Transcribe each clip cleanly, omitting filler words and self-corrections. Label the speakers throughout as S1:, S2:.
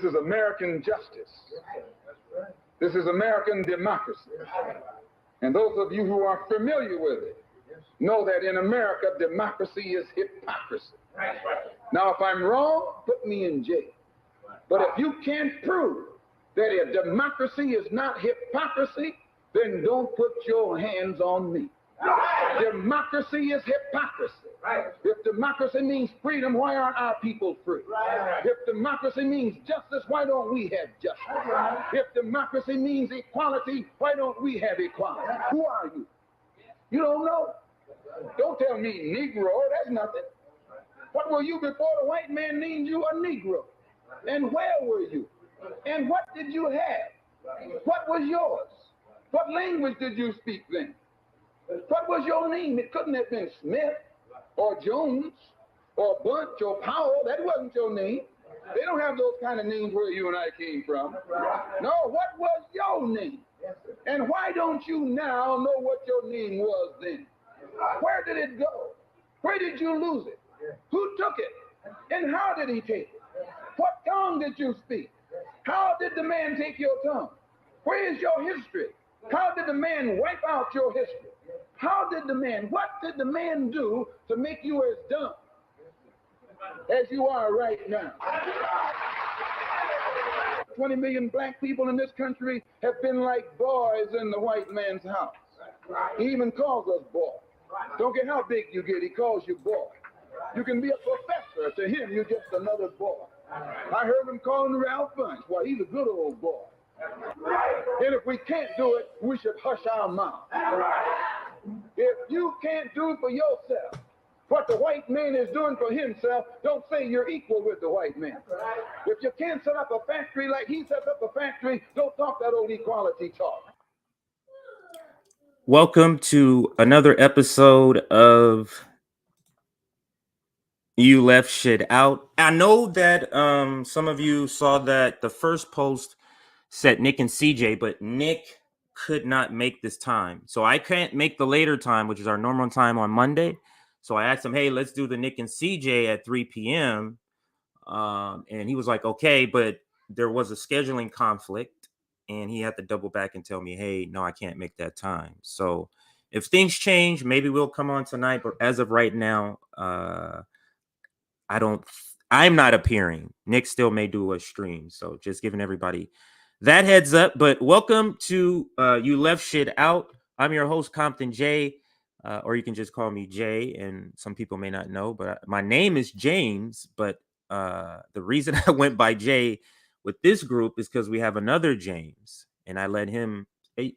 S1: This is American justice. This is American democracy. And those of you who are familiar with it know that in America, democracy is hypocrisy. Now, if I'm wrong, put me in jail. But if you can't prove that a democracy is not hypocrisy, then don't put your hands on me. Democracy is hypocrisy. If democracy means freedom, why aren't our people free? If democracy means justice, why don't we have justice? If democracy means equality, why don't we have equality? Who are you? You don't know? Don't tell me Negro, that's nothing. What were you before the white man named you a Negro? And where were you? And what did you have? What was yours? What language did you speak then? What was your name? It couldn't have been Smith or Jones or Bunch or Powell. That wasn't your name. They don't have those kind of names where you and I came from. No, what was your name? And why don't you now know what your name was then? Where did it go? Where did you lose it? Who took it? And how did he take it? What tongue did you speak? How did the man take your tongue? Where is your history? How did the man wipe out your history? What did the man do to make you as dumb as you are right now? 20 million black people in this country have been like boys in the white man's house. He even calls us boys. Don't care how big you get, he calls you boy. You can be a professor. To him, you're just another boy. I heard him calling Ralph Bunch. Well, he's a good old boy. And if we can't do it, we should hush our mouth. If you can't do for yourself what the white man is doing for himself, don't say you're equal with the white man. If you can't set up a factory like he sets up a factory, don't talk that old equality talk.
S2: Welcome to another episode of You Left Shit Out. I know that some of you saw that the first post said Nick and CJ, but Nick could not make this time. So I can't make the later time, which is our normal time on Monday. So I asked him, hey, let's do the Nick and CJ at 3 p.m. And he was like, okay, but there was a scheduling conflict and he had to double back and tell me, hey, no, I can't make that time. So if things change, maybe we'll come on tonight. But as of right now, I'm not appearing. Nick still may do a stream. So just giving everybody that heads up. But welcome to You Left Shit Out. I'm your host, Compton J, or you can just call me Jay. And some people may not know, but my name is James. But the reason I went by Jay with this group is because we have another James. And I let him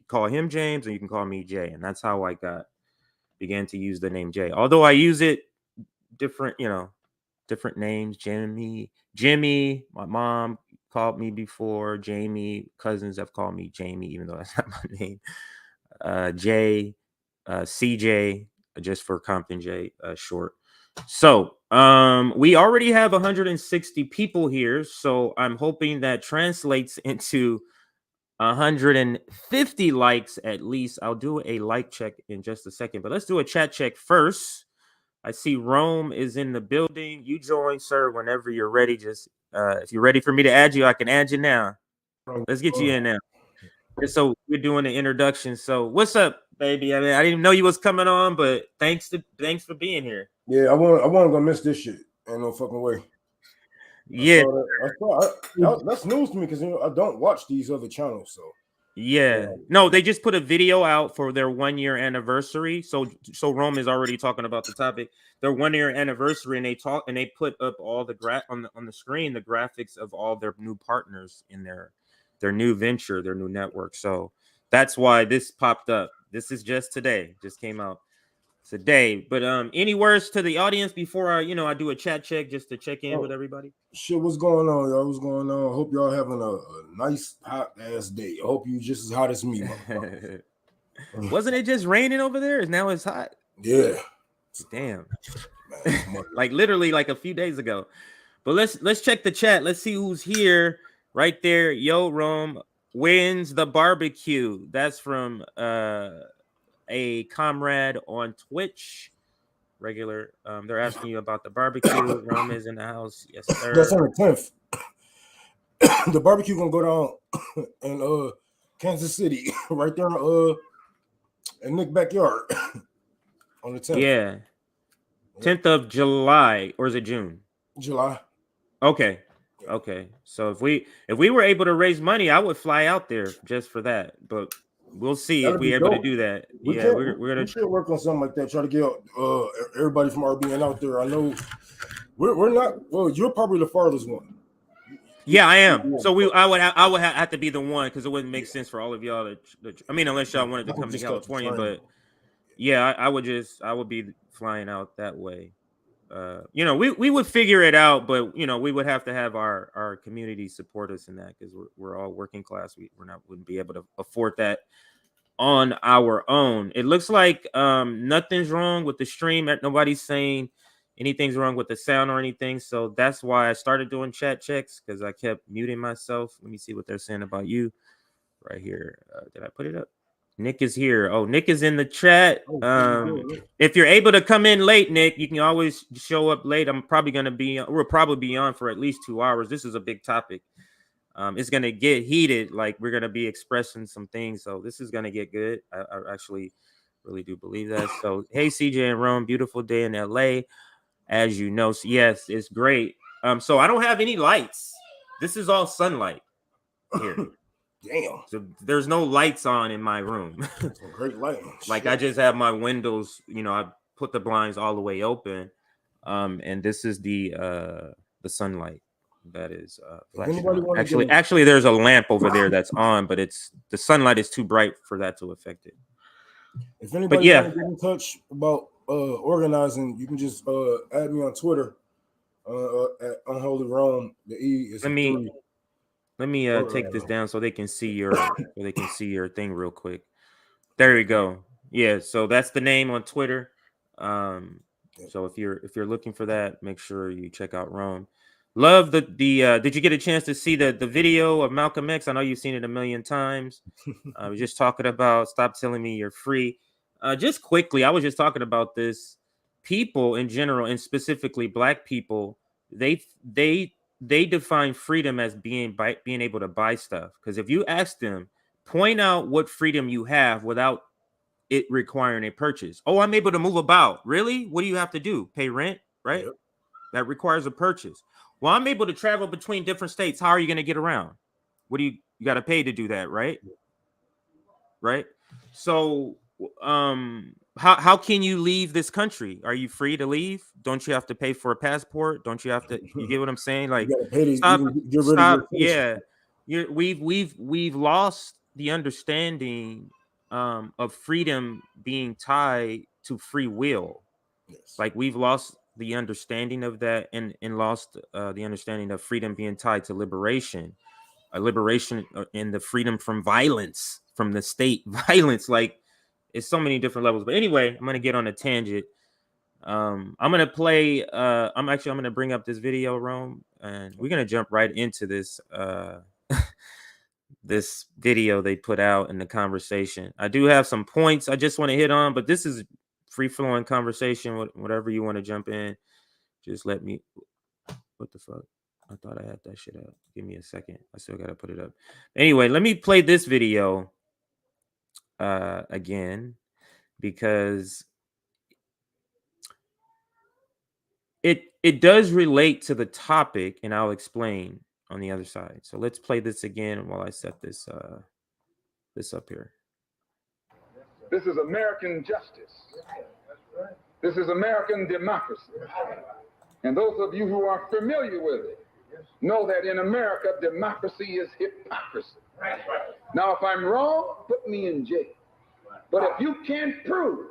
S2: call him James, and you can call me Jay. And that's how I began to use the name Jay. Although I use it different names. Jimmy, my mom called me before. Jamie, cousins have called me Jamie, even though that's not my name. Jay, CJ, just for Compton J, short. So we already have 160 people here. So I'm hoping that translates into 150 likes at least. I'll do a like check in just a second, but let's do a chat check first. I see Rome is in the building. You join, sir, whenever you're ready. Just if you're ready for me to add you, I can add you now. Let's get you in now. And so we're doing the introduction. So what's up, baby? I mean, I didn't even know you was coming on, but thanks for being here.
S3: Yeah, I wasn't gonna miss this shit. Ain't no fucking way.
S2: Yeah,
S3: that's news to me because I don't watch these other channels. So
S2: yeah, no, they just put a video out for their 1 year anniversary. So Rome is already talking about the topic. Their 1 year anniversary, and they put up all the on the screen the graphics of all their new partners in their new venture, their new network. So that's why this popped up. This is just came out today. But any words to the audience before I do a chat check just to check in with everybody?
S3: Shit, what's going on, y'all? What's going on? I hope y'all having a nice hot ass day. I hope you just as hot as me.
S2: Wasn't it just raining over there? Now it's hot.
S3: Yeah.
S2: Damn. Like literally like a few days ago. But let's check the chat. Let's see who's here. Right there. Yo, Rome wins the barbecue. That's from a comrade on Twitch. Regular. They're asking you about the barbecue. Rome is in the house. Yes, sir.
S3: That's on the 10th. the barbecue gonna go down in Kansas City, right there in Nick's backyard on the 10th.
S2: Yeah. 10th of July, or is it June?
S3: July.
S2: Okay. Okay. So if we were able to raise money, I would fly out there just for that. But we'll see
S3: That'd
S2: if we're
S3: be
S2: able to
S3: dope.
S2: do that.
S3: We
S2: Yeah, we're
S3: we
S2: gonna
S3: should work on something like that. Try to get everybody from RBN out there. I know we're not. Well, you're probably the farthest one.
S2: Yeah, I am. So I would have to be the one because it wouldn't make sense for all of y'all to I mean, unless y'all wanted to come to California, but yeah, I would be flying out that way. You know, we would figure it out, but you know, we would have to have our community support us in that because we're all working class. Wouldn't be able to afford that on our own. It looks like nothing's wrong with the stream. Nobody's saying anything's wrong with the sound or anything. So that's why I started doing chat checks because I kept muting myself. Let me see what they're saying about you right here. Did I put it up? Nick is here. Oh, Nick is in the chat. If you're able to come in late, Nick, you can always show up late. We'll probably be on for at least 2 hours. This is a big topic. It's gonna get heated. Like we're gonna be expressing some things. So this is gonna get good. I actually really do believe that. So hey, CJ and Rome, beautiful day in LA. As you know, so yes, it's great. So I don't have any lights. This is all sunlight here.
S3: Damn.
S2: So there's no lights on in my room.
S3: Great lighting.
S2: Like shit. I just have my windows, you know, I put the blinds all the way open. And this is the sunlight that is actually there's a lamp over there that's on, but the sunlight is too bright for that to affect it.
S3: If anybody wants to get in touch about organizing, you can just add me on Twitter at Unholy Rome. The E is
S2: let me take this down so they can see your thing real quick. There we go. Yeah, so that's the name on Twitter. So if you're looking for that, make sure you check out Rome. Love the did you get a chance to see the video of Malcolm X? I know you've seen it a million times. I was just talking about stop telling me you're free. Just quickly, I was just talking about this. People in general, and specifically Black people, they define freedom as being able to buy stuff. Because if you ask them, point out what freedom you have without it requiring a purchase. Oh, I'm able to move about. Really? What do you have to do? Pay rent, right? Yep. That requires a purchase. Well, I'm able to travel between different states. How are you going to get around? What do you got to pay to do that, right? Right? So, how can you leave this country? Are you free to leave? Don't you have to pay for a passport? Don't you have to? You get what I'm saying? Like, stop. Yeah, we've lost the understanding of freedom being tied to free will. Yes. Like we've lost the understanding of that and lost the understanding of freedom being tied to liberation, liberation and the freedom from violence, from the state violence. Like it's so many different levels. But anyway, I'm going to get on a tangent. I'm going to play. I'm going to bring up this video, Rome, and we're going to jump right into this. This video they put out in the conversation. I do have some points I just want to hit on, but this is free-flowing conversation. Whatever you want to jump in, just let me. What the fuck? I thought I had that shit up. Give me a second. I still got to put it up. Anyway, let me play this video again because it does relate to the topic, and I'll explain on the other side. So let's play this again while I set this up here.
S1: This is American justice. This is American democracy. And those of you who are familiar with it know that in America, democracy is hypocrisy. Now, if I'm wrong, put me in jail. But if you can't prove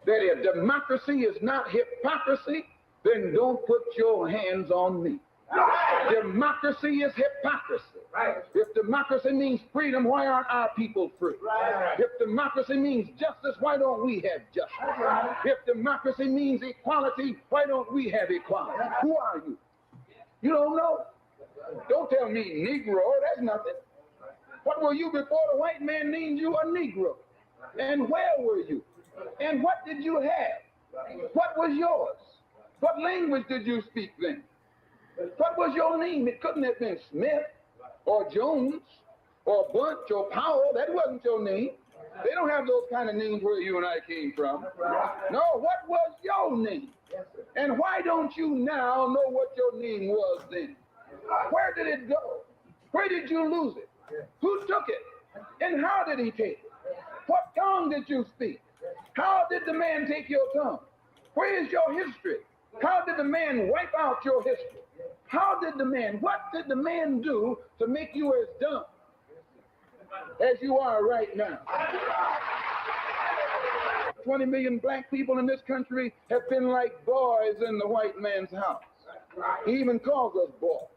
S1: that a democracy is not hypocrisy, then don't put your hands on me. Democracy is hypocrisy. If democracy means freedom, why aren't our people free? If democracy means justice, why don't we have justice? If democracy means equality, why don't we have equality? Who are you? You don't know. Don't tell me Negro, that's nothing. What were you before the white man named you a Negro? And where were you? And what did you have? What was yours? What language did you speak then? What was your name? It couldn't have been Smith. or Jones or Bunch or Powell. That wasn't your name. They don't have those kind of names where you and I came from. No, what was your name? And why don't you now know what your name was then? Where did it go? Where did you lose it? Who took it? And how did he take it? What tongue did you speak? How did the man take your tongue? Where is your history? How did the man wipe out your history? What did the man do to make you as dumb as you are right now? 20 million black people in this country have been like boys in the white man's house. He even calls us boys.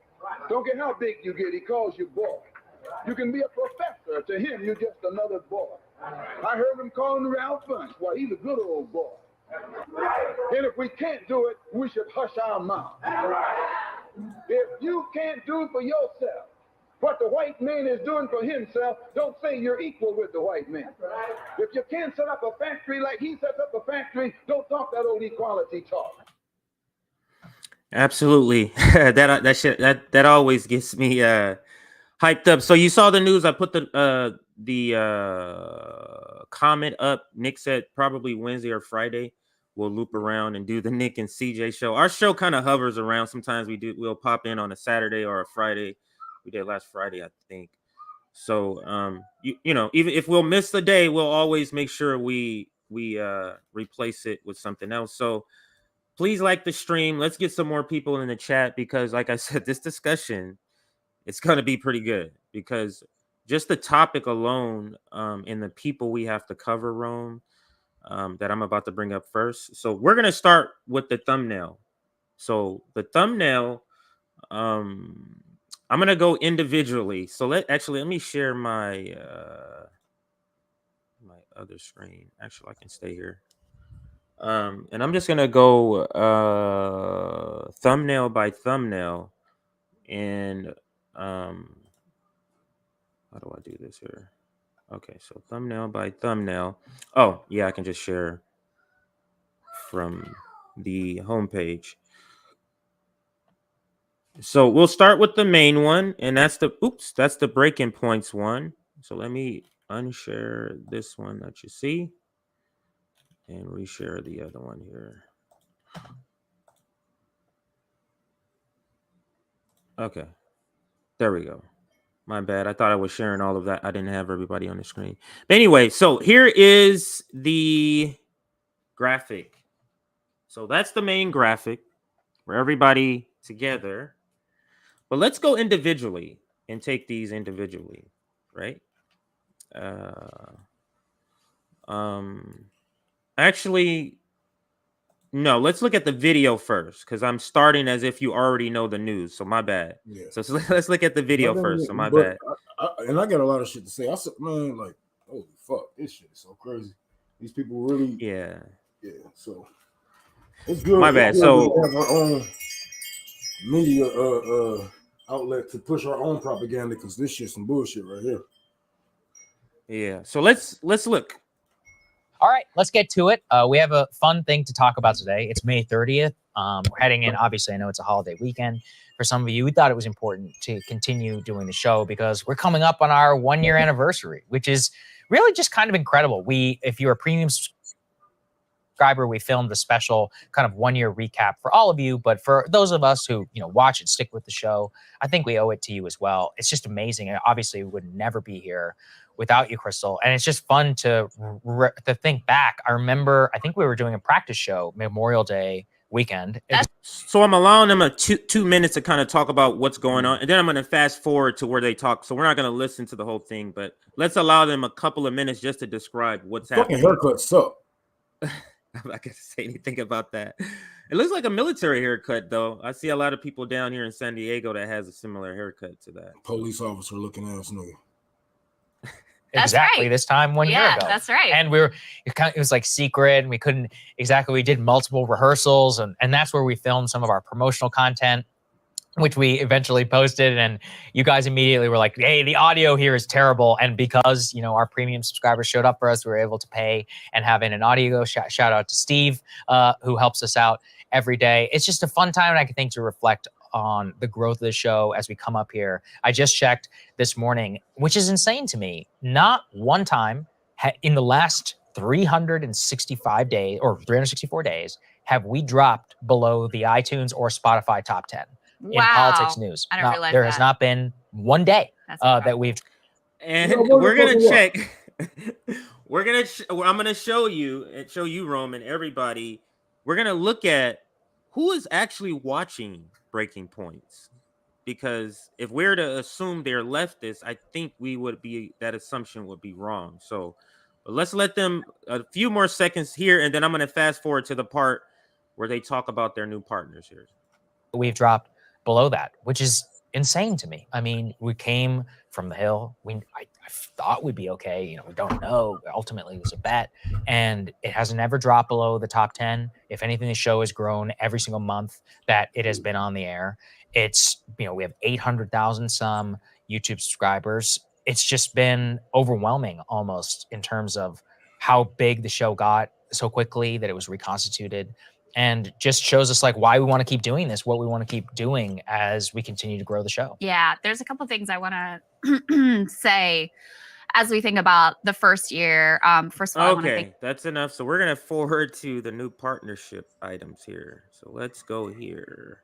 S1: Don't care how big you get, he calls you boy. You can be a professor. To him, you're just another boy. I heard him calling Ralph Bunch. Well, he's a good old boy. And if we can't do it, we should hush our mouth. If you can't do it for yourself what the white man is doing for himself, don't say you're equal with the white man. If you can't set up a factory like he sets up a factory, don't talk that old equality talk.
S2: Absolutely. that always gets me hyped up. So you saw the news. I put the comment up. Nick said probably Wednesday or Friday we'll loop around and do the Nick and CJ show. Our show kind of hovers around. Sometimes we'll pop in on a Saturday or a Friday. We did last Friday, I think. So you know, even if we'll miss the day, we'll always make sure we replace it with something else. So please like the stream. Let's get some more people in the chat because, like I said, this discussion, it's going to be pretty good because just the topic alone and the people we have to cover, Rome, that I'm about to bring up first. So we're going to start with the thumbnail. So the thumbnail, I'm going to go individually. So let me share my my other screen. Actually, I can stay here. And I'm just gonna go thumbnail by thumbnail, and how do I do this here? Okay, so thumbnail by thumbnail. Oh yeah, I can just share from the homepage. So we'll start with the main one, and that's the breaking points one. So let me unshare this one that you see and reshare the other one here. Okay, there we go. My bad. I thought I was sharing all of that. I didn't have everybody on the screen. But anyway, so here is the graphic. So that's the main graphic for everybody together. But let's go individually and take these individually, right? Actually, no, let's look at the video first because I'm starting as if you already know the news. So my bad. Yeah. So let's look at the video first. So my bad.
S3: And I got a lot of shit to say. I said, man, like, holy fuck, this shit is so crazy. These people really, yeah. So it's good.
S2: My bad. So
S3: we have our own media outlet to push our own propaganda because this shit's some bullshit right here.
S2: Yeah. So let's look.
S4: All right, let's get to it. We have a fun thing to talk about today. It's May 30th. We're heading in. Obviously, I know it's a holiday weekend. For some of you, we thought it was important to continue doing the show because we're coming up on our 1-year anniversary, which is really just kind of incredible. If you're a premium subscriber, we filmed a special kind of 1-year recap for all of you. But for those of us who watch and stick with the show, I think we owe it to you as well. It's just amazing. And obviously, we would never be here without you, Crystal. And it's just fun to think back. I remember, I think we were doing a practice show Memorial Day weekend.
S2: So I'm allowing them 2 minutes to kind of talk about what's going on. And then I'm going to fast forward to where they talk. So we're not going to listen to the whole thing, but let's allow them a couple of minutes just to describe what's happening.
S3: Fucking haircuts suck.
S2: I'm not going to say anything about that. It looks like a military haircut, though. I see a lot of people down here in San Diego that has a similar haircut to that.
S3: Police officer looking ass nigga.
S4: Exactly right. This time 1 year ago.
S5: That's right.
S4: And it was like secret and we couldn't exactly, we did multiple rehearsals and that's where we filmed some of our promotional content, which we eventually posted. And you guys immediately were like, hey, the audio here is terrible. And because, our premium subscribers showed up for us, we were able to pay and have in an audio. Shout out to Steve, who helps us out every day. It's just a fun time, and I think to reflect on the growth of the show as we come up here. I just checked this morning, which is insane to me. Not one time in the last 365 days or 364 days have we dropped below the iTunes or Spotify top 10 in politics news.
S5: I didn't realize
S4: there has not been one day that we've.
S2: And we're gonna check. I'm gonna show you, Rome, and everybody. We're gonna look at who is actually watching Breaking Points, because if we're to assume they're leftists, I think that assumption would be wrong. So let's let them a few more seconds here, and then I'm gonna fast forward to the part where they talk about their new partners here.
S4: We've dropped below that, which is insane to me. I mean, we came from the hill. I thought we'd be okay. You know, we don't know. Ultimately, it was a bet, and it hasn't ever dropped below the top 10. If anything, the show has grown every single month that it has been on the air. It's, we have 800,000 some YouTube subscribers. It's just been overwhelming almost in terms of how big the show got so quickly that it was reconstituted. And just shows us like why we want to keep doing this, what we want to keep doing as we continue to grow the show.
S5: Yeah, there's a couple things I want to say as we think about the first year. First of all,
S2: that's enough. So we're gonna forward to the new partnership items here. So let's go here.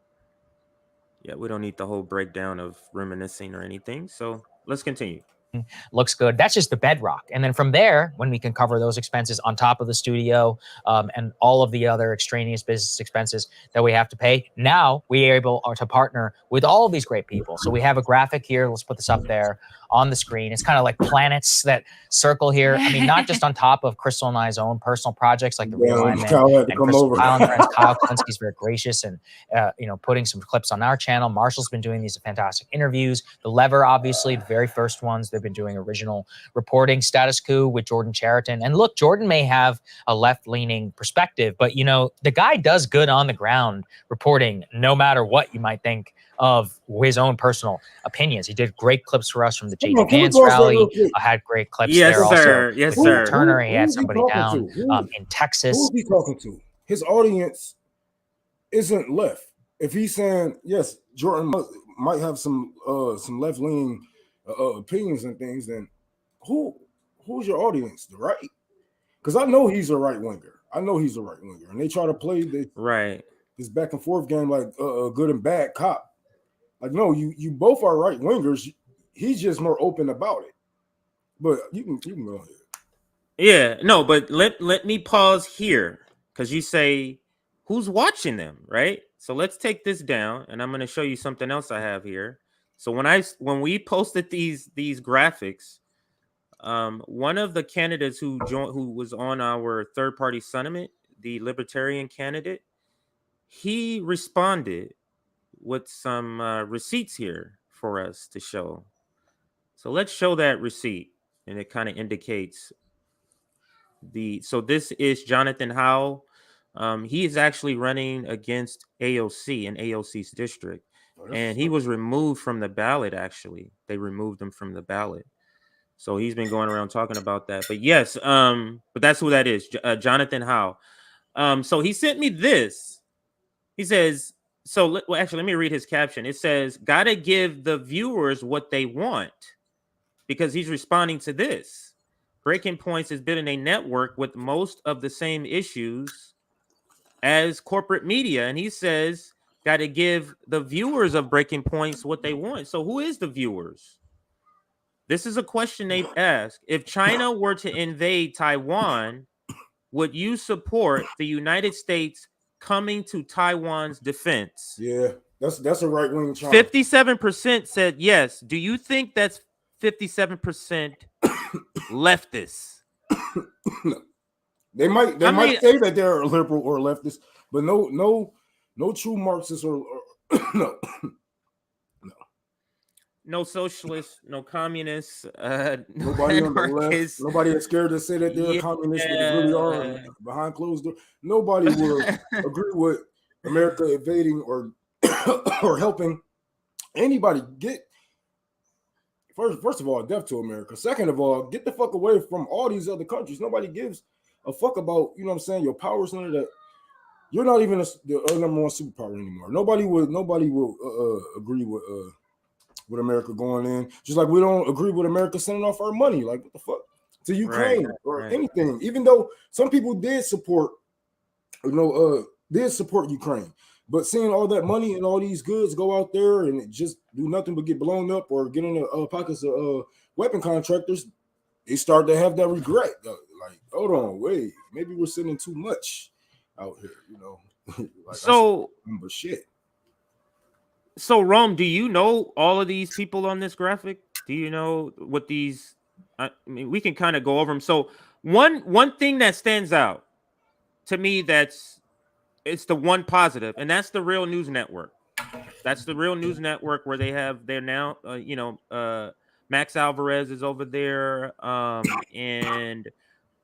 S2: Yeah, we don't need the whole breakdown of reminiscing or anything. So let's continue.
S4: Looks good. That's just the bedrock. And then from there, when we can cover those expenses on top of the studio and all of the other extraneous business expenses that we have to pay, now we are able to partner with all of these great people. So we have a graphic here. Let's put this up there on the screen. It's kind of like planets that circle here. I mean, not just on top of Crystal and I's own personal projects like the Realignment and Crystal Kyle and friends. Kyle Klinsky's very gracious and putting some clips on our channel. Marshall's been doing these fantastic interviews. The Lever, obviously, the very first ones. They've been doing original reporting. Status Quo with Jordan Chariton. And look, Jordan may have a left-leaning perspective, but the guy does good on the ground reporting, no matter what you might think of his own personal opinions. He did great clips for us from the J.D. Vance rally. I had great clips there
S2: sir.
S4: also.
S2: Yes, sir.
S4: Turner, he had somebody down in Texas.
S3: Who is he talking to? His audience isn't left. If he's saying, yes, Jordan might have some left-leaning opinions and things, then who's your audience? The right? Because I know he's a right-winger. And they try to play this back and forth game like a good and bad cop. Like, no, you both are right wingers. He's just more open about it. But you can go ahead.
S2: Yeah, no, but let me pause here because you say who's watching them, right? So let's take this down, and I'm going to show you something else I have here. So when we posted these graphics, one of the candidates who was on our third-party summit, the Libertarian candidate, he responded with some receipts here for us to show. So let's show that receipt, and it kind of indicates so this is Jonathan Howell. He is actually running against AOC in AOC's district, and he was removed from the ballot. Actually, they removed him from the ballot. So he's been going around talking about that. But yes, but that's who that is, Jonathan Howell. So he sent me this. He says, let me read his caption. It says, "Gotta give the viewers what they want," because he's responding to this. Breaking Points is building a network with most of the same issues as corporate media. And he says, gotta give the viewers of Breaking Points what they want. So who is the viewers? This is a question they've asked. If China were to invade Taiwan, would you support the United States coming to Taiwan's defense?
S3: Yeah, that's a right-wing China.
S2: 57% said yes. Do you think that's 57% leftist?
S3: No. They might say that they're a liberal or leftist, but no true Marxists or no.
S2: No socialists, no communists,
S3: nobody on the left. Nobody is scared to say that they're communists, but they really are behind closed doors. Nobody will agree with America invading or or helping anybody get. First of all, death to America. Second of all, get the fuck away from all these other countries. Nobody gives a fuck about, your power center that you're not even the number one superpower anymore. Nobody will agree with America going in. Just like we don't agree with America sending off our money. Like, what the fuck? To Ukraine or anything. Even though some people did support Ukraine. But seeing all that money and all these goods go out there and it just do nothing but get blown up or get in the pockets of weapon contractors, they start to have that regret. Like, hold on, wait, maybe we're sending too much out here, like,
S2: so
S3: shit.
S2: So Rome, do you know all of these people on this graphic? Do you know what these? I mean, we can kind of go over them. So one thing that stands out to me, it's the one positive, and that's the Real News Network. That's the Real News Network where they're now, Max Alvarez is over there, and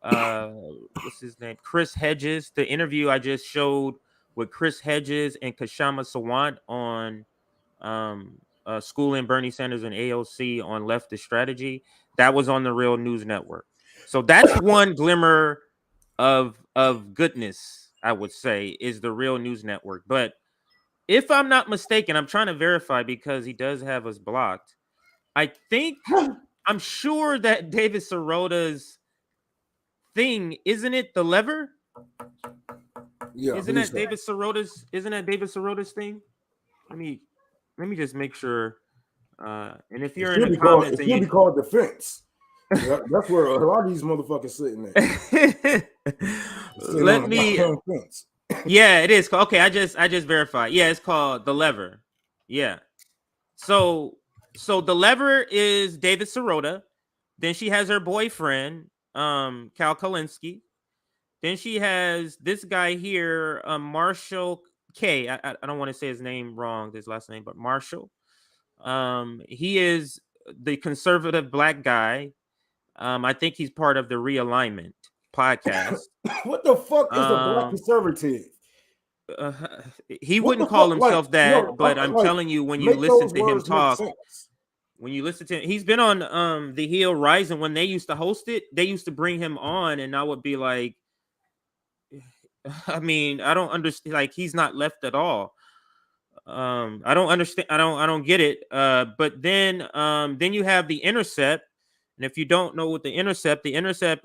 S2: what's his name? Chris Hedges. The interview I just showed with Chris Hedges and Kshama Sawant on schooling Bernie Sanders and AOC on leftist strategy, that was on the Real News Network. So that's one glimmer of goodness, I would say, is the Real News Network. But if I'm not mistaken, I'm trying to verify because he does have us blocked. I'm sure that David Sirota's thing, isn't it the lever?
S3: Yeah,
S2: isn't that David Sirota's thing? Let me just make sure. And if you're in the comments,
S3: it should be called defense. That's where a lot of these motherfuckers sitting at.
S2: Let me. Yeah, it is. Okay, I just verified. Yeah, it's called the lever. Yeah. So the lever is David Sirota. Then she has her boyfriend, Cal Kalinske. Then she has this guy here, Marshall K. I don't want to say his name wrong, his last name, but Marshall. He is the conservative black guy. I think he's part of the Realignment podcast.
S3: What the fuck is a black conservative?
S2: He wouldn't call himself that, but I'm telling you, when you listen to him talk, he's been on The Hill Rising. When they used to host it, they used to bring him on, and I would be like, I mean, I don't understand. Like, he's not left at all. I don't understand. I don't get it. But then you have The Intercept. And if you don't know what The Intercept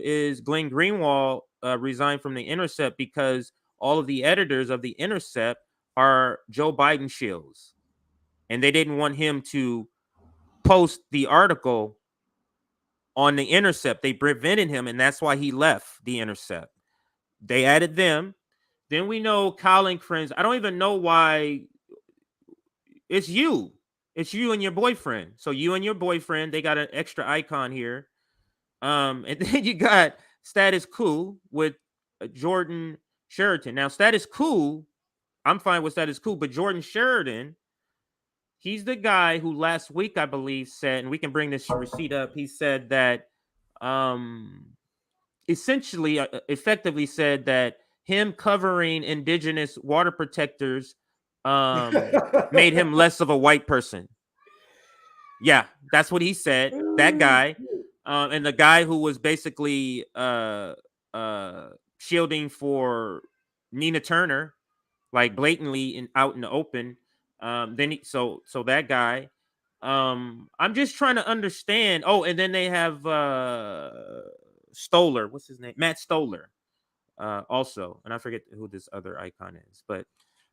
S2: is Glenn Greenwald resigned from The Intercept because all of the editors of The Intercept are Joe Biden shills. And they didn't want him to post the article on The Intercept. They prevented him, and that's why he left The Intercept. They added them. Then we know Colin Friends. I don't even know why. It's you. It's you and your boyfriend. So you and your boyfriend, they got an extra icon here. And then you got Status Quo with Jordan Sheridan. Now, Status Quo, I'm fine with Status Quo, but Jordan Sheridan, he's the guy who last week, I believe, said, and we can bring this receipt up, he said that effectively said that him covering indigenous water protectors made him less of a white person. Yeah, that's what he said. That guy, and the guy who was basically shielding for Nina Turner, like blatantly out in the open. So that guy. I'm just trying to understand. Oh, and then they have Stoller. What's his name? Matt Stoller. Also, and I forget who this other icon is, but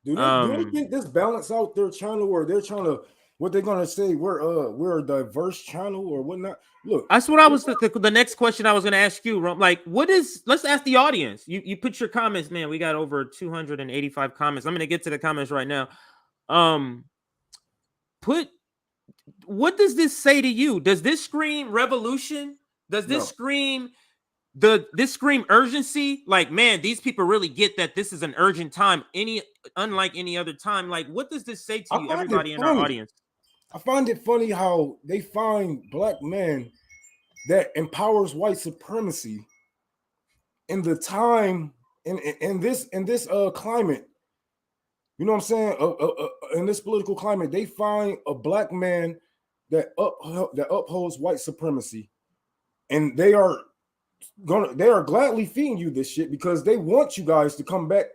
S3: do they think this balance out their channel, or they're trying to, what they're gonna say, we're a diverse channel or whatnot? Look,
S2: that's what I was the next question I was gonna ask you. Like, let's ask the audience. You put your comments, man. We got over 285 comments. I'm gonna get to the comments right now. What does this say to you? Does this scream revolution? Does this scream this scream urgency? Like, man, these people really get that this is an urgent time, unlike any other time. Like, what does this say to you, everybody in our audience?
S3: I find it funny how they find black men that empowers white supremacy in the time in this climate. You know what I'm saying? In this political climate, they find a black man that upholds white supremacy, and they are gladly feeding you this shit because they want you guys to come back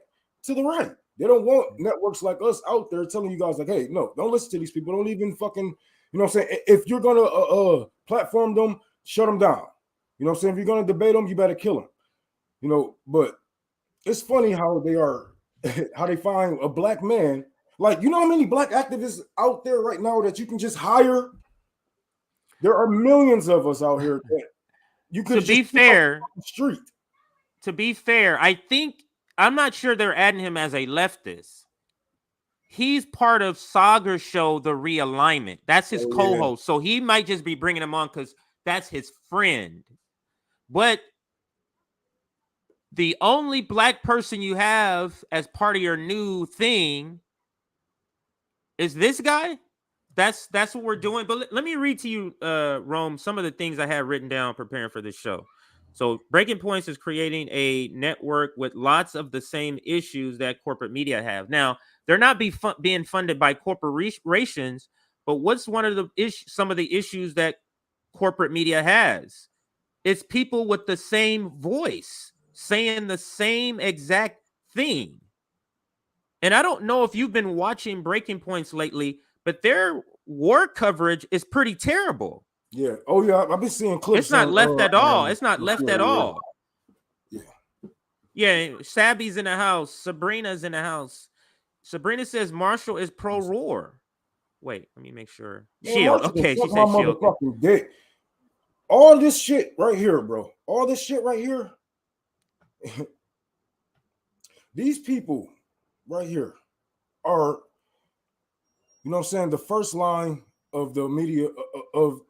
S3: to the right. They don't want networks like us out there telling you guys like, hey, no, don't listen to these people. Don't even fucking, you know what I'm saying? If you're gonna platform them, shut them down. You know what I'm saying? If you're gonna debate them, you better kill them. You know, but it's funny how they are, how they find a black man. Like, you know how many black activists out there right now that you can just hire? There are millions of us out here that you could
S2: To be fair,
S3: on the street.
S2: To be fair, I'm not sure they're adding him as a leftist. He's part of Sagar's show, The Realignment. That's his co-host. So he might just be bringing him on because that's his friend. But the only black person you have as part of your new thing is this guy. That's what we're doing. But let me read to you, Rome, some of the things I had written down preparing for this show. So Breaking Points is creating a network with lots of the same issues that corporate media have. Now, they're not being funded by corporations, but what's one of the some of the issues that corporate media has? It's people with the same voice saying the same exact thing. And I don't know if you've been watching Breaking Points lately, but their war coverage is pretty terrible.
S3: Yeah. Oh, yeah. I've been seeing clips.
S2: It's not left at all. It's not left at all.
S3: Yeah.
S2: Yeah. Sabby's in the house. Sabrina's in the house. Sabrina says Marshall is pro-war. Wait, let me make sure.
S3: Man,
S2: Shield.
S3: Marshall
S2: Okay, she
S3: my
S2: said Shield.
S3: motherfucking dick. All this shit right here, bro. All this shit right here. These people right here are, you know what I'm saying, the first line of the media of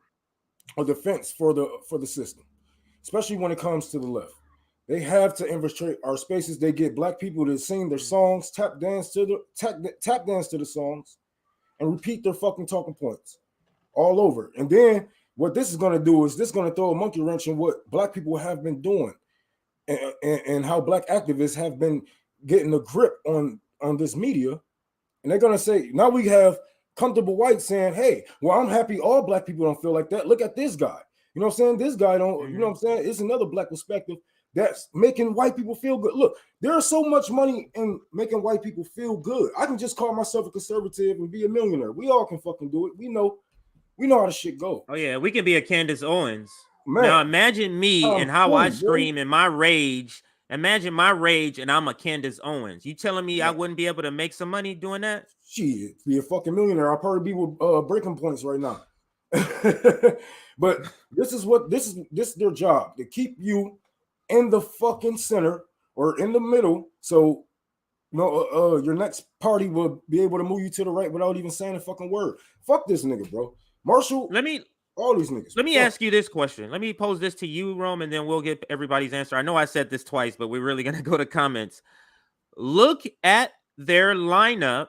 S3: defense for the system, especially when it comes to the left. They have to infiltrate our spaces. They get black people to sing their songs, tap dance to the songs, and repeat their fucking talking points all over. And then what this is going to do is this going to throw a monkey wrench in what black people have been doing, and how black activists have been getting a grip on this media. And they're going to say, now we have comfortable whites saying, hey, well, I'm happy all black people don't feel like that. Look at this guy. You know what I'm saying? This guy don't, you know what I'm saying? It's another black perspective that's making white people feel good. Look, there's so much money in making white people feel good. I can just call myself a conservative and be a millionaire. We all can fucking do it. We know how the shit goes.
S2: Oh, yeah, we can be a Candace Owens.
S3: Man,
S2: now imagine me and how I scream in my rage. Imagine my rage and I'm a Candace Owens. You telling me I wouldn't be able to make some money doing that?
S3: Shit, be a fucking millionaire. I'll probably be with Breaking Points right now. But this is their job, to keep you in the fucking center or in the middle. So your next party will be able to move you to the right without even saying a fucking word. Fuck this nigga, bro. Marshall, all these niggas.
S2: Let me ask you this question. Let me pose this to you, Rome, and then we'll get everybody's answer. I know I said this twice, but we're really going to go to comments. Look at their lineup.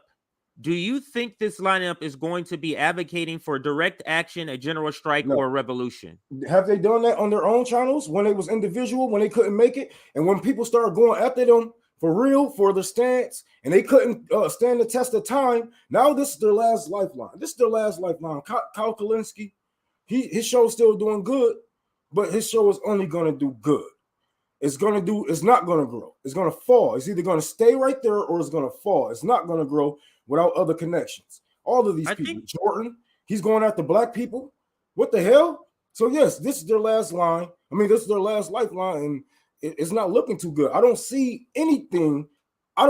S2: Do you think this lineup is going to be advocating for direct action, a general strike, or a revolution?
S3: Have they done that on their own channels when it was individual, when they couldn't make it? And when people started going after them for real, for their stance, and they couldn't stand the test of time, now this is their last lifeline. Kyle Kalinske, his show's still doing good, but his show is only going to do good. It's not going to grow. It's going to fall. It's either going to stay right there or it's going to fall. It's not going to grow without other connections. All of these people. Jordan, he's going after black people. What the hell? So yes, this is their last line. I mean, this is their last lifeline, and it's not looking too good. I don't see anything I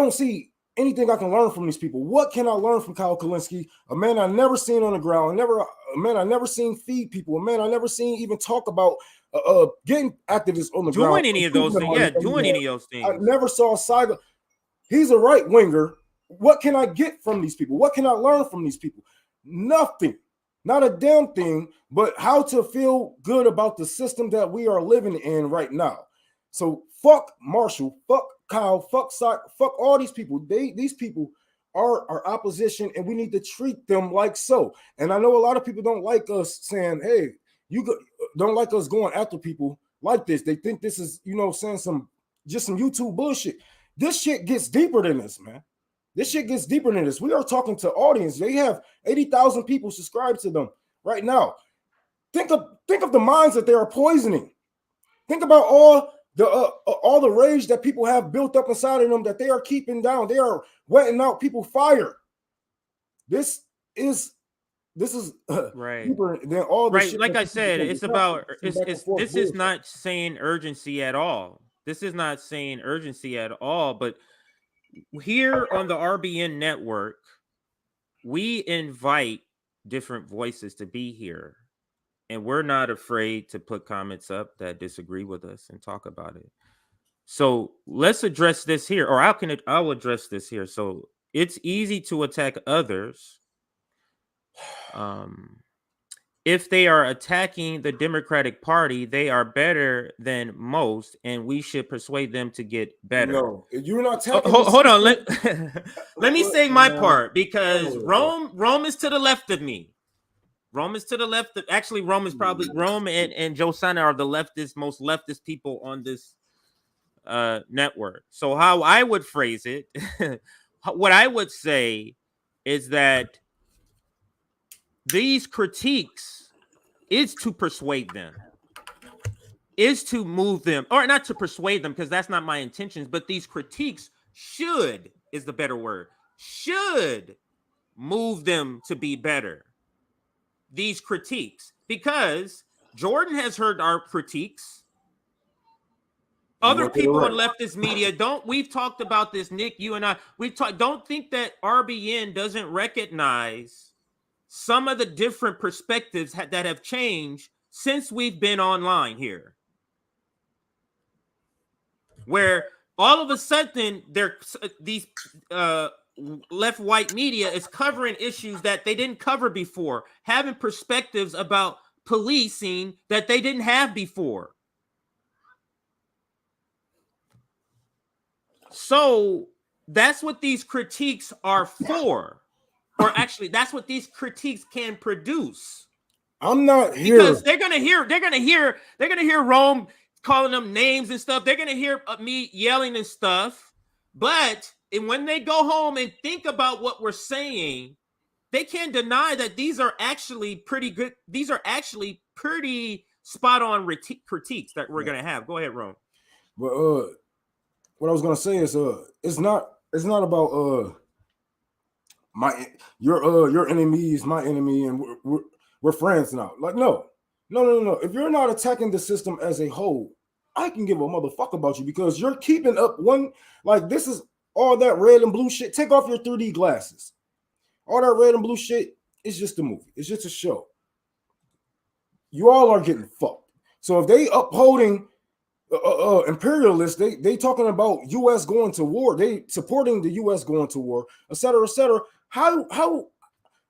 S3: can learn from these people. What can I learn from Kyle Kalinske? A man I never seen on the ground, a man I never seen feed people, a man I never seen even talk about getting activists on the ground.
S2: Doing any of those things. Yeah, doing any of those things.
S3: I never saw Saiga. He's a right winger. What can I get from these people? What can I learn from these people? Nothing. Not a damn thing, but how to feel good about the system that we are living in right now. So fuck Marshall, fuck Kyle, fuck all these people. These people are our opposition, and we need to treat them like so. And I know a lot of people don't like us saying, hey, don't like us going after people like this. They think this is, saying some YouTube bullshit. This shit gets deeper than this, man. This shit gets deeper than this. We are talking to audience. They have 80,000 people subscribed to them right now. Think of the minds that they are poisoning. Think about all all the rage that people have built up inside of them that they are keeping down. They are wetting out people fire. This is
S2: right.
S3: deeper than all the
S2: Right.
S3: shit
S2: Like
S3: that
S2: I said,
S3: people
S2: it's
S3: can
S2: about
S3: discuss.
S2: this is not saying urgency at all. This is not saying urgency at all. But here on the RBN network, we invite different voices to be here. And we're not afraid to put comments up that disagree with us and talk about it. So let's address this here, or I'll address this here. So it's easy to attack others if they are attacking the Democratic Party. They are better than most, and we should persuade them to get better.
S3: No, you're not attacking.
S2: Hold on. Let me say my part, because Rome is to the left of me. Rome is to the left. Actually, Rome and Joe Sana are the most leftist people on this network. So how I would phrase it, what I would say is that these critiques is to persuade them, is to move them, or not to persuade them, because that's not my intentions, but these critiques is the better word, should move them to be better. These critiques, because Jordan has heard our critiques. Other people in leftist media we've talked about this, Nick, you and I, don't think that RBN doesn't recognize some of the different perspectives that have changed since we've been online here, where all of a sudden these left white media is covering issues that they didn't cover before, having perspectives about policing that they didn't have before. So that's what these critiques are for, or actually that's what these critiques can produce.
S3: I'm not here
S2: because they're gonna hear Rome calling them names and stuff. They're gonna hear me yelling and stuff, but when they go home and think about what we're saying, they can't deny that these are actually pretty good. These are actually pretty spot on critiques that we're gonna have. Go ahead, Rome.
S3: But what I was gonna say is it's not about your enemy is my enemy and we're friends now. Like no. If you're not attacking the system as a whole, I can give a motherfucker about you, because you're keeping up this is all that red and blue shit. Take off your 3D glasses. All that red and blue shit is just a movie. It's just a show. You all are getting fucked. So if they upholding imperialists, they talking about U.S. going to war, they supporting the U.S. going to war, etc., etc. How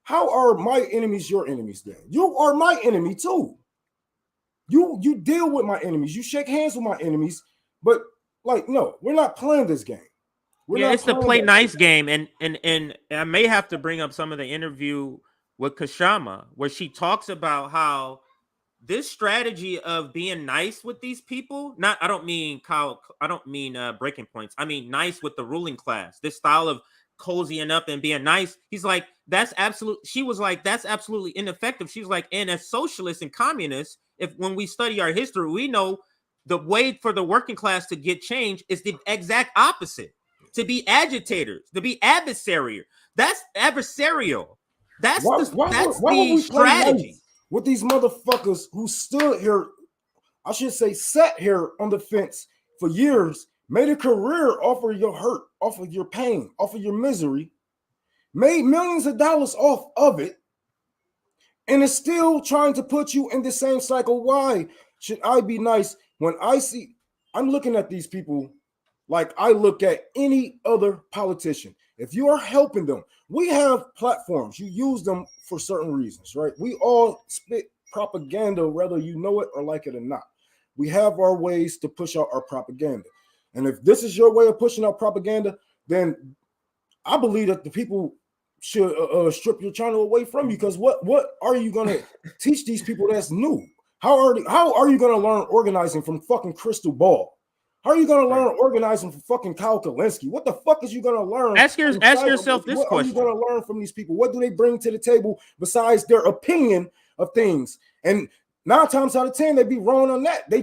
S3: are my enemies your enemies then? You are my enemy too. You deal with my enemies. You shake hands with my enemies. But no, we're not playing this game.
S2: It's the play nice game, and I may have to bring up some of the interview with Kshama, where she talks about how this strategy of being nice with these people, I don't mean breaking points. I mean nice with the ruling class. This style of cozying up and being nice. She was like, that's absolutely ineffective. She was like, and as socialists and communists, when we study our history, we know the way for the working class to get change is the exact opposite. To be agitators, to be adversarial. That's adversarial. That's the strategy.
S3: With these motherfuckers who stood here, I should say sat here on the fence for years, made a career off of your hurt, off of your pain, off of your misery, made millions of dollars off of it, and is still trying to put you in the same cycle. Why should I be nice when I'm looking at these people like I look at any other politician? If you are helping them, we have platforms. You use them for certain reasons, right? We all spit propaganda, whether you know it or like it or not. We have our ways to push out our propaganda. And if this is your way of pushing out propaganda, then I believe that the people should strip your channel away from you. Because what are you going to teach these people that's new? How are you going to learn organizing from fucking Crystal Ball? How are you going to learn organizing from fucking Kyle Kalinske? What the fuck is you going to learn?
S2: Ask yourself this question.
S3: What are you going to learn from these people? What do they bring to the table besides their opinion of things? And 9 times out of 10, they be wrong on that. They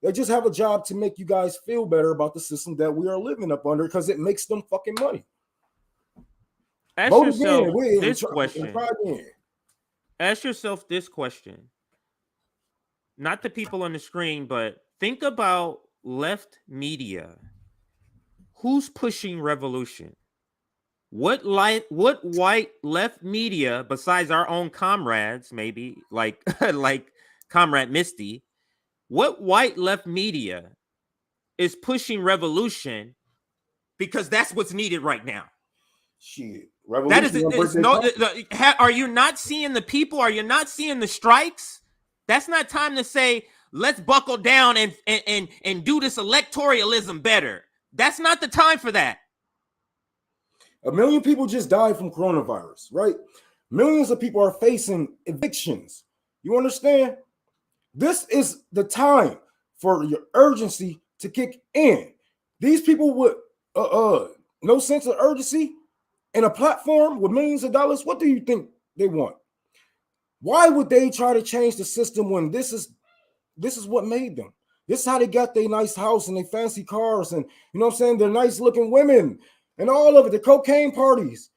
S3: They just have a job to make you guys feel better about the system that we are living up under because it makes them fucking money.
S2: Ask
S3: Vote
S2: yourself
S3: again.
S2: this question.
S3: Try again.
S2: Ask yourself this question. Not the people on the screen, but think about left media. Who's pushing revolution? What white left media, besides our own comrades, maybe like like Comrade Misty, what white left media is pushing revolution because that's what's needed right now?
S3: Shit.
S2: That is are you not seeing the people? Are you not seeing the strikes? That's not time to say, let's buckle down and do this electoralism better. That's not the time for that.
S3: 1 million people just died from coronavirus, right? Millions of people are facing evictions. You understand? This is the time for your urgency to kick in. These people with no sense of urgency and a platform with millions of dollars, what do you think they want? Why would they try to change the system when this is what made them? This is how they got their nice house and their fancy cars and, you know what I'm saying, their nice looking women and all of it, the cocaine parties.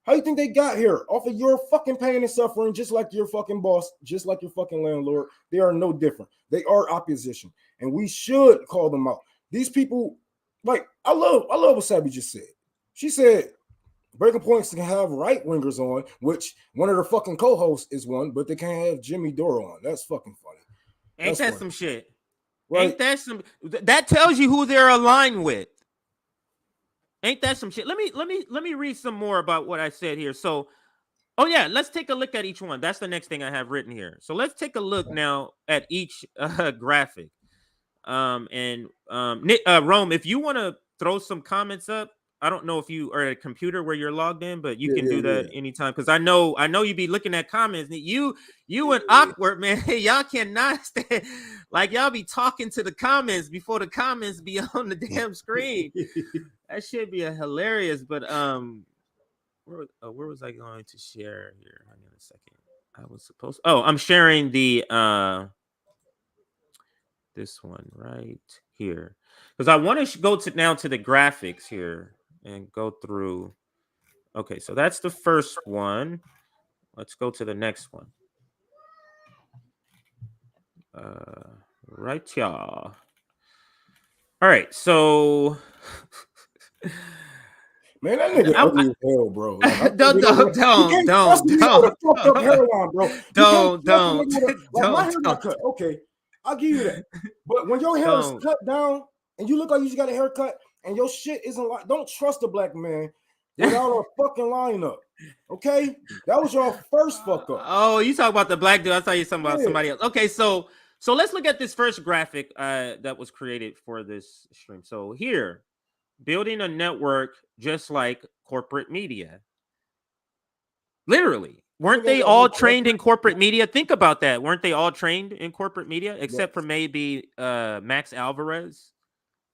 S3: How do you think they got here? Off of your fucking pain and suffering, just like your fucking boss, just like your fucking landlord. They are no different. They are opposition, and we should call them out. These people, like, I love what Sabby just said. She said Breaking Points can have right wingers on, which one of their fucking co-hosts is one, but they can't have Jimmy Dore on. That's fucking funny.
S2: Ain't that some shit?
S3: Right?
S2: Ain't that some? That tells you who they're aligned with. Ain't that some shit? Let me read some more about what I said here. So, oh yeah, let's take a look at each one. That's the next thing I have written here. So let's take a look now at each graphic. Rome, if you want to throw some comments up, I don't know if you are at a computer where you're logged in, but you can do that anytime. Because I know you be looking at comments. You and Awkward, man, y'all cannot stand, like y'all be talking to the comments before the comments be on the damn screen. That should be hilarious. But where was I going to share here? Hang on a second. I was supposed. Oh, I'm sharing the this one right here because I want to go now to the graphics here and go through. Okay, so that's the first one. Let's go to the next one. Right, y'all. All right, so
S3: man, that nigga ugly as hell, bro. Like,
S2: don't.
S3: My hair got cut. Okay, I'll give you that. But when your hair is cut down and you look like you just got a haircut and your shit isn't like, don't trust a black man without a fucking lineup. Okay, that was your first fuck up.
S2: Oh, you talk about the black dude. I thought you talking about somebody else. Okay, so let's look at this first graphic that was created for this stream. So here, building a network just like corporate media. Literally, weren't they all trained in corporate media? Think about that. Weren't they all trained in corporate media, except for maybe Max Alvarez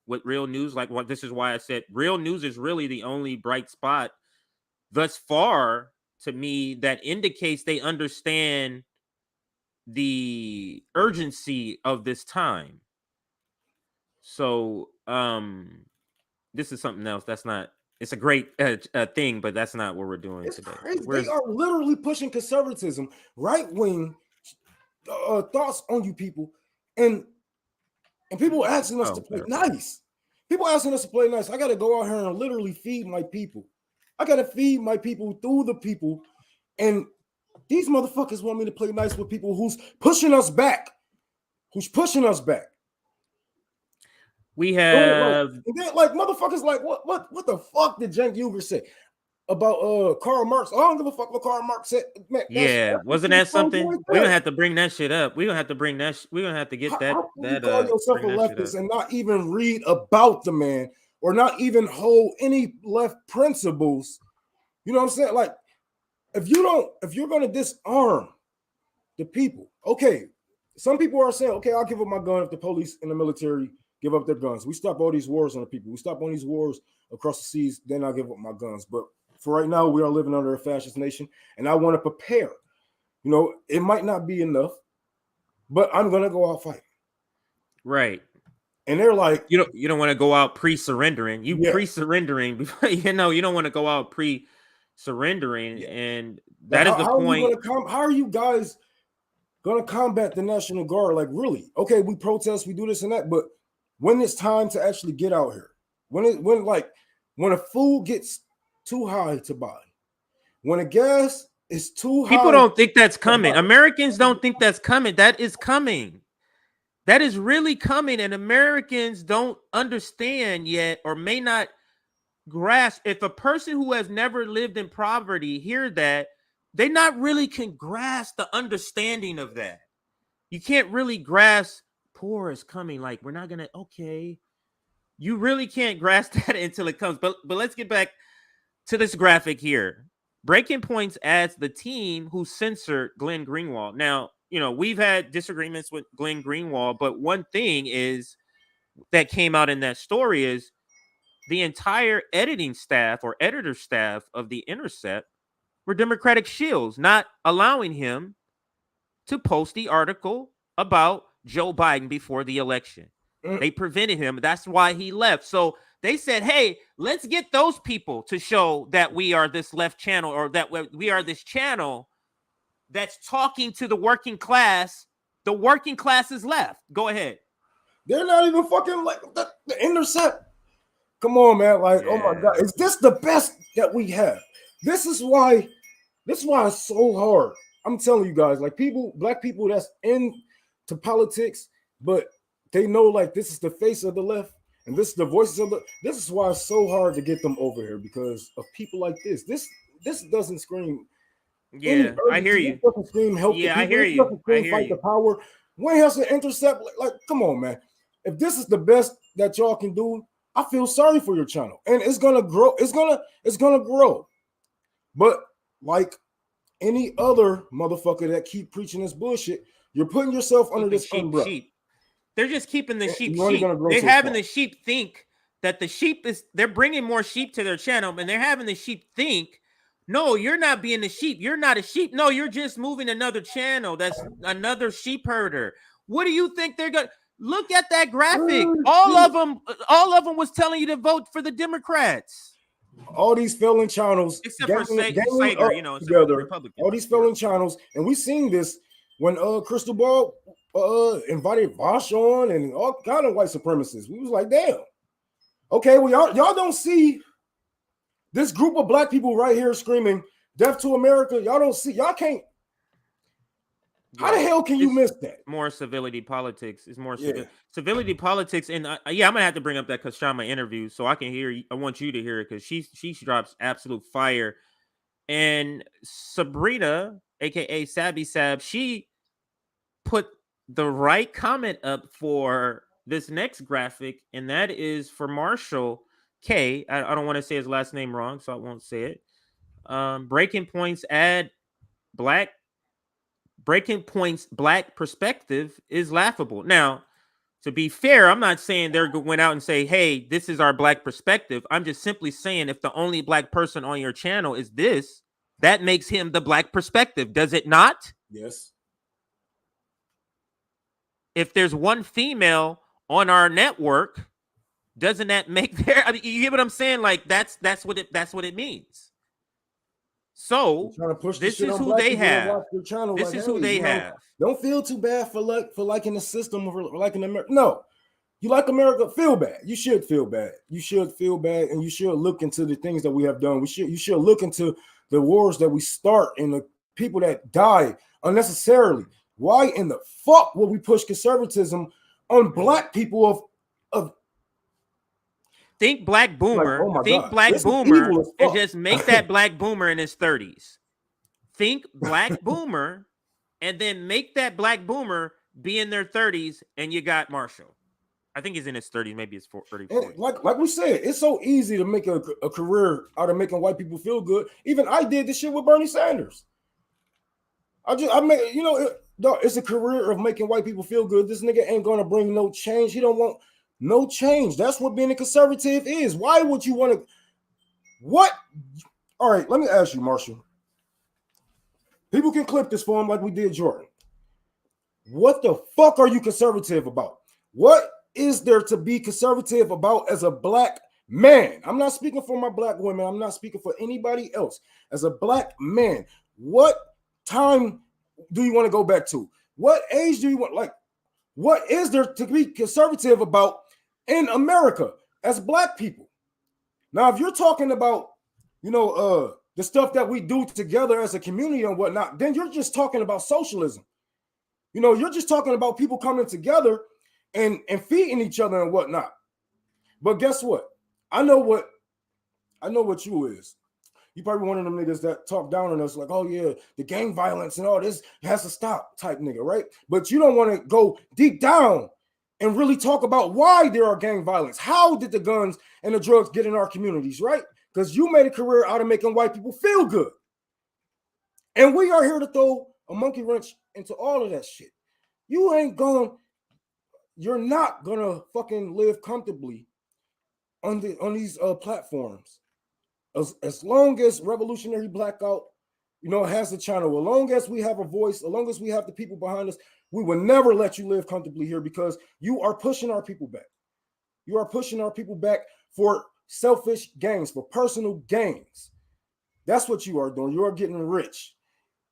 S2: with Real News? Like, what? This is why I said Real News is really the only bright spot thus far to me that indicates they understand the urgency of this time. So, this is something else. That's not. It's a great thing, but that's not what we're doing today.
S3: They are literally pushing conservatism, right wing thoughts on you people, and people asking us to play nice. People asking us to play nice. I got to go out here and literally feed my people. I got to feed my people through the people, and these motherfuckers want me to play nice with people who's pushing us back.
S2: We have
S3: like motherfuckers like what the fuck did Cenk Uygur say about Karl Marx? I don't give a fuck what Karl Marx said. Man,
S2: wasn't that something? We're gonna have to bring that shit up. We're gonna have to bring that. We're gonna have to get that.
S3: How can you call yourself a leftist and not even read about the man or not even hold any left principles? You know what I'm saying? Like, if you're gonna disarm the people, okay. Some people are saying, okay, I'll give up my gun if the police and the military give up their guns. We stop all these wars on the people. We stop all these wars across the seas. Then I'll give up my guns. But for right now, we are living under a fascist nation, and I want to prepare. It might not be enough, but I'm gonna go out fighting.
S2: Right.
S3: and they're like,
S2: you don't want to go out pre-surrendering. You
S3: Yeah.
S2: pre-surrendering before you don't want to go out pre-surrendering,
S3: Yeah.
S2: and
S3: But
S2: that is the point.
S3: How are you guys gonna combat the National Guard? Like, really? Okay, we protest, we do this and that, but when it's time to actually get out here, when a food gets too high to buy, when a gas is too high,
S2: People don't think that's coming. Americans don't think that's coming. That is coming. That is really coming, and Americans don't understand yet, or may not grasp. If a person who has never lived in poverty hear that, they not really can grasp the understanding of that. You can't really grasp poor is coming. Like, we're not gonna, okay. You really can't grasp that until it comes. But let's get back to this graphic here. Breaking Points adds the team who censored Glenn Greenwald. Now, we've had disagreements with Glenn Greenwald, but one thing is that came out in that story is the entire editing staff or editor staff of The Intercept were Democratic shills, not allowing him to post the article about Joe Biden before the election. They prevented him. That's why he left. So they said, hey, let's get those people to show that we are this left channel, or that we are this channel that's talking to the working class. The working class is left. Go ahead.
S3: They're not even fucking like the Intercept. Come on, man. Like, oh my God. Is this the best that we have? This is why it's so hard. I'm telling you guys, like, black people that's into politics, but they know, like, this is the face of the left and this is the voices of this is why it's so hard to get them over here, because of people like this. This doesn't scream.
S2: Yeah, I hear you.
S3: Doesn't scream help.
S2: Yeah,
S3: the people.
S2: I hear you.
S3: Doesn't scream fight the power. When has an Intercept? Like, come on, man. If this is the best that y'all can do, I feel sorry for your channel, and it's gonna grow. It's gonna grow. But like any other motherfucker that keep preaching this bullshit, you're putting yourself under this umbrella.
S2: They're just keeping the sheep. They're having the sheep think that the sheep is. They're bringing more sheep to their channel, and they're having the sheep think, no, you're not being the sheep. You're not a sheep. No, you're just moving another channel. That's another sheep herder. What do you think they're gonna? Look at that graphic. All of them was telling you to vote for the Democrats.
S3: All these failing channels,
S2: except for Sager,
S3: together. All these failing channels, and we seen this when Crystal Ball invited Vosh on and all kind of white supremacists. We was like, damn. Okay, well, y'all don't see this group of black people right here screaming "Death to America." Y'all don't see. Y'all can't. How the hell can you miss that?
S2: More civility politics. It's more civility politics. And I'm gonna have to bring up that Kshama interview so I can hear. I want you to hear it because she drops absolute fire. And Sabrina, aka Sabby Sab, she put the right comment up for this next graphic, and that is for Marshall K. I don't want to say his last name wrong, so I won't say it. Breaking Points add black. Breaking Point's black perspective is laughable. Now, to be fair, I'm not saying they're went out and say, hey, this is our black perspective. I'm just simply saying if the only black person on your channel is this, that makes him the black perspective. Does it not?
S3: Yes.
S2: If there's one female on our network, doesn't that make their? I mean, you get what I'm saying? Like that's what it means. So this is who they have. This is who they have.
S3: Don't feel too bad for liking the system or liking America. No, you like America. Feel bad. You should feel bad. You should feel bad, and you should look into the things that we have done. You should look into the wars that we start and the people that die unnecessarily. Why in the fuck would we push conservatism on black people of
S2: think black boomer, like, think God. Black boomer, and just make that black boomer in his 30s. Think black boomer, and then make that black boomer be in their 30s, and you got Marshall. I think he's in his 30s, maybe it's 34.
S3: Like we said, it's so easy to make a career out of making white people feel good. Even I did this shit with Bernie Sanders. It's a career of making white people feel good. This nigga ain't gonna bring no change. He don't want no change. That's what being a conservative is. Why would you want to? What? All right, let me ask you, Marshall. People can clip this for him like we did Jordan. What the fuck are you conservative about? What is there to be conservative about as a black man? I'm not speaking for my black women. I'm not speaking for anybody else. As a black man, what time do you want to go back to? What age do you want? Like, what is there to be conservative about in America as black people? Now, if you're talking about, the stuff that we do together as a community and whatnot, then you're just talking about socialism. You're just talking about people coming together and feeding each other and whatnot. But guess what? I know what you is. You probably one of them niggas that talk down on us like, oh yeah, the gang violence and all this has to stop type nigga, right? But you don't want to go deep down and really talk about why there are gang violence. How did the guns and the drugs get in our communities, right? Because you made a career out of making white people feel good. And we are here to throw a monkey wrench into all of that shit. You're not gonna fucking live comfortably on these platforms. As long as Revolutionary Blackout, has a channel, as long as we have a voice, as long as we have the people behind us, we will never let you live comfortably here because you are pushing our people back. You are pushing our people back for selfish gains, for personal gains. That's what you are doing. You are getting rich.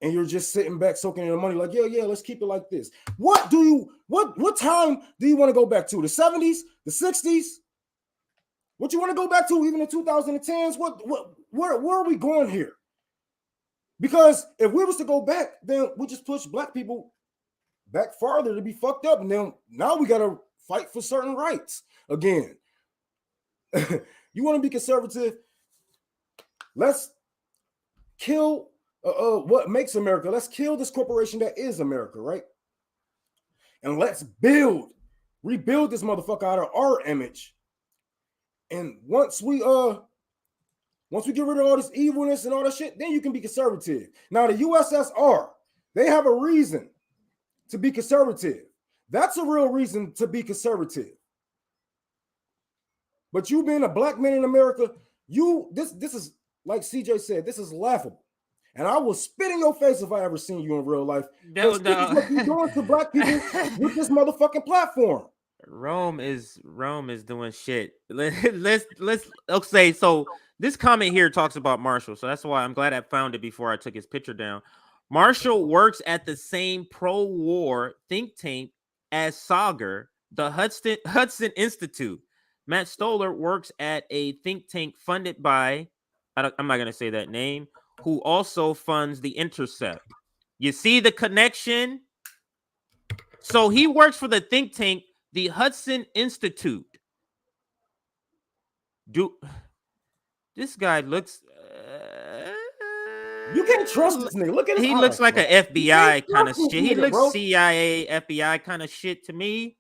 S3: And you're just sitting back soaking in the money like, yeah, let's keep it like this. What time do you want to go back to? The 70s, the 60s? What you want to go back to even the 2010s? Where are we going here? Because if we was to go back, then we just push black people back farther to be fucked up. And then now we got to fight for certain rights again. You want to be conservative? Let's kill what makes America. Let's kill this corporation that is America, right? And let's rebuild this motherfucker out of our image. And once we get rid of all this evilness and all that shit, then you can be conservative. Now the USSR, they have a reason to be conservative. That's a real reason to be conservative. But you being a black man in America, this is like CJ said, this is laughable. And I will spit in your face if I ever seen you in real life.
S2: No.
S3: This is what you're doing to black people with this motherfucking platform.
S2: Rome is doing shit. Let's okay. So this comment here talks about Marshall. So that's why I'm glad I found it before I took his picture down. Marshall works at the same pro-war think tank as Sager, the Hudson Institute. Matt Stoller works at a think tank funded by, I'm not going to say that name, who also funds The Intercept. You see the connection? So he works for the think tank, the Hudson Institute. This guy looks...
S3: you can't trust this nigga. Look at his eyes,
S2: looks like an FBI kind of shit. He looks
S3: bro.
S2: CIA, FBI kind of shit to me.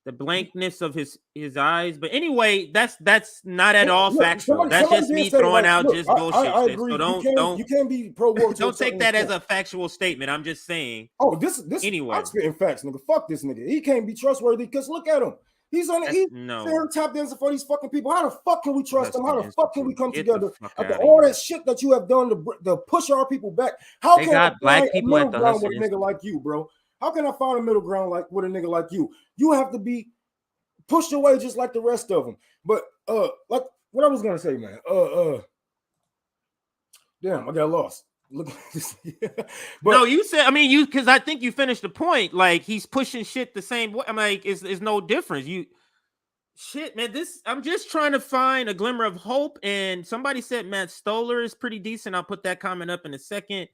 S2: The blankness of his eyes. But anyway, that's not at all factual. That's just me throwing out just bullshit.
S3: I agree.
S2: So
S3: you can't be pro-war.
S2: Don't take that as a factual statement. I'm just saying.
S3: Oh, this
S2: anyway.
S3: I'm spitting facts, nigga. Fuck this nigga. He can't be trustworthy because look at him. He's on the
S2: no
S3: tap dancing for these fucking people. How the fuck can we trust them? How the fuck can we come together after
S2: all
S3: that shit that you have done to push our people back? How can I
S2: black people at the
S3: ground with a nigga like you, bro? How can I find a middle ground with a nigga like you? You have to be pushed away just like the rest of them. But like what I was gonna say, man. Damn, I got lost. Look at this. But,
S2: no, you said, because I think you finished the point. Like he's pushing shit the same way. I'm like, it's no difference. Shit, man. I'm just trying to find a glimmer of hope. And somebody said Matt Stoller is pretty decent. I'll put that comment up in a second.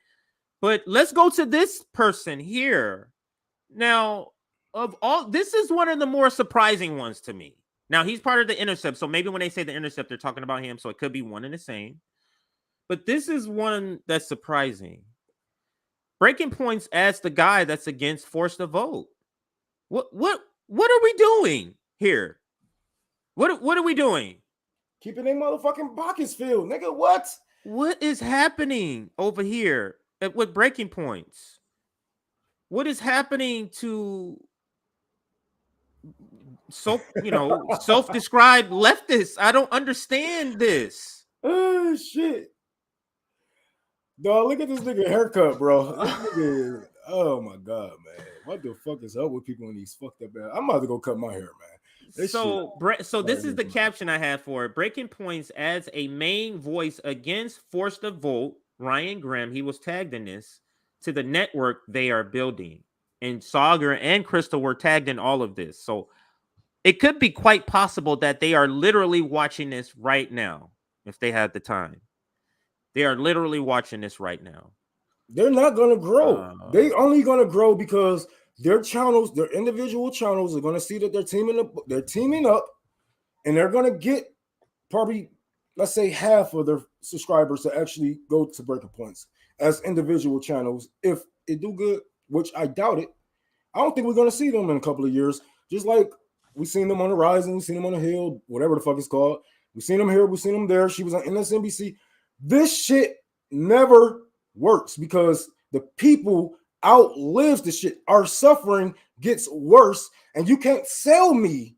S2: But let's go to this person here. Now, this is one of the more surprising ones to me. Now he's part of the Intercept, so maybe when they say the Intercept, they're talking about him. So it could be one and the same. But this is one that's surprising. Breaking Points as the guy that's against forced to vote. What are we doing here? What are we doing?
S3: Keeping their motherfucking pockets filled, nigga. What?
S2: What is happening over here with Breaking Points? What is happening to self-described leftists? I don't understand this.
S3: Oh shit. Dog, look at this nigga haircut, bro. This nigga, oh my god, man. What the fuck is up with people in these fucked up ass? I'm about to go cut my hair, man.
S2: So this is the caption I have for it. Breaking Points adds a main voice against forced to vote. Ryan Grimm, he was tagged in this, to the network they are building. And Sagar and Crystal were tagged in all of this. So it could be quite possible that they are literally watching this right now, if they had the time. They are literally watching this right now.
S3: They're not going to grow. They only going to grow because their channels, their individual channels, are going to see that they're teaming up, and they're going to get probably, let's say, half of their subscribers to actually go to Breaking Points as individual channels. If it do good, which I doubt it, I don't think we're going to see them in a couple of years. Just like we seen them on the Rising, we seen them on the Hill, whatever the fuck it's called. We seen them here, we seen them there. She was on MSNBC. This shit never works because the people outlives the shit. Our suffering gets worse, and you can't sell me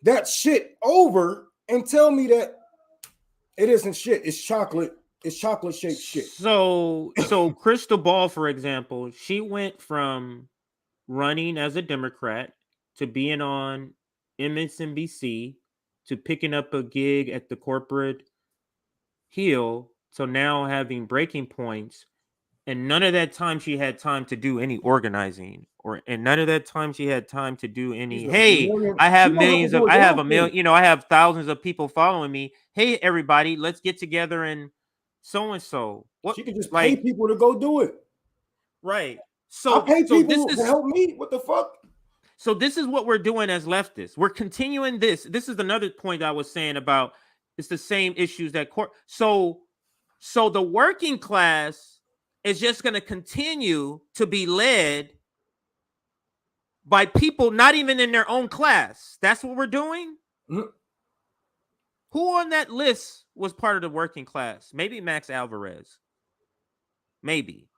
S3: that shit over and tell me that it isn't shit. It's chocolate. It's chocolate shaped shit.
S2: So Crystal Ball, for example, she went from running as a Democrat to being on MSNBC to picking up a gig at the corporate Hill to now having Breaking Points. And none of that time she had time to do any organizing, and none of that time she had time to do any. Hey, I have millions of, I have a million, you know, I have thousands of people following me. Hey, everybody, let's get together and so. What
S3: she could just pay people to go do it,
S2: right? So
S3: I pay people to help me. What the fuck?
S2: So this is what we're doing as leftists. We're continuing this. This is another point I was saying about. It's the same issues that court. So the working class is just going to continue to be led by people not even in their own class. That's what we're doing.
S3: Mm-hmm.
S2: Who on that list was part of the working class? Maybe Max Alvarez. Maybe.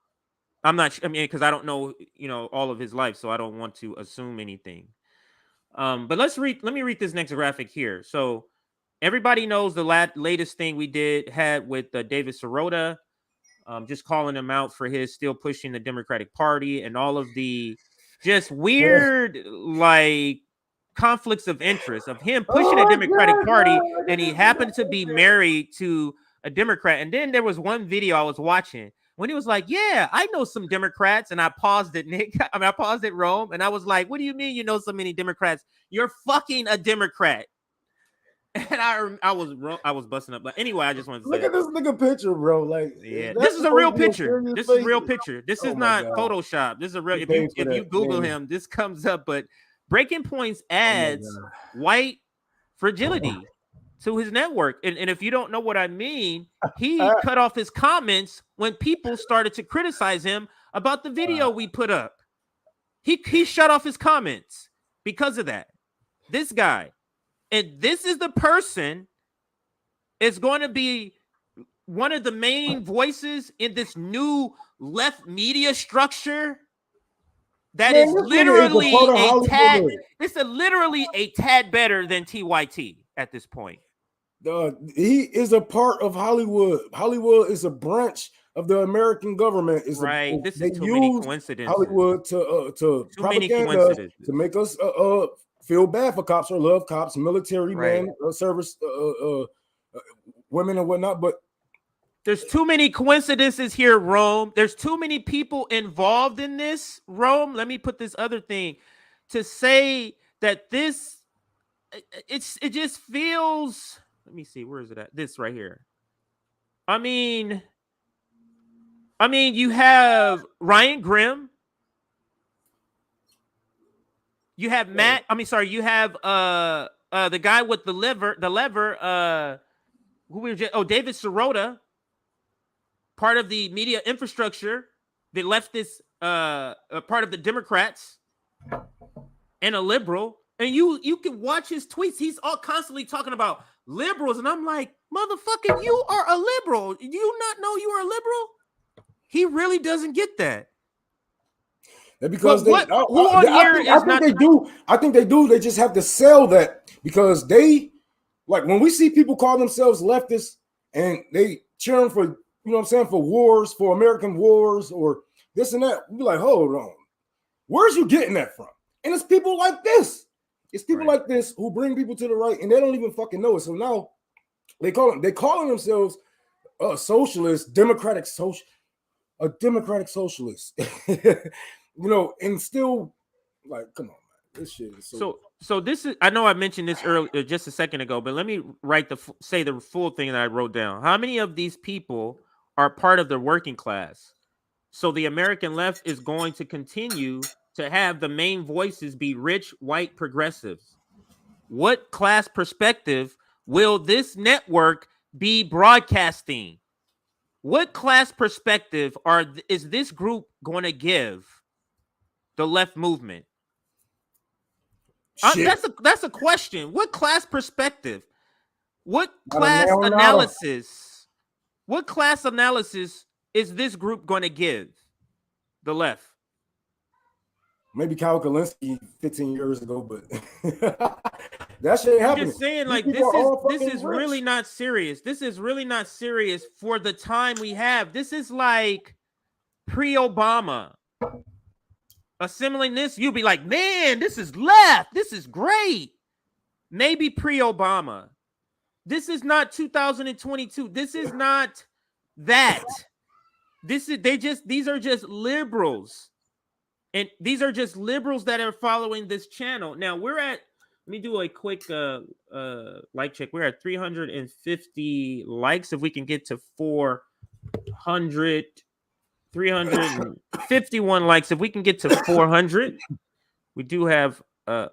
S2: I'm not sure. I mean, because I don't know, you know, all of his life, so I don't want to assume anything. But let me read this next graphic here. So everybody knows the latest thing we had with David Sirota. Just calling him out for his still pushing the Democratic Party and all of the just weird like conflicts of interest of him pushing the Democratic Party, and he happened to be married to a Democrat. And then there was one video I was watching when he was like, "Yeah, I know some Democrats," and I paused it, Nick. I paused it, Rome, and I was like, "What do you mean you know so many Democrats? You're fucking a Democrat." And I was busting up. But anyway, I just wanted to
S3: look at this nigga picture, bro. Like,
S2: yeah, this is a real picture. This is real picture. This is not Photoshop. This is a real. If you Google him, this comes up. But Breaking Points adds white fragility to his network, and if you don't know what I mean, he cut off his comments when people started to criticize him about the video we put up. He shut off his comments because of that. This guy. And this is the person is going to be one of the main voices in this new left media structure that is literally literally a tad better than TYT at this point.
S3: He is a part of Hollywood. Hollywood is a branch of the American government.
S2: Right. This is too many coincidences.
S3: Hollywood to propaganda to make us feel bad for cops or love cops, military men, service women and whatnot. But
S2: there's too many coincidences here, Rome. There's too many people involved in this, Rome. Let me put this other thing to say that this, it just feels, let me see, where is it at? This right here. I mean, you have Ryan Grimm. You have you have the guy with the lever, David Sirota, part of the media infrastructure, the leftist part of the Democrats, and a liberal. And you can watch his tweets. He's all constantly talking about liberals, and I'm like, motherfucker, you are a liberal. Do you not know you are a liberal? He really doesn't get that.
S3: Because I think they do. They just have to sell that because they, like, when we see people call themselves leftists and they cheering for, you know what I'm saying, for wars, for American wars or this and that, we like, hold on, where's you getting that from? And it's people like this. It's people like this who bring people to the right, and they don't even fucking know it. So now they calling themselves a socialist, democratic socialist. And still, like, come on, man, this shit is
S2: so this is, I know I mentioned this earlier just a second ago, but let me say the full thing that I wrote down. How many of these people are part of the working class? So the American left is going to continue to have the main voices be rich white progressives. What class perspective will this network be broadcasting? What class perspective is this group going to give the left movement? That's a question. What class perspective? What class analysis? What class analysis is this group going to give the left?
S3: Maybe Kyle Kalinske 15 years ago, but that shit happened.
S2: I'm just saying, like, this is really not serious. This is really not serious for the time we have. This is like pre-Obama. Assembling this, you'll be like, man, this is left. This is great. Maybe pre-Obama. This is not 2022. This is not that. These are just liberals. And these are just liberals that are following this channel. Now let me do a quick like check. We're at 350 likes. If we can get to 351 likes. If we can get to 400, we do have over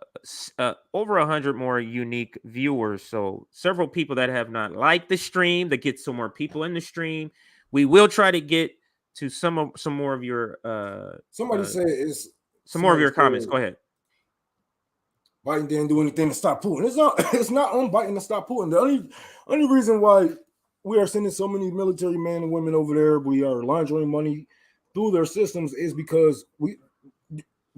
S2: 100 more unique viewers. So several people that have not liked the stream, that get some more people in the stream. We will try to get to some more of your
S3: somebody said it's
S2: some more of your comments. Go ahead.
S3: Biden didn't do anything to stop Putin. It's not on Biden to stop Putin. The only reason why we are sending so many military men and women over there, we are laundering money through their systems, is because we're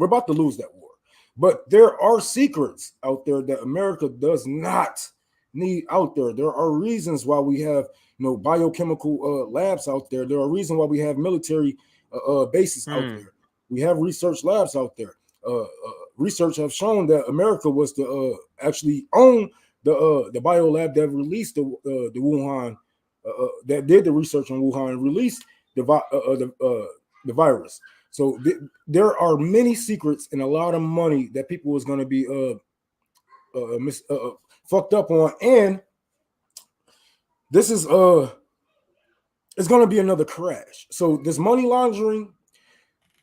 S3: about to lose that war. But there are secrets out there that America does not need out there. There are reasons why we have biochemical labs out there. There are reasons why we have military bases out there. We have research labs out there. Research have shown that America was the actually own the bio lab that released the Wuhan, that did the research on Wuhan and released the virus. So there are many secrets and a lot of money that people was going to be fucked up on, and this is it's going to be another crash. So this money laundering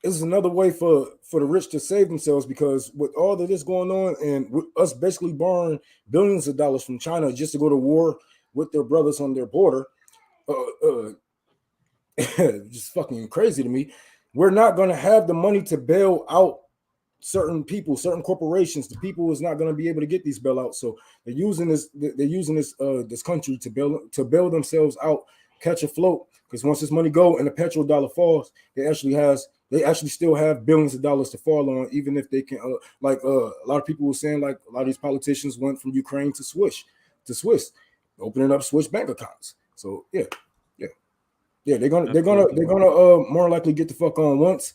S3: is another way for the rich to save themselves, because with all of this going on and with us basically borrowing billions of dollars from China just to go to war with their brothers on their border, just fucking crazy to me. We're not going to have the money to bail out certain people, certain corporations. The people is not going to be able to get these bailouts. So they're using this this country to bail themselves out, catch a float. Because once this money go and the petrodollar falls, they actually still have billions of dollars to fall on, even if they can. A lot of people were saying, like, a lot of these politicians went from Ukraine to Swiss, opening up Swiss bank accounts. So yeah, they're gonna more likely get the fuck on once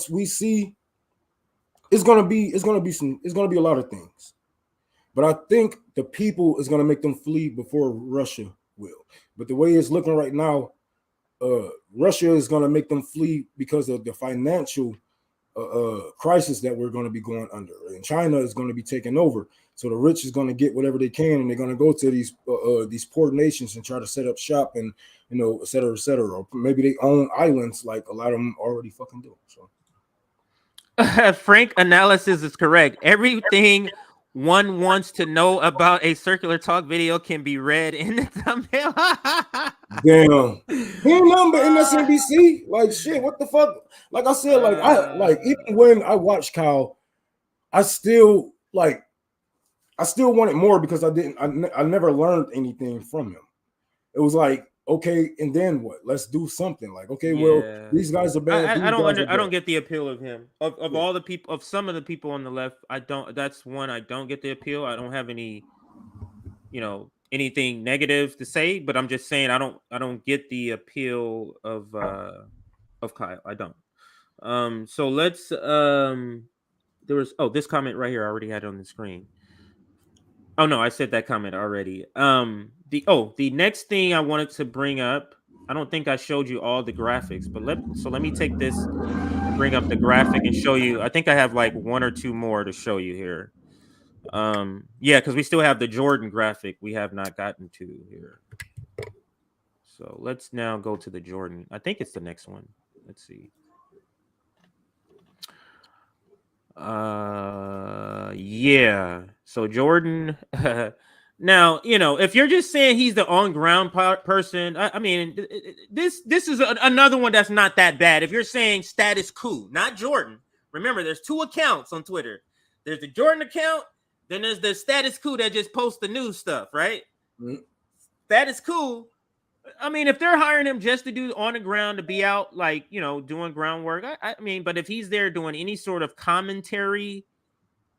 S3: we see. It's gonna be a lot of things, but I think the people is gonna make them flee before Russia will. But the way it's looking right now, Russia is going to make them flee because of the financial crisis that we're going to be going under, and China is going to be taking over. So the rich is going to get whatever they can, and they're going to go to these poor nations and try to set up shop, and et cetera, et cetera. Or maybe they own islands, like a lot of them already fucking do. So
S2: Frank analysis is correct. Everything one wants to know about a Circular Talk video can be read in the thumbnail.
S3: Damn, he ain't number MSNBC. Like, shit, what the fuck? Like I said, even when I watched Kyle, I still wanted more, because I never learned anything from him. It was like, okay, and then what? Let's do something. Like, okay, well, these guys are bad.
S2: I don't get the appeal of him. Of all the people, of some of the people on the left, I don't. That's one I don't get the appeal. I don't have any, anything negative to say, but I'm just saying I don't get the appeal of Kyle. I don't. So let's there was this comment right here. I already had it on the screen. Oh no, I said that comment already. The next thing I wanted to bring up, I don't think I showed you all the graphics, but let me take this and bring up the graphic and show you. I think I have like one or two more to show you here. Yeah, because we still have the Jordan graphic we have not gotten to here. So let's now go to the Jordan. I think it's the next one. Let's see. Yeah. So Jordan. Now, if you're just saying he's the on ground person, I mean, this is another one that's not that bad. If you're saying status quo, not Jordan. Remember, there's two accounts on Twitter. There's the Jordan account, then there's the status quo that just posts the new stuff, right? Mm-hmm. Status quo. I mean, if they're hiring him just to do on the ground, to be out, like, doing groundwork, I mean, but if he's there doing any sort of commentary,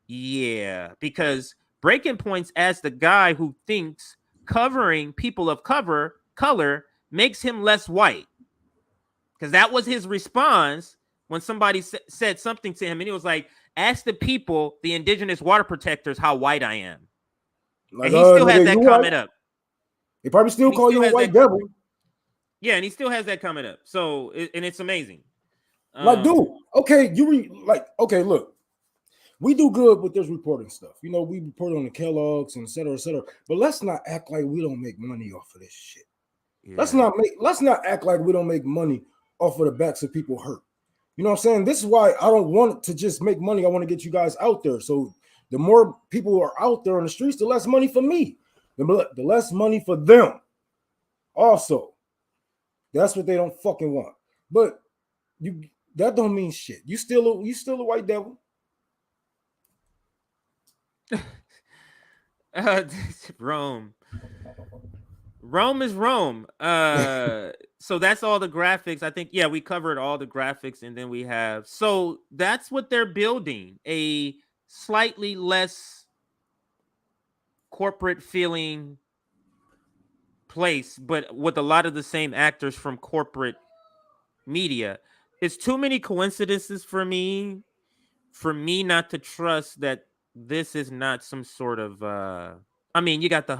S2: yeah, because Breaking Points as the guy who thinks covering people of color makes him less white, because that was his response when somebody said something to him, and he was like, ask the people, the indigenous water protectors, how white I am. Like, and he still has that comment up.
S3: He probably still call you a white devil.
S2: Yeah, and he still has that comment up. So, and it's amazing.
S3: Like, dude, okay, okay, look, we do good with this reporting stuff. We report on the Kellogg's and et cetera, but let's not act like we don't make money off of this shit. Yeah. Let's not act like we don't make money off of the backs of people hurt. You know what I'm saying? This is why I don't want to just make money. I want to get you guys out there. So the more people are out there on the streets, the less money for me. The less money for them. Also, that's what they don't fucking want. But that don't mean shit. You still a white devil.
S2: Rome is Rome. So that's all the graphics. I think, yeah, we covered all the graphics, and then we have, so that's what they're building, a slightly less corporate feeling place, but with a lot of the same actors from corporate media. It's too many coincidences for me not to trust that this is not some sort of I mean, you got the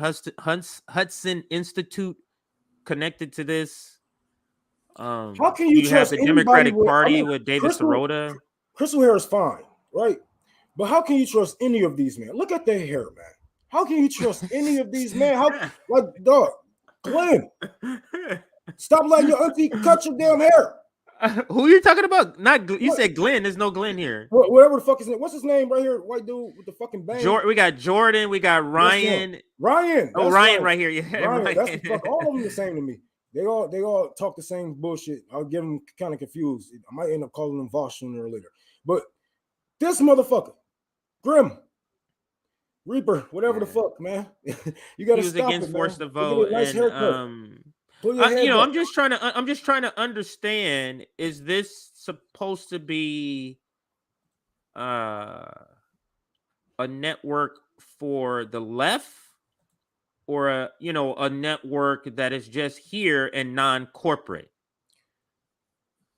S2: Hudson Institute connected to this.
S3: How can you trust
S2: have the Democratic Party with David Sirota?
S3: Crystal hair is fine, right? But how can you trust any of these men? Look at their hair, man. How can you trust any of these men? Dog, Glenn, stop letting your auntie cut your damn hair.
S2: Who are you talking about? You said Glenn. There's no Glenn here.
S3: Whatever the fuck is it? What's his name right here? White dude with the fucking bang.
S2: We got Jordan. We got Ryan.
S3: Ryan.
S2: Oh, Ryan right here. Yeah,
S3: Ryan. That's the fuck. All of them the same to me. They all talk the same bullshit. I'll get them kind of confused. I might end up calling them Vosh sooner or later. But this motherfucker, Grim, Reaper, whatever the fuck, man. You gotta stop
S2: against
S3: it,
S2: forced
S3: man.
S2: to vote.
S3: Nice haircut.
S2: I'm just trying to understand, is this supposed to be a network for the left, or a network that is just here and non-corporate?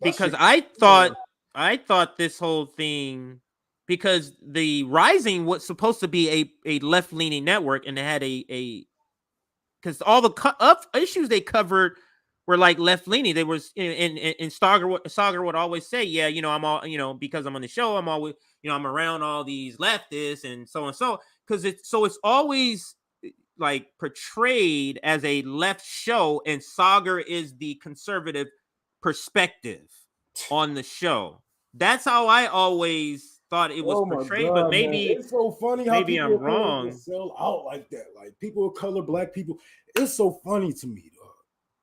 S2: Because I thought this whole thing, because the Rising was supposed to be a left-leaning network, and it had because all the issues they covered were like left-leaning. They was and Sagar would always say, yeah, I'm all, because I'm on the show, I'm always, I'm around all these leftists and so and so, because it's always like portrayed as a left show, and Sagar is the conservative perspective on the show. That's how I always thought it was portrayed. God, but maybe
S3: man. It's so funny how
S2: maybe
S3: people
S2: I'm wrong.
S3: Sell out like that, like people of color, black people. It's so funny to me, dog.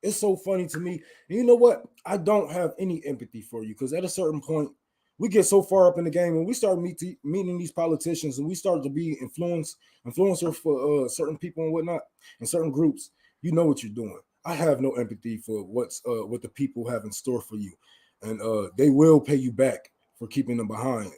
S3: It's so funny to me. And you know what? I don't have any empathy for you, because at a certain point, we get so far up in the game when we start meeting these politicians, and we start to be influencer for certain people and whatnot, and certain groups. You know what you're doing. I have no empathy for what the people have in store for you, and they will pay you back for keeping them behind.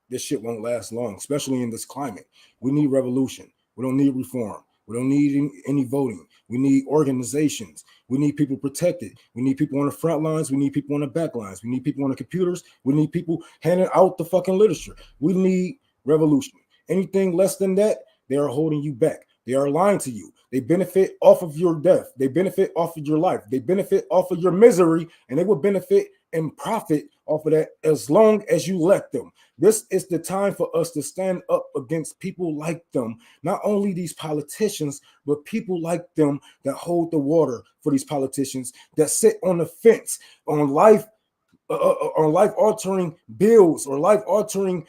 S3: This shit won't last long, especially in this climate. We need revolution. We don't need reform. We don't need any voting. We need organizations. We need people protected. We need people on the front lines. We need people on the back lines. We need people on the computers. We need people handing out the fucking literature. We need revolution. Anything less than that, they are holding you back. They are lying to you. They benefit off of your death. They benefit off of your life. They benefit off of your misery, and they will benefit and profit off of that as long as you let them. This is the time for us to stand up against people like them. Not only these politicians, but people like them that hold the water for these politicians, that sit on the fence on life-altering bills or life-altering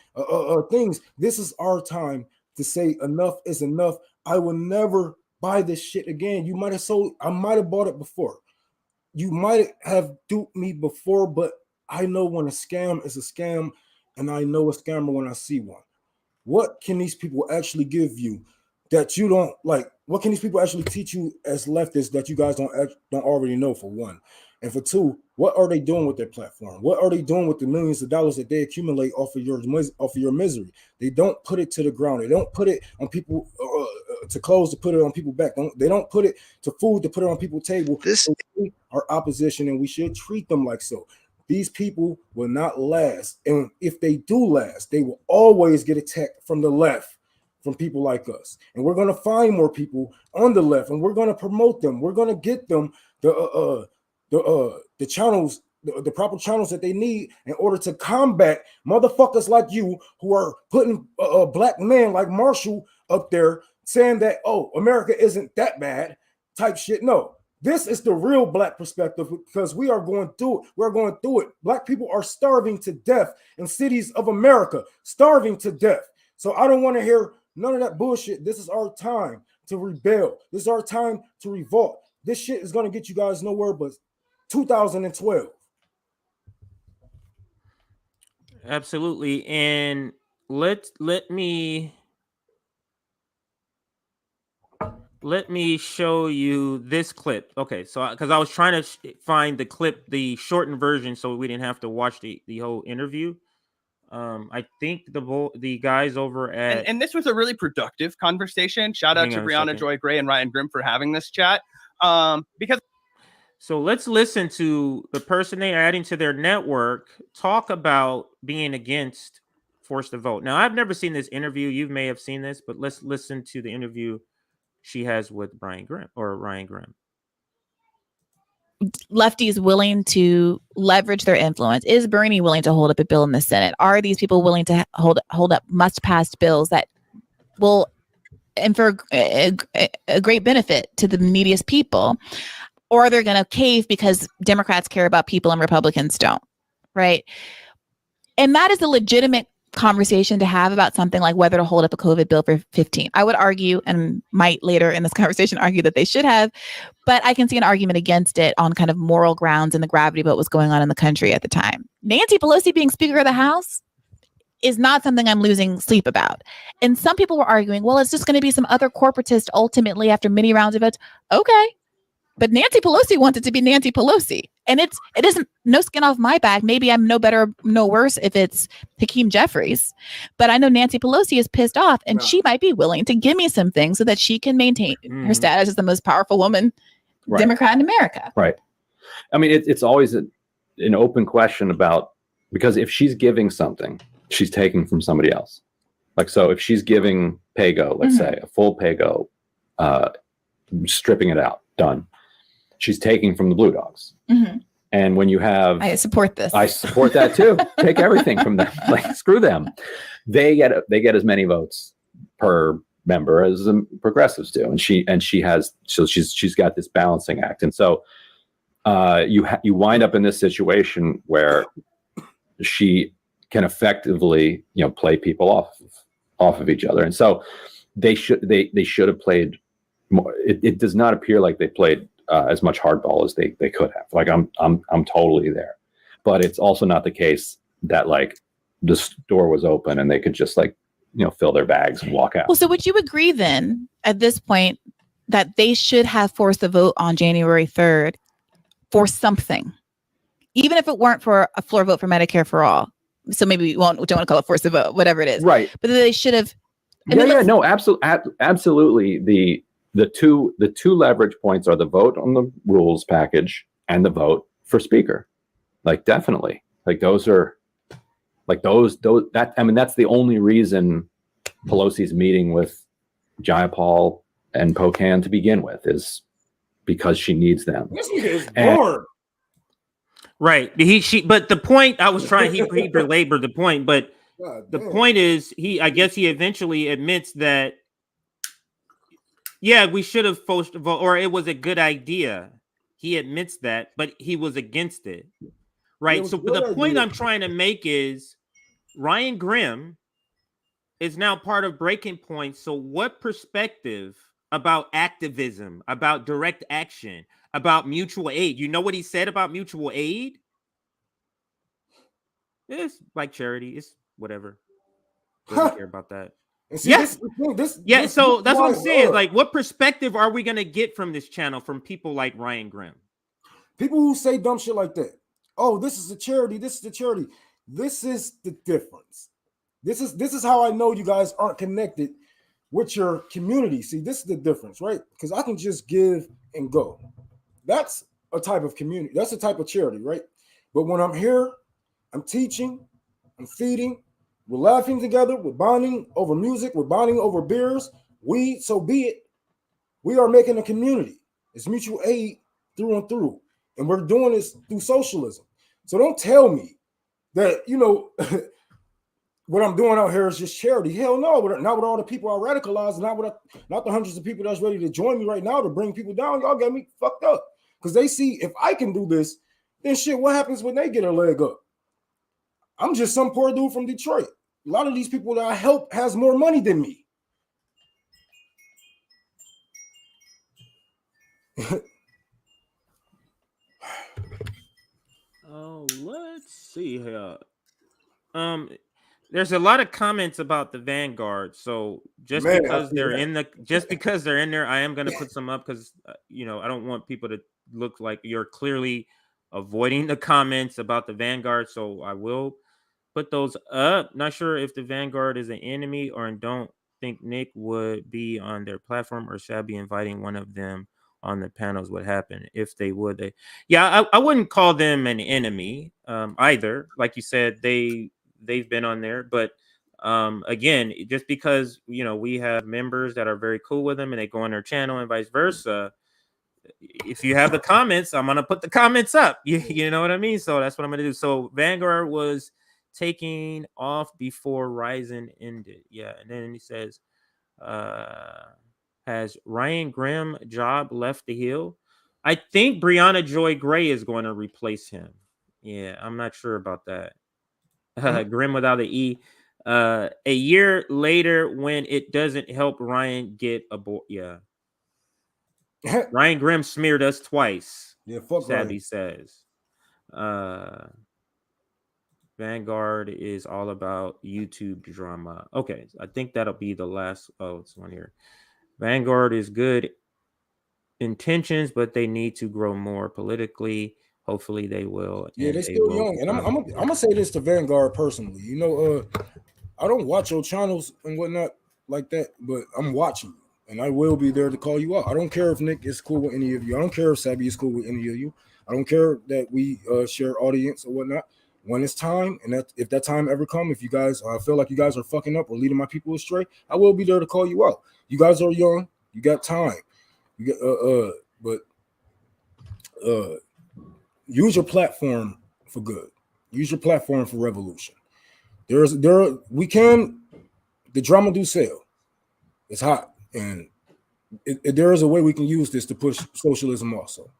S3: things. This is our time to say enough is enough. I will never buy this shit again. You might have sold, I might have bought it before. You might have duped me before, but I know when a scam is a scam, and I know a scammer when I see one. What can these people actually give you that you don't like? What can these people actually teach you as leftists that you guys don't already know, for one? And for two, what are they doing with their platform? What are they doing with the millions of dollars that they accumulate off of your misery? They don't put it to the ground. They don't put it on people to clothes to put it on people's back. They don't put it to food to put it on people's table. So we are opposition, and we should treat them like so. These people will not last. And if they do last, they will always get attacked from the left, from people like us. And we're going to find more people on the left, and we're going to promote them. We're going to get them the channels, the proper channels that they need in order to combat motherfuckers like you who are putting a black man like Marshall up there saying that, oh, America isn't that bad type shit. No. This is the real black perspective, because we are going through it. We're going through it. Black people are starving to death in cities of America, starving to death. So I don't want to hear none of that bullshit. This is our time to rebel. This is our time to revolt. This shit is going to get you guys nowhere but 2012.
S2: Absolutely. And let me show you this clip. Okay, so because I was trying to find the clip, the shortened version, so we didn't have to watch the whole interview. I think the guys over at
S6: and this was a really productive conversation. Shout out to Brianna Joy Gray and Ryan Grimm for having this chat. Because
S2: so let's listen to the person they're adding to their network talk about being against forced to vote. Now, I've never seen this interview. You may have seen this, but let's listen to the interview she has with Ryan Grimm.
S7: Lefties willing to leverage their influence? Is Bernie willing to hold up a bill in the Senate? Are these people willing to hold up must-pass bills that will infer a great benefit to the neediest people? Or they're going to cave because Democrats care about people and Republicans don't, right? And that is a legitimate conversation to have about something like whether to hold up a COVID bill for 15. I would argue, and might later in this conversation argue, that they should have, but I can see an argument against it on kind of moral grounds and the gravity of what was going on in the country at the time. Nancy Pelosi being Speaker of the House is not something I'm losing sleep about. And some people were arguing, well, it's just going to be some other corporatist ultimately after many rounds of votes. Okay. But Nancy Pelosi wants it to be Nancy Pelosi. And it isn't no skin off my back. Maybe I'm no better, no worse if it's Hakeem Jeffries. But I know Nancy Pelosi is pissed off, and she might be willing to give me some things so that she can maintain her status as the most powerful woman, Democrat in America.
S8: Right. I mean, it's always an open question about, because if she's giving something, she's taking from somebody else. Like, so if she's giving PAYGO, let's say, a full PAYGO, stripping it out, done. She's taking from the Blue Dogs. And when you have,
S7: I support this.
S8: I support that too. Take everything from them. Like, screw them. They get as many votes per member as the progressives do. And she's got this balancing act. And so you wind up in this situation where she can effectively, play people off of each other. And so they should have played more. It does not appear like they played as much hardball as they could have. Like, I'm totally there, but it's also not the case that like the store was open and they could just fill their bags and walk out.
S7: Well, so would you agree then at this point that they should have forced the vote on January 3rd for something, even if it weren't for a floor vote for Medicare for all? So maybe we don't want to call it forced vote, whatever it is.
S8: Right.
S7: But they should have.
S8: No, absolutely. the two leverage points are the vote on the rules package and the vote for speaker. Like definitely, like those are like those that I mean that's the only reason Pelosi's meeting with Jayapal and Pocan to begin with is because she needs them.
S3: This nigga is bored.
S2: Right. But the point I was trying, he belabored the point, but the point is I guess he eventually admits that, yeah, we should have forced a vote, or it was a good idea. He admits that, but he was against it. Right. So the point I'm trying to make is Ryan Grimm is now part of Breaking Point. So what perspective about activism, about direct action, about mutual aid? You know what he said about mutual aid? It's like charity. It's whatever. Doesn't care about that.
S3: See,
S2: yeah. So that's what I'm saying. Like, what perspective are we going to get from this channel from people like Ryan Grimm?
S3: People who say dumb shit like that. Oh, this is a charity. This is the charity. This is the difference. This is how I know you guys aren't connected with your community. See, this is the difference, right? Because I can just give and go. That's a type of community. That's a type of charity, right? But when I'm here, I'm teaching, I'm feeding, we're laughing together, we're bonding over music, we're bonding over beers, weed, so be it. We are making a community. It's mutual aid through and through. And we're doing this through socialism. So don't tell me that, you know, what I'm doing out here is just charity. Hell no, not with all the people I radicalized, not the hundreds of people that's ready to join me right now to bring people down. Y'all got me fucked up. Because they see if I can do this, then shit, what happens when they get a leg up? I'm just some poor dude from Detroit. A lot of these people that I help has more money than me.
S2: Oh, let's see here. There's a lot of comments about the Vanguard. So because they're in there, I am going to put some up because you know, I don't want people to look like you're clearly avoiding the comments about the Vanguard. So I will put those up. Not sure if the Vanguard is an enemy or don't think Nick would be on their platform or shall be inviting one of them on the panels. What happened if they would? I wouldn't call them an enemy either. Like you said, they've been on there, but again, just because, you know, we have members that are very cool with them and they go on their channel and vice versa. If you have the comments, I'm gonna put the comments up. You know what I mean? So that's what I'm gonna do. So Vanguard was taking off before Ryzen ended. Yeah, and then he says, has Ryan Grimm job left the hill? I think Brianna Joy Gray is going to replace him. Yeah, I'm not sure about that. Grimm without an E. A year later, when it doesn't help Ryan get aboard. Yeah. Ryan Grimm smeared us twice.
S3: Yeah, fuck
S2: Savvy says. Vanguard is all about YouTube drama. Okay, I think that'll be the last. Oh, it's one here. Vanguard is good intentions, but they need to grow more politically. Hopefully they will.
S3: Yeah, they're still young. And I'm gonna say this to Vanguard personally. You know, I don't watch your channels and whatnot like that, but I'm watching you. And I will be there to call you out. I don't care if Nick is cool with any of you. I don't care if Sabby is cool with any of you. I don't care that we share audience or whatnot. When it's time, and if that time ever come, if you guys feel like you guys are fucking up or leading my people astray, I will be there to call you out. You guys are young. You got time. You get but use your platform for good. Use your platform for revolution. The drama do sell. It's hot. And there is a way we can use this to push socialism also.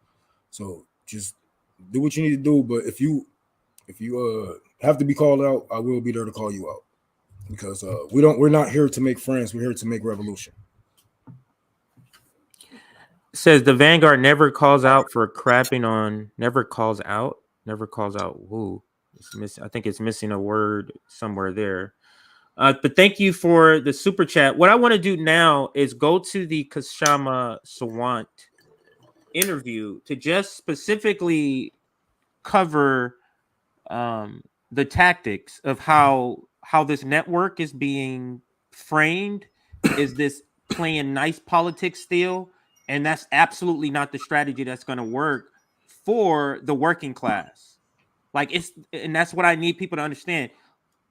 S3: So just do what you need to do. But if you have to be called out, I will be there to call you out, because we're not here to make friends. We're here to make revolution.
S2: Says the Vanguard never calls out for crapping on. Never calls out. Who? I think it's missing a word somewhere there. But thank you for the super chat. What I want to do now is go to the Kshama Sawant interview to just specifically cover the tactics of how this network is being framed. Is this playing nice politics still, and that's absolutely not the strategy that's going to work for the working class. And that's what I need people to understand.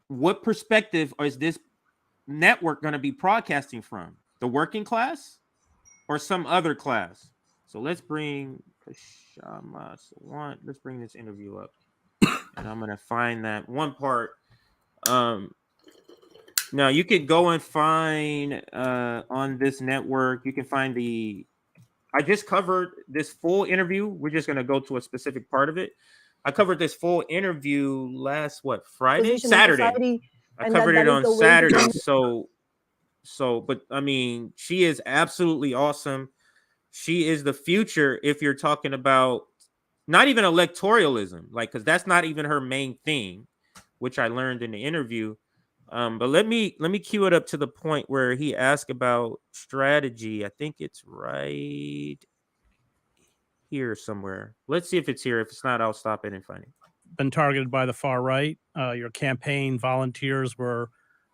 S2: What perspective is this network going to be broadcasting from? The working class or some other class? So let's bring Kshama Sawant. Let's bring this interview up, and I'm going to find that one part. Now you could go and find on this network. You can find I just covered this full interview. We're just going to go to a specific part of it. I covered this full interview last Friday, Saturday. I covered it on Saturday. But I mean, she is absolutely awesome. She is the future if you're talking about not even electoralism, because that's not even her main thing, which I learned in the interview. But let me cue it up to the point where he asked about strategy. I think it's right here somewhere. Let's see if it's here. If it's not, I'll stop it and find it.
S9: Been targeted by the far right. Your campaign volunteers were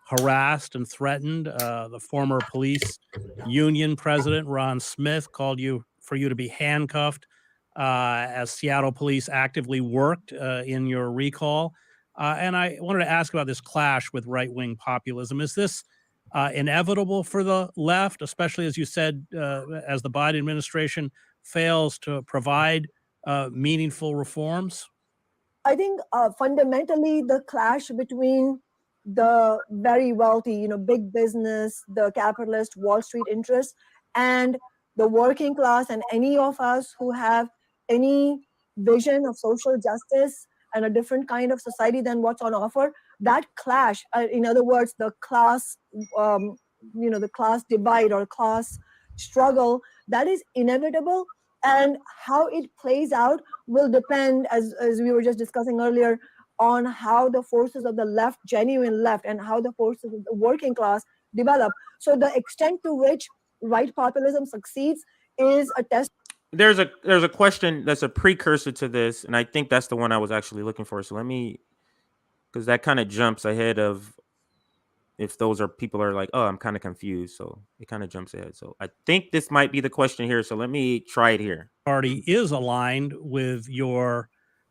S9: harassed and threatened. The former police union president, Ron Smith, called for you to be handcuffed as Seattle police actively worked in your recall. And I wanted to ask about this clash with right-wing populism. Is this inevitable for the left, especially as you said, as the Biden administration fails to provide meaningful reforms?
S10: I think fundamentally the clash between the very wealthy, big business, the capitalist Wall Street interests, and the working class, and any of us who have any vision of social justice and a different kind of society than what's on offer, that clash, in other words, the class, the class divide or class struggle, that is inevitable. And how it plays out will depend, as we were just discussing earlier, on how the forces of the left, genuine left, and how the forces of the working class develop. So the extent to which right populism succeeds is a test.
S2: There's a question that's a precursor to this, and I think that's the one I was actually looking for. So because that kind of jumps ahead of if those are people are like, oh, I'm kind of confused. So it kind of jumps ahead. So I think this might be the question here. So let me try it here.
S9: Party is aligned with your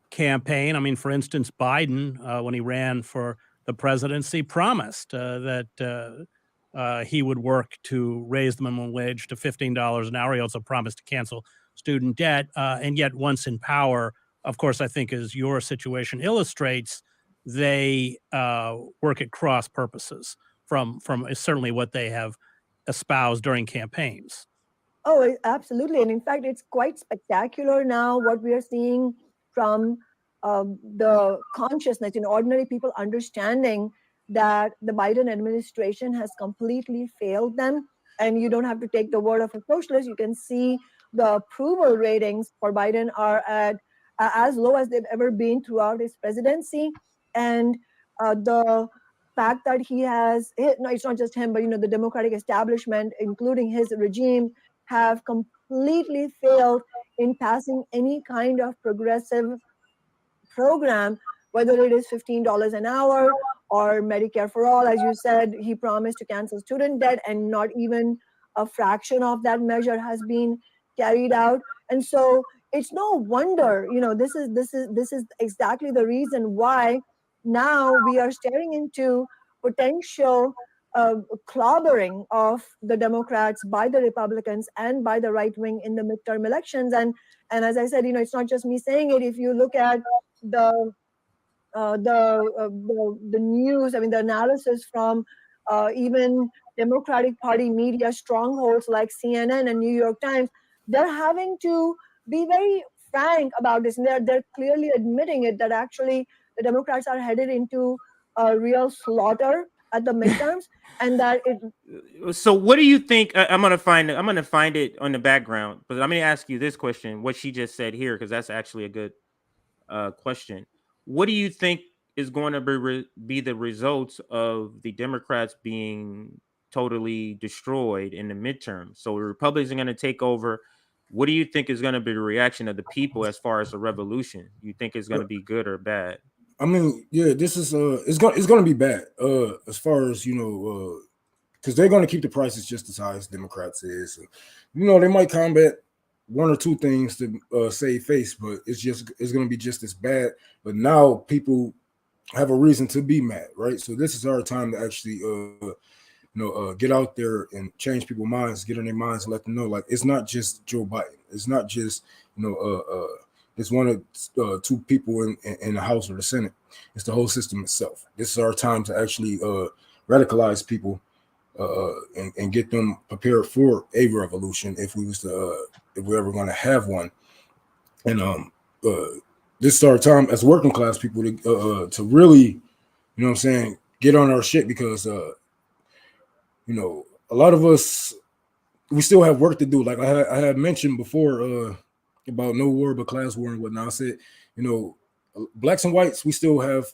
S9: campaign. I mean, for instance, Biden, when he ran for the presidency, promised that he would work to raise the minimum wage to $15 an hour. He also promised to cancel student debt. And yet once in power, of course, I think as your situation illustrates, they work at cross purposes from certainly what they have espoused during campaigns.
S10: Oh, absolutely. And in fact, it's quite spectacular now what we are seeing from the consciousness in ordinary people understanding that the Biden administration has completely failed them. And you don't have to take the word of a socialist. You can see the approval ratings for Biden are at as low as they've ever been throughout his presidency. And the fact that it's not just him, but the Democratic establishment, including his regime, have completely failed in passing any kind of progressive program, whether it is $15 an hour or Medicare for all. As you said, he promised to cancel student debt, and not even a fraction of that measure has been carried out. And so it's no wonder, this is exactly the reason why now we are staring into potential clobbering of the Democrats by the Republicans and by the right wing in the midterm elections. And as I said, it's not just me saying it. If you look at the news, I mean, the analysis from even Democratic Party media strongholds like CNN and New York Times, they're having to be very frank about this. And they're clearly admitting it, that actually the Democrats are headed into a real slaughter at the midterms, and that it.
S2: So what do you think? I'm gonna find it on the background, but I'm gonna ask you this question: what she just said here, because that's actually a good question. What do you think is going to be the results of the Democrats being totally destroyed in the midterm? So the Republicans are going to take over. What do you think is going to be the reaction of the people as far as the revolution? You think it's going to be good or bad?
S3: I mean, yeah, this is it's going to be bad. As far as because they're going to keep the prices just as high as Democrats is. So, you know, they might combat one or two things to save face, but it's going to be just as bad. But now people have a reason to be mad, right? So this is our time to actually get out there and change people's minds, get in their minds, and let them know, like, it's not just Joe Biden. It's not just, it's one of two people in the House or the Senate. It's the whole system itself. This is our time to actually radicalize people and get them prepared for a revolution if we're ever going to have one. And this is our time as working class people to really, you know what I'm saying, get on our shit, because a lot of us, we still have work to do. Like I had mentioned before about no war but class war and whatnot. I said, blacks and whites, we still have,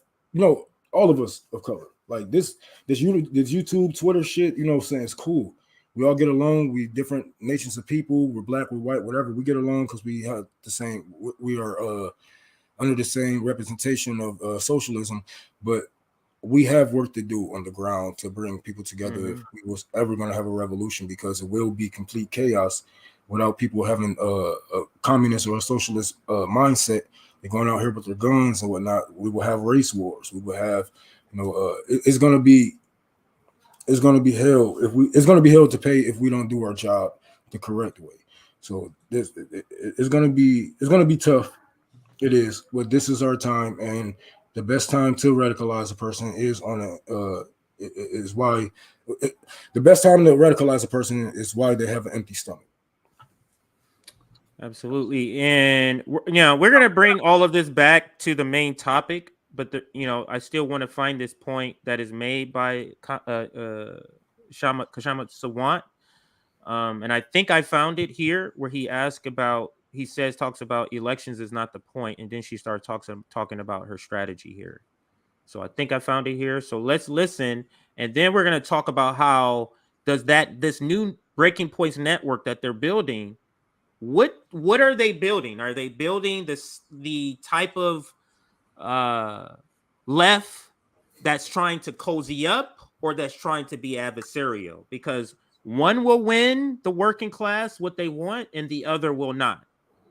S3: all of us of color. Like this YouTube, Twitter shit, saying it's cool. We all get along. We different nations of people. We're black, we're white, whatever. We get along because we have the same. We are under the same representation of socialism, but we have work to do on the ground to bring people together if we was ever going to have a revolution, because it will be complete chaos without people having a communist or a socialist mindset. They're going out here with their guns and whatnot. We will have race wars. We will have, it's going to be hell it's going to be hell to pay if we don't do our job the correct way. So it's going to be tough. It is, but this is our time, and the best time to radicalize a person is the best time to radicalize a person is why they have an empty stomach.
S2: Absolutely. And we're going to bring all of this back to the main topic, but I still want to find this point that is made by Kshama Sawant. And I think I found it here, where he talks about elections is not the point, and then she starts talking about her strategy here. So I think I found it here. So let's listen, and then we're going to talk about how does this new Breaking Points network that they're building, what are they building? Are they building the type of left that's trying to cozy up, or that's trying to be adversarial? Because one will win the working class what they want, and the other will not.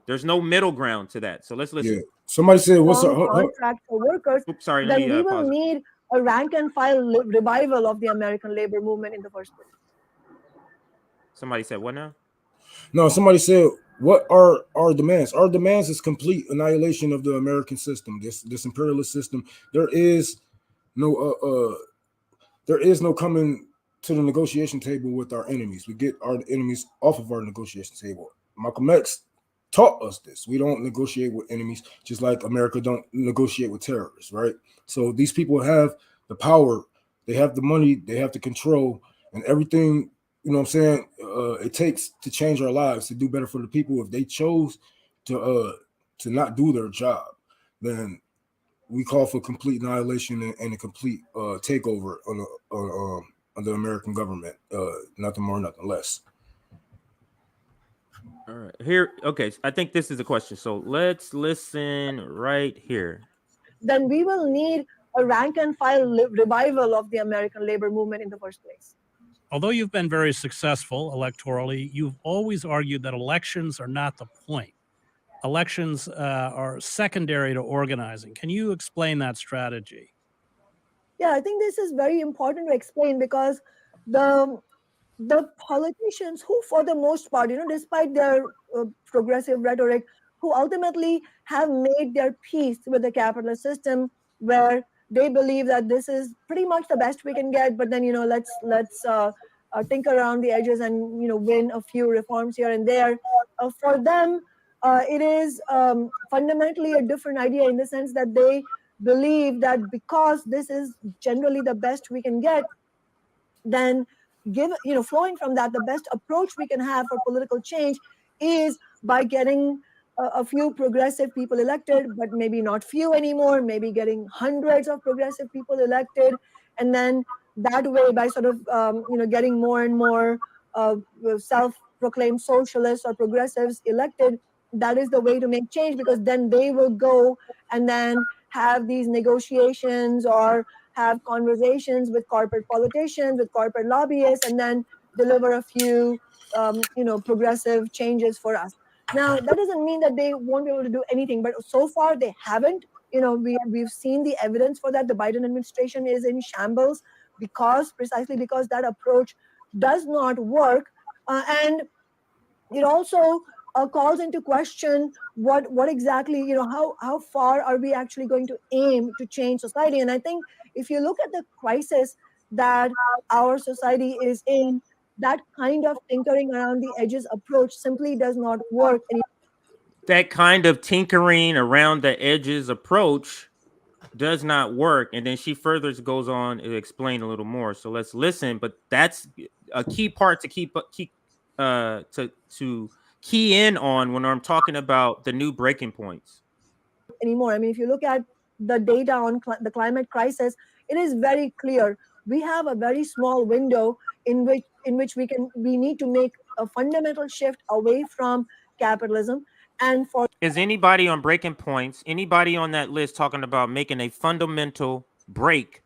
S2: There's no middle ground to that. So let's listen.
S3: Yeah. Somebody said, "What's up?"
S10: Contract for workers.
S2: Oops, sorry.
S10: Then we will need a rank and file revival of the American labor movement in the first place.
S2: Somebody said what now?
S3: No, somebody said, "What are our demands?" Our demands is complete annihilation of the American system, this imperialist system. There is no coming to the negotiation table with our enemies. We get our enemies off of our negotiation table. Malcolm X taught us this. We don't negotiate with enemies, just like America don't negotiate with terrorists, right? So these people have the power, they have the money, they have the control, and everything, it takes to change our lives, to do better for the people. If they chose to not do their job, then we call for complete annihilation and a complete takeover on the American government. Nothing more, nothing less.
S2: All right, here. Okay, I think this is the question. So let's listen right here.
S10: Then we will need a rank and file revival of the American labor movement in the first place.
S9: Although you've been very successful electorally, you've always argued that elections are not the point. Elections are secondary to organizing. Can you explain that strategy?
S10: Yeah, I think this is very important to explain, because the politicians who, for the most part, despite their progressive rhetoric, who ultimately have made their peace with the capitalist system, where they believe that this is pretty much the best we can get, but then let's tinker around the edges and win a few reforms here and there. For them, it is fundamentally a different idea, in the sense that they believe that because this is generally the best we can get, then flowing from that, the best approach we can have for political change is by getting a few progressive people elected, but maybe not few anymore, maybe getting hundreds of progressive people elected. And then that way, by sort of, getting more and more self-proclaimed socialists or progressives elected, that is the way to make change, because then they will go and then have these negotiations or have conversations with corporate politicians, with corporate lobbyists, and then deliver a few, progressive changes for us. Now, that doesn't mean that they won't be able to do anything, but so far they haven't. We've seen the evidence for that. The Biden administration is in shambles precisely because that approach does not work, and it also calls into question what exactly, how far are we actually going to aim to change society. And I think if you look at the crisis that our society is in, that kind of tinkering around the edges approach simply does not work anymore.
S2: That kind of tinkering around the edges approach does not work. And then she further goes on to explain a little more. So let's listen. But that's a key part to key in on when I'm talking about the new breaking points.
S10: Anymore. I mean, if you look at the data on the climate crisis, it is very clear. We have a very small window in which we need to make a fundamental shift away from capitalism. And for
S2: is anybody on breaking points, anybody on that list talking about making a fundamental break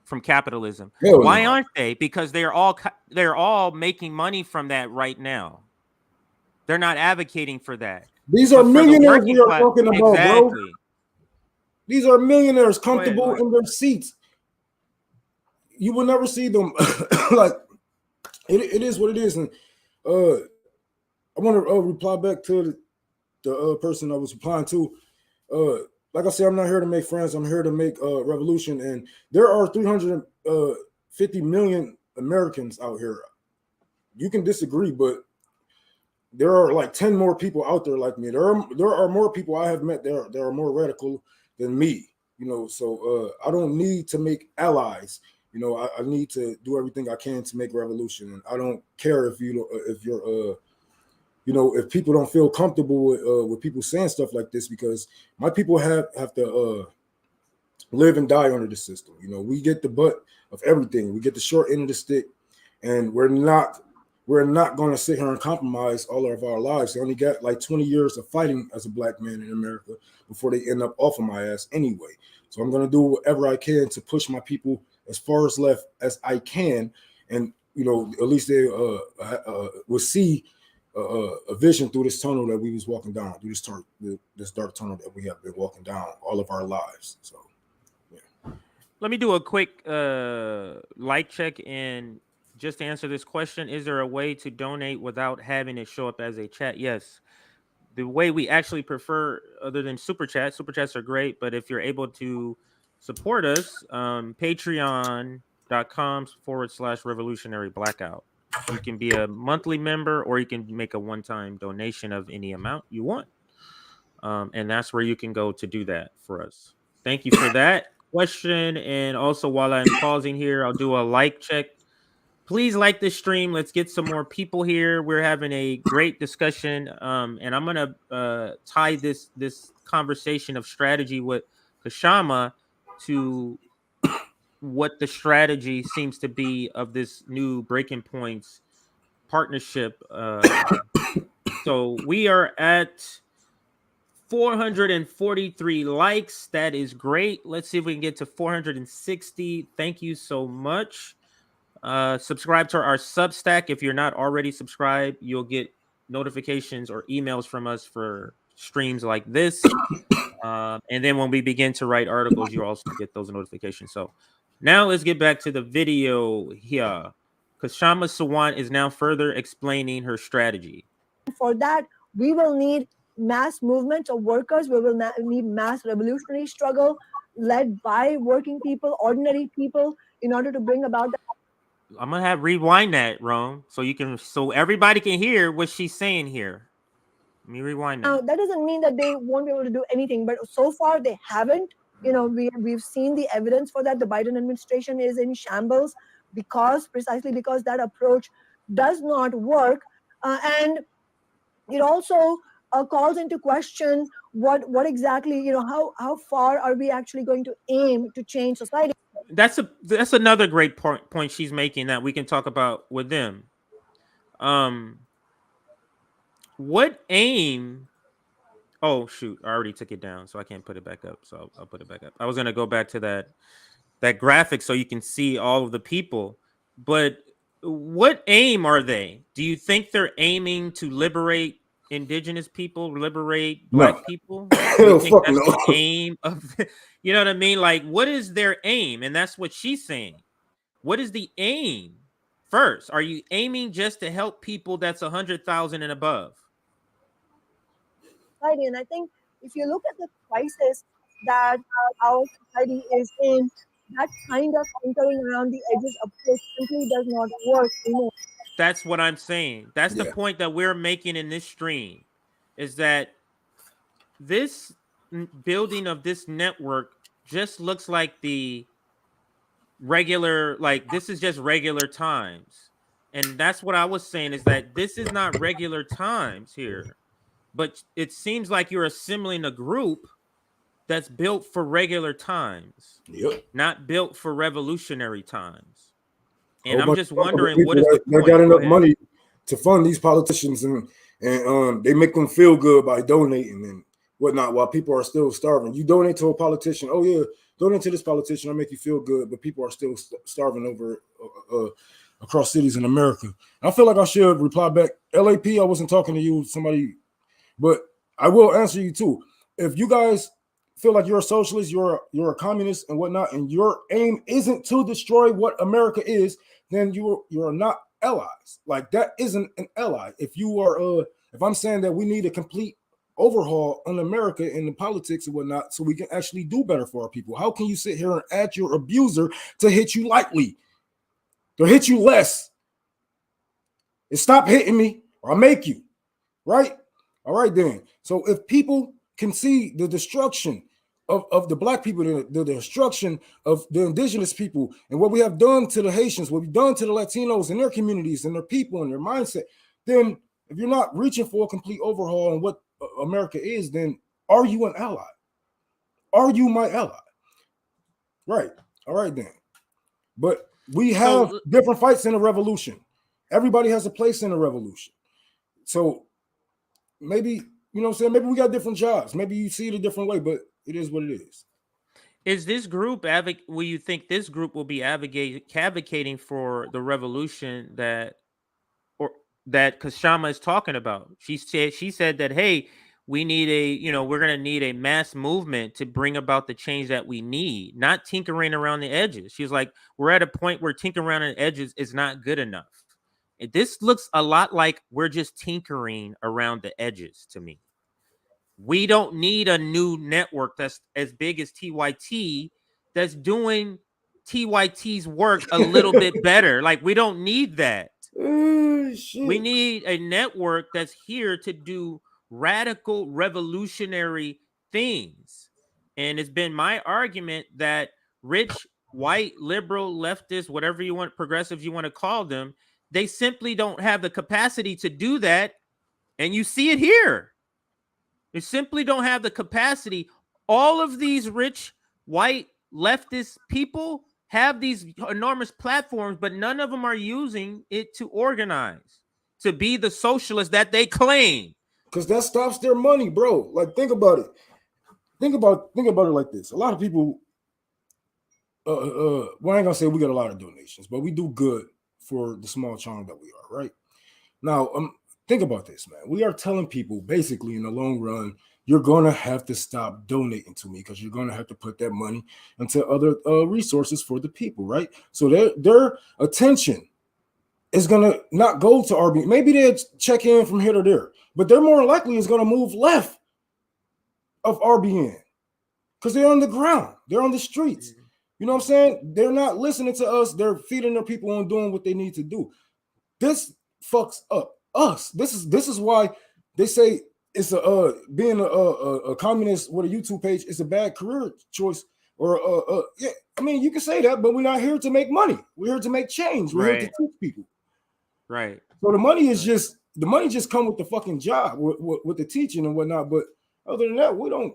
S2: from capitalism? Why aren't they? Because they're all making money from that right now. They're not advocating for that.
S3: These are millionaires we are talking about,
S2: exactly.
S3: bro. These are millionaires comfortable in their seats. You will never see them like it is what it is. And I want to reply back to the person I was replying to. Like I said, I'm not here to make friends. I'm here to make revolution. And there are 350 million Americans out here. You can disagree, but there are like 10 more people out there like me. There are more people I have met there that are more radical than me. So I don't need to make allies. I need to do everything I can to make revolution. And I don't care if people don't feel comfortable with people saying stuff like this, because my people have to live and die under the system. We get the butt of everything. We get the short end of the stick, and we're not going to sit here and compromise all of our lives. They only got like 20 years of fighting as a black man in America before they end up off of my ass anyway. So I'm going to do whatever I can to push my people as far as left as I can. And, at least they will see a vision through this tunnel that we was walking down, through this dark tunnel that we have been walking down all of our lives. So, yeah.
S2: Let me do a quick like check and just to answer this question. Is there a way to donate without having it show up as a chat? Yes. The way we actually prefer, other than super chats are great, but if you're able to support us, patreon.com/revolutionary blackout. You can be a monthly member, or you can make a one-time donation of any amount you want. And that's where you can go to do that for us. Thank you for that question. And also, while I'm pausing here, I'll do a like check. Please like this stream. Let's get some more people here. We're having a great discussion. And I'm going to tie this conversation of strategy with Kshama to what the strategy seems to be of this new Breaking Points partnership. So we are at 443 likes. That is great. Let's see if we can get to 460. Thank you so much. Subscribe to our Substack. If you're not already subscribed, you'll get notifications or emails from us for streams like this. And then when we begin to write articles, you also get those notifications. So now let's get back to the video here. Kshama Sawant is now further explaining her strategy.
S10: For that, we will need mass movement of workers. We will need mass revolutionary struggle led by working people, ordinary people, in order to bring about that.
S2: I'm gonna have rewind that, Rome, so everybody can hear what she's saying here. Let me rewind that.
S10: Now, that doesn't mean that they won't be able to do anything, but so far they haven't. We've seen the evidence for that. The Biden administration is in shambles precisely because that approach does not work, and it also calls into question what exactly, how far are we actually going to aim to change society.
S2: That's another great point she's making that we can talk about with them. What aim? Oh shoot, I already took it down, so I can't put it back up. So I'll put it back up. I was gonna go back to that that graphic so you can see all of the people. But what aim are they? Do you think they're aiming to liberate indigenous people, liberate black people? Do you think that's the aim of, you know what I mean? Like, what is their aim? And that's what she's saying. What is the aim first? Are you aiming just to help people that's 100,000 and above?
S10: And I think if you look at the crisis that our society is in, that kind of tinkering around the edges approach simply does not work anymore.
S2: That's what I'm saying. That's the point that we're making in this stream, is that this building of this network just looks like the regular, like this is just regular times. And that's what I was saying, is that this is not regular times here, but it seems like you're assembling a group that's built for regular times, not built for revolutionary times. And I'm just wondering, what is the point?
S3: They got enough money to fund these politicians, and they make them feel good by donating and whatnot while people are still starving. You donate to a politician, oh yeah, donate to this politician, I'll make you feel good, but people are still starving over across cities in America. And I feel like I should reply back. LAP, I wasn't talking to you, somebody, but I will answer you too. If you guys feel like you're a socialist, you're a communist and whatnot, and your aim isn't to destroy what America is, then you're not allies. Like, that isn't an ally. If you are if I'm saying that we need a complete overhaul on America and the politics and whatnot, so we can actually do better for our people, how can you sit here and ask your abuser to hit you lightly, to hit you less, and stop hitting me or I'll make you, right? All right then. So if people can see the destruction of the black people, the destruction of the indigenous people, and what we have done to the Haitians, what we've done to the Latinos and their communities and their people and their mindset, then if you're not reaching for a complete overhaul on what America is, then are you an ally? Are you my ally? Right. All right then. But we have different fights in a revolution. Everybody has a place in a revolution. So maybe, you know what I'm saying, maybe we got different jobs. Maybe you see it a different way, but it is what it is.
S2: Is this group will you think this group will be advocating for the revolution that Kshama is talking about? She said that, hey, we need we're going to need a mass movement to bring about the change that we need, not tinkering around the edges. She's like, we're at a point where tinkering around the edges is not good enough. This looks a lot like we're just tinkering around the edges to me. We don't need a new network that's as big as TYT that's doing TYT's work a little bit better. Like, we don't need that. We need a network that's here to do radical revolutionary things. And it's been my argument that rich, white, liberal, leftist, whatever you want, progressives you want to call them, they simply don't have the capacity to do that. And you see it here. They simply don't have the capacity. All of these rich, white, leftist people have these enormous platforms, but none of them are using it to organize, to be the socialists that they claim.
S3: Because that stops their money, bro. Like, think about it. Think about it like this. A lot of people, well, I ain't gonna say we got a lot of donations, but we do good for the small channel that we are, right? Now, think about this, man. We are telling people basically in the long run, you're going to have to stop donating to me because you're going to have to put that money into other resources for the people, right? So their attention is going to not go to RBN. Maybe they'll check in from here to there, but they're more likely is going to move left of RBN because they're on the ground. They're on the streets. You know what I'm saying? They're not listening to us. They're feeding their people and doing what they need to do. This fucks up us. This is why they say it's being a communist with a YouTube page is a bad career choice. Or yeah, I mean, you can say that, but we're not here to make money. We're here to make change. We're here to teach people.
S2: Right.
S3: So the money just come with the fucking job, with the teaching and whatnot. But other than that, we don't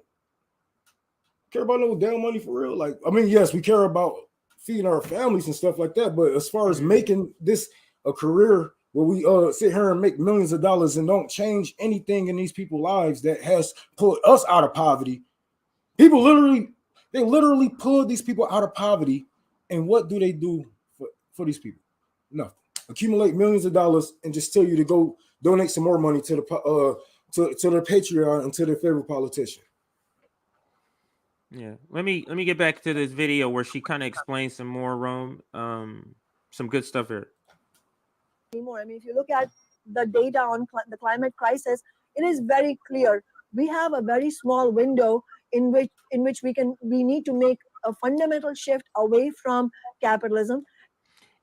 S3: care about no damn money for real. Like, I mean, yes, we care about feeding our families and stuff like that. But as far as making this a career where we sit here and make millions of dollars and don't change anything in these people's lives that has pulled us out of poverty. People literally pulled these people out of poverty And what do they do for these people? Nothing. Accumulate millions of dollars and just tell you to go donate some more money to the to their Patreon and to their favorite politician.
S2: Yeah, let me get back to this video where she kind of explains some more, Rome. Some good stuff here.
S10: Anymore. I mean, if you look at the data on the climate crisis, it is very clear. We have a very small window in which we need to make a fundamental shift away from capitalism.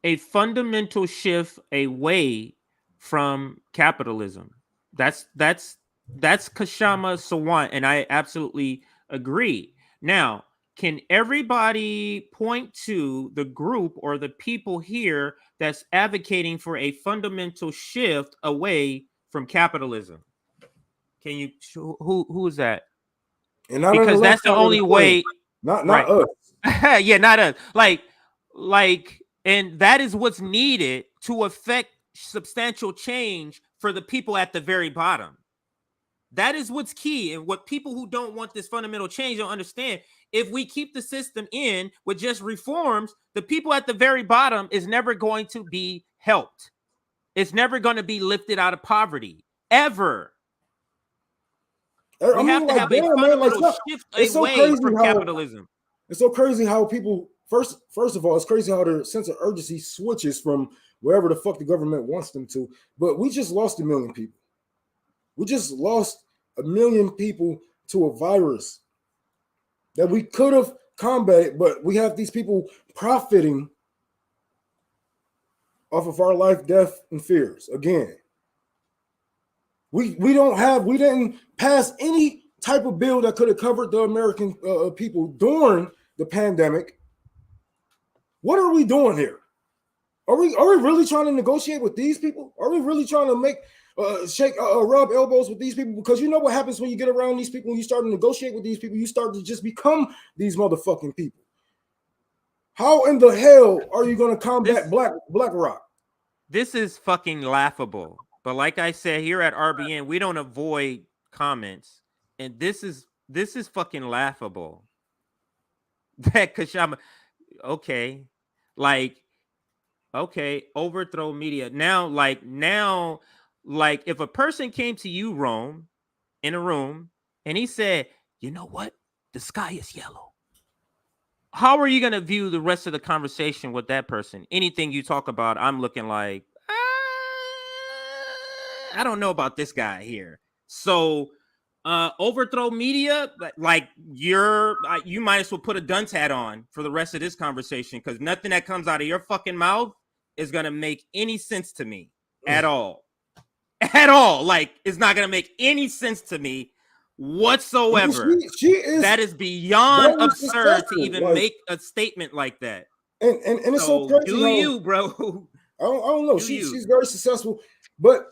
S2: A fundamental shift away from capitalism. That's Kshama Sawant, and I absolutely agree. Now, can everybody point to the group or the people here that's advocating for a fundamental shift away from capitalism? Can you? Who is that?
S3: And
S2: because that's the only way.
S3: Not
S2: right.
S3: us.
S2: Yeah, not us. Like, and that is what's needed to affect substantial change for the people at the very bottom. That is what's key, and what people who don't want this fundamental change don't understand. If we keep the system in with just reforms, the people at the very bottom is never going to be helped. It's never going to be lifted out of poverty, ever. We have to have a fundamental shift away from capitalism.
S3: It's so crazy how people, first of all, it's crazy how their sense of urgency switches from wherever the fuck the government wants them to. But we just lost 1 million people. We just lost 1 million people to a virus that we could have combated, but we have these people profiting off of our life, death, and fears. Again, we didn't pass any type of bill that could have covered the American people during the pandemic. What are we doing here? Are we really trying to negotiate with these people? Are we really trying to make rub elbows with these people? Because you know what happens when you get around these people, when you start to negotiate with these people, you start to just become these motherfucking people. How in the hell are you going to combat BlackRock?
S2: This is fucking laughable. But like I said, here at RBN, we don't avoid comments, and this is fucking laughable. That Kshama, okay, overthrow media. Now, if a person came to you, Rome, in a room, and he said, you know what? The sky is yellow. How are you going to view the rest of the conversation with that person? Anything you talk about, I'm looking like, I don't know about this guy here. So, overthrow media, like you might as well put a dunce hat on for the rest of this conversation, because nothing that comes out of your fucking mouth is going to make any sense to me at all. At all. Like, it's not going to make any sense to me whatsoever. That is beyond absurd to even make a statement like that.
S3: And it's so crazy.
S2: Do you, bro?
S3: I don't know. She's very successable, but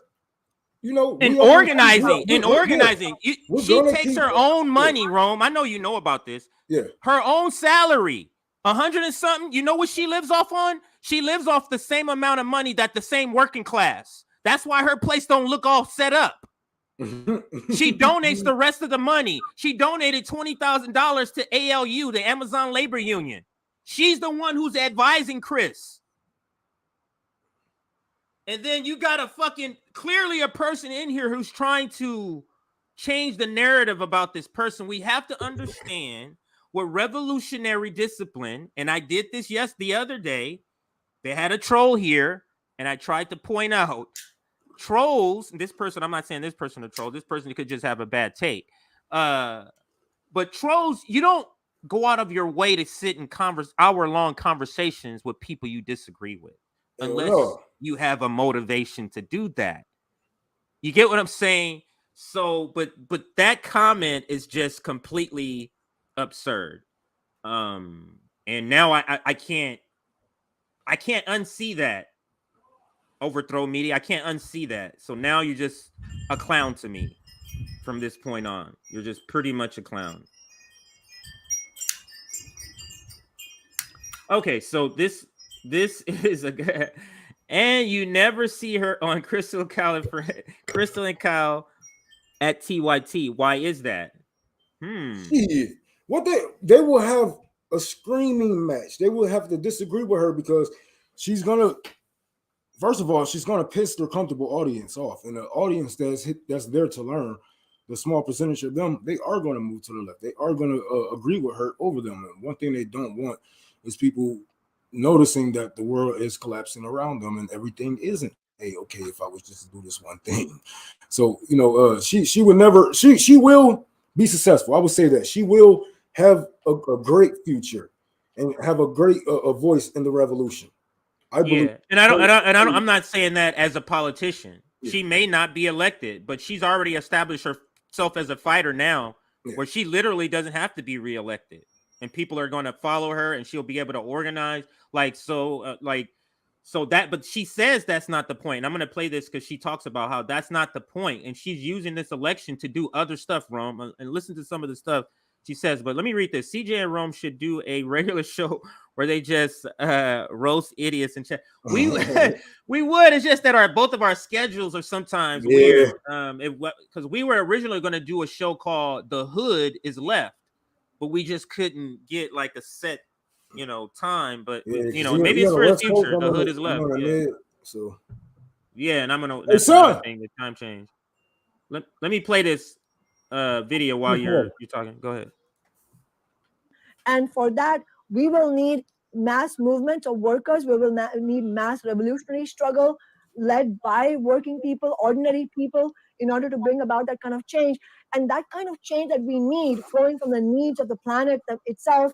S3: you know,
S2: in organizing, she takes her own money, Rome. I know you know about this.
S3: Yeah,
S2: her own salary, 100 and something. You know what she lives off on? She lives off the same amount of money that the same working class. That's why her place don't look all set up. She donates the rest of the money. She donated $20,000 to ALU, the Amazon Labor Union. She's the one who's advising Chris. And then you got clearly a person in here who's trying to change the narrative about this person. We have to understand what revolutionary discipline, and I did this the other day. They had a troll here, and I tried to point out trolls. This person, I'm not saying this person a troll. This person could just have a bad take. But trolls, you don't go out of your way to sit in hour-long conversations with people you disagree with, unless you have a motivation to do that. You get what I'm saying? So, but that comment is just completely absurd. And now I can't unsee that. Overthrow media. I can't unsee that. So now you're just a clown to me from this point on. You're just pretty much a clown. Okay, so this is a and you never see her on Crystal and Kyle at TYT. Why is that?
S3: What they will have a screaming match. They will have to disagree with her because she's gonna. First of all, she's gonna piss their comfortable audience off, and the audience that's there to learn, the small percentage of them, they are going to move to the left. They are going to agree with her over them. And one thing they don't want is people noticing that the world is collapsing around them and everything isn't okay if I was just to do this one thing. So, you know, she would never, she will be successful. I would say that she will have a great future and have a great a voice in the revolution. I believe.
S2: Yeah, and I'm not saying that as a politician. Yeah. She may not be elected, but she's already established herself as a fighter now, where she literally doesn't have to be reelected, and people are going to follow her, and she'll be able to organize But she says that's not the point. And I'm going to play this because she talks about how that's not the point, and she's using this election to do other stuff, Rome, and listen to some of the stuff she says. But let me read this. CJ and Rome should do a regular show where they just roast idiots and chat. We would. It's just that both of our schedules are sometimes weird. Because we were originally going to do a show called The Hood is Left, but we just couldn't get like a set, time. But maybe it's for the future. The Hood is Left. And I'm gonna. That's another thing. The time change. Let me play this video while you're talking. Go ahead.
S10: And for that, we will need mass movement of workers. We will need mass revolutionary struggle led by working people, ordinary people, in order to bring about that kind of change. And that kind of change that we need, flowing from the needs of the planet itself,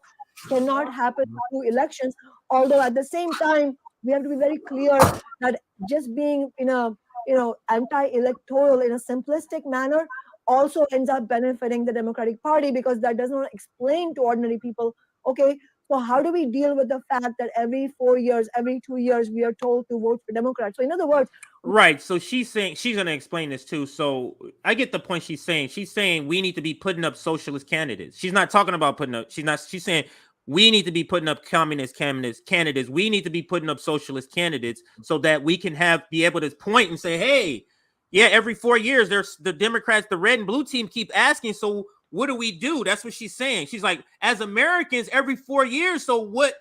S10: cannot happen through elections. Although at the same time, we have to be very clear that just being anti-electoral in a simplistic manner also ends up benefiting the Democratic Party, because that does not explain to ordinary people, okay, so how do we deal with the fact that every 4 years, every 2 years, we are told to vote for Democrats? So in other words,
S2: right. So she's saying, she's going to explain this too. So I get the point she's saying. She's saying we need to be putting up socialist candidates. She's not talking about putting up, she's saying we need to be putting up communist candidates. We need to be putting up socialist candidates so that we can be able to point and say, hey, yeah, every 4 years, there's the Democrats, the red and blue team keep asking. So what do we do? That's what she's saying. She's like, as Americans, every 4 years. So what?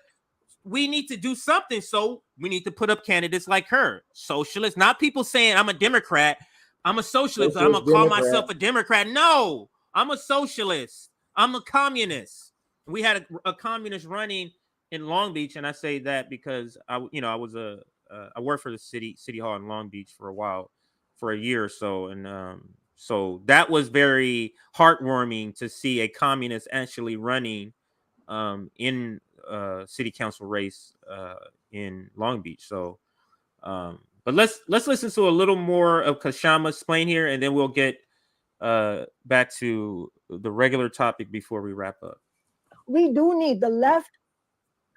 S2: We need to do something. So we need to put up candidates like her, socialists, not people saying I'm a Democrat, I'm a socialist, I'm gonna call myself a Democrat. No, I'm a socialist. I'm a communist. We had a communist running in Long Beach, and I say that because I worked for the city hall in Long Beach for a while. For a year or so, and so that was very heartwarming to see a communist actually running in city council race in Long Beach. So, but let's listen to a little more of Kshama explain here, and then we'll get back to the regular topic before we wrap up.
S10: We do need, the left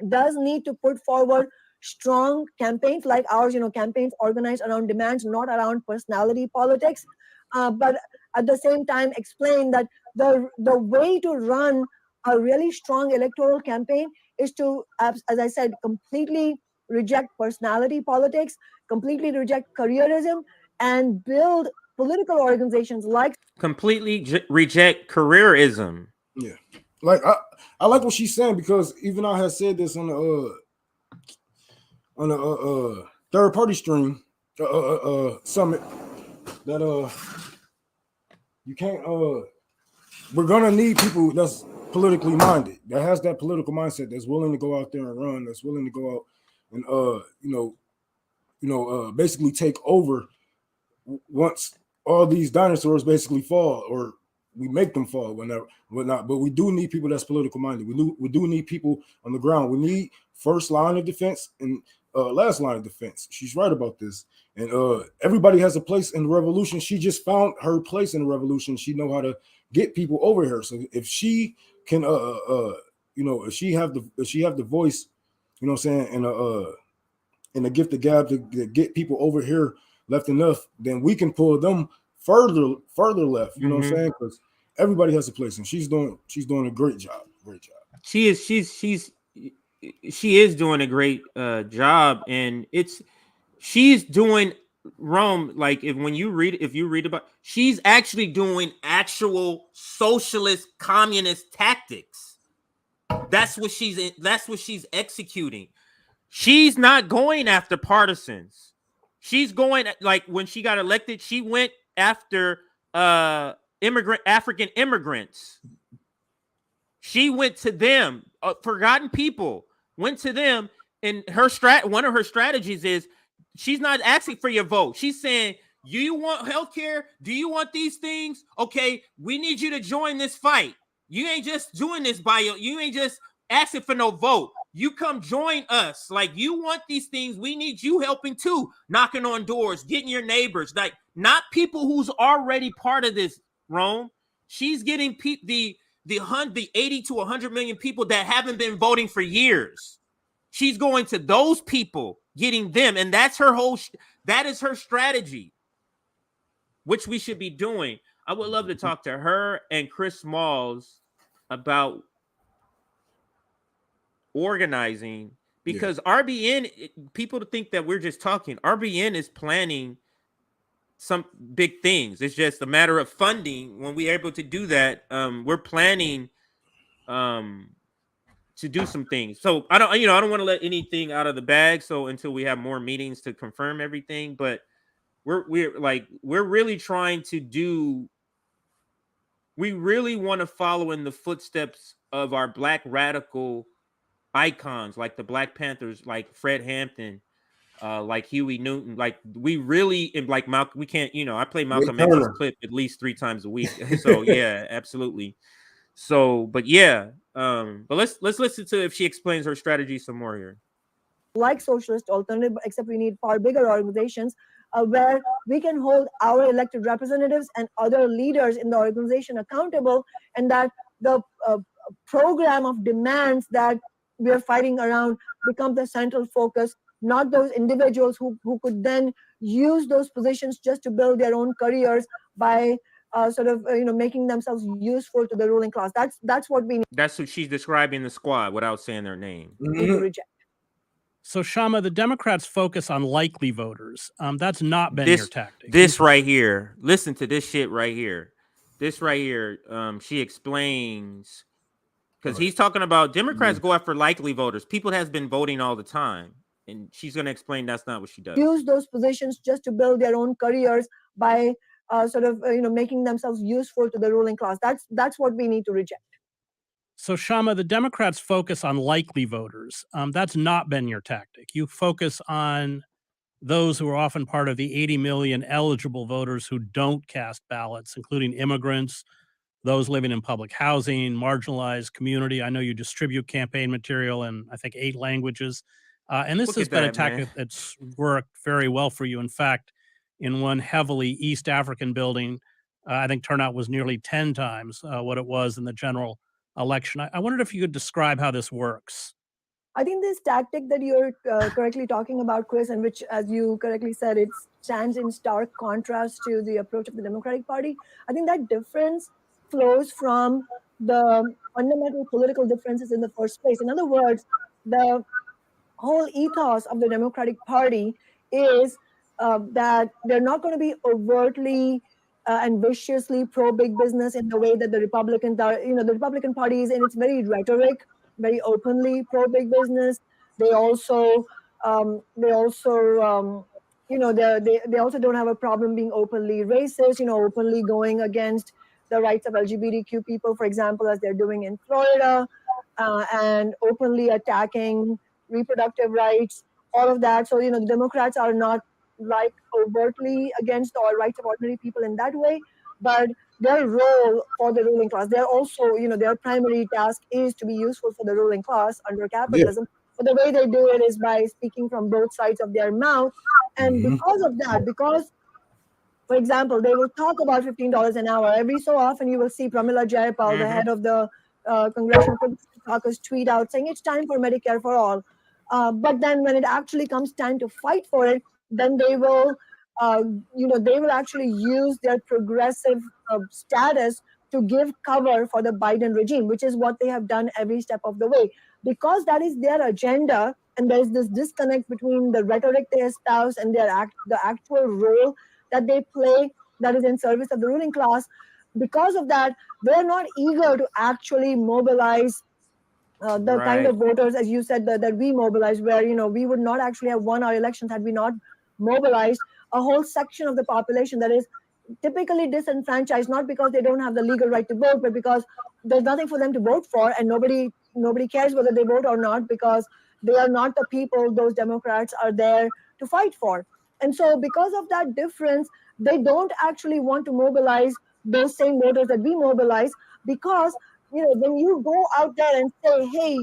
S10: does need to put forward strong campaigns like ours, campaigns organized around demands, not around personality politics, but at the same time explain that the way to run a really strong electoral campaign is to, as I said, completely reject personality politics, completely reject careerism, and build political organizations like
S2: completely reject careerism.
S3: Yeah, like I like what she's saying, because even I had said this on the third party stream summit that you can't we're gonna need people that's politically minded, that has that political mindset, that's willing to go out there and run, that's willing to go out and basically take over once all these dinosaurs basically fall, or we make them fall, whatnot. But we do need people that's political minded. We do need people on the ground. We need first line of defense and last line of defense. She's right about this. And everybody has a place in the revolution. She just found her place in the revolution. She know how to get people over here. So if she can, if she have the voice, you know what I'm saying, and the gift of gab to get people over here left enough, then we can pull them further left. You know what I'm saying? Because everybody has a place, and she's doing a great job.
S2: She is doing a great job, and she's doing Rome, like if you read about, she's actually doing actual socialist communist tactics. That's what she's executing. She's not going after partisans. She's going, like, when she got elected, she went after African immigrants. She went to them, forgotten people, went to them, and one of her strategies is she's not asking for your vote. She's saying, do you want healthcare? Do you want these things? Okay, we need you to join this fight. You ain't just doing this you ain't just asking for no vote. You come join us. Like, you want these things, we need you helping too, knocking on doors, getting your neighbors, like, not people who's already part of this, Rome. She's getting the 80 to 100 million people that haven't been voting for years. She's going to those people, getting them, and that's her that is her strategy, which we should be doing. I would love to talk to her and Chris Smalls about organizing, because RBN, people to think that we're just talking. RBN is planning some big things. It's just a matter of funding. When we're able to do that, we're planning to do some things. So I don't want to let anything out of the bag. So until we have more meetings to confirm everything, but we're really trying to do. We really want to follow in the footsteps of our Black radical icons, like the Black Panthers, like Fred Hampton, like Huey Newton. Like, we really, like Malcolm. We can't, I play Malcolm X's clip at least 3 times a week. So yeah, absolutely. So, but yeah, but let's listen to if she explains her strategy some more here.
S10: Like socialist alternative, except we need far bigger organizations where we can hold our elected representatives and other leaders in the organization accountable, and that the program of demands that we are fighting around become the central focus, not those individuals who could then use those positions just to build their own careers by making themselves useful to the ruling class. That's what we need.
S2: That's what she's describing the squad without saying their name.
S10: Need to reject.
S9: So, Kshama, the Democrats focus on likely voters. That's not been your tactic.
S2: This right here. Listen to this shit right here. This right here. She explains, because he's talking about Democrats go after likely voters. People has been voting all the time. And she's going to explain that's not what she does.
S10: Use those positions just to build their own careers by making themselves useful to the ruling class. That's what we need to reject.
S9: So, Kshama, the Democrats focus on likely voters. That's not been your tactic. You focus on those who are often part of the 80 million eligible voters who don't cast ballots, including immigrants, those living in public housing, marginalized community. I know you distribute campaign material in, I think, 8 languages. And this has been a tactic that's worked very well for you. In fact, in one heavily East African building, I think turnout was nearly 10 times what it was in the general election. I wondered if you could describe how this works.
S10: I think this tactic that you're correctly talking about, Chris, and which, as you correctly said, it stands in stark contrast to the approach of the Democratic Party. I think that difference flows from the fundamental political differences in the first place. In other words, the whole ethos of the Democratic Party is that they're not going to be overtly and viciously pro-big business in the way that the Republicans are. The Republican Party is in its very rhetoric, very openly pro-big business. They also don't have a problem being openly racist, openly going against the rights of LGBTQ people, for example, as they're doing in Florida, and openly attacking reproductive rights, all of that. So, the Democrats are not like overtly against the rights of ordinary people in that way, but their role for the ruling class, they're also, their primary task is to be useful for the ruling class under capitalism. Yeah. But the way they do it is by speaking from both sides of their mouth. And because of that, for example, they will talk about $15 an hour. Every so often you will see Pramila Jayapal, the head of the Congressional Caucus, tweet out saying it's time for Medicare for all. But then when it actually comes time to fight for it, then they will, they will actually use their progressive status to give cover for the Biden regime, which is what they have done every step of the way. Because that is their agenda, and there's this disconnect between the rhetoric they espouse and the actual role that they play that is in service of the ruling class. Because of that, they're not eager to actually mobilize the kind of voters, as you said, that we mobilized, where we would not actually have won our elections had we not mobilized a whole section of the population that is typically disenfranchised, not because they don't have the legal right to vote, but because there's nothing for them to vote for, and nobody cares whether they vote or not, because they are not the people those Democrats are there to fight for. And so because of that difference, they don't actually want to mobilize those same voters that we mobilize, because when you go out there and say, hey,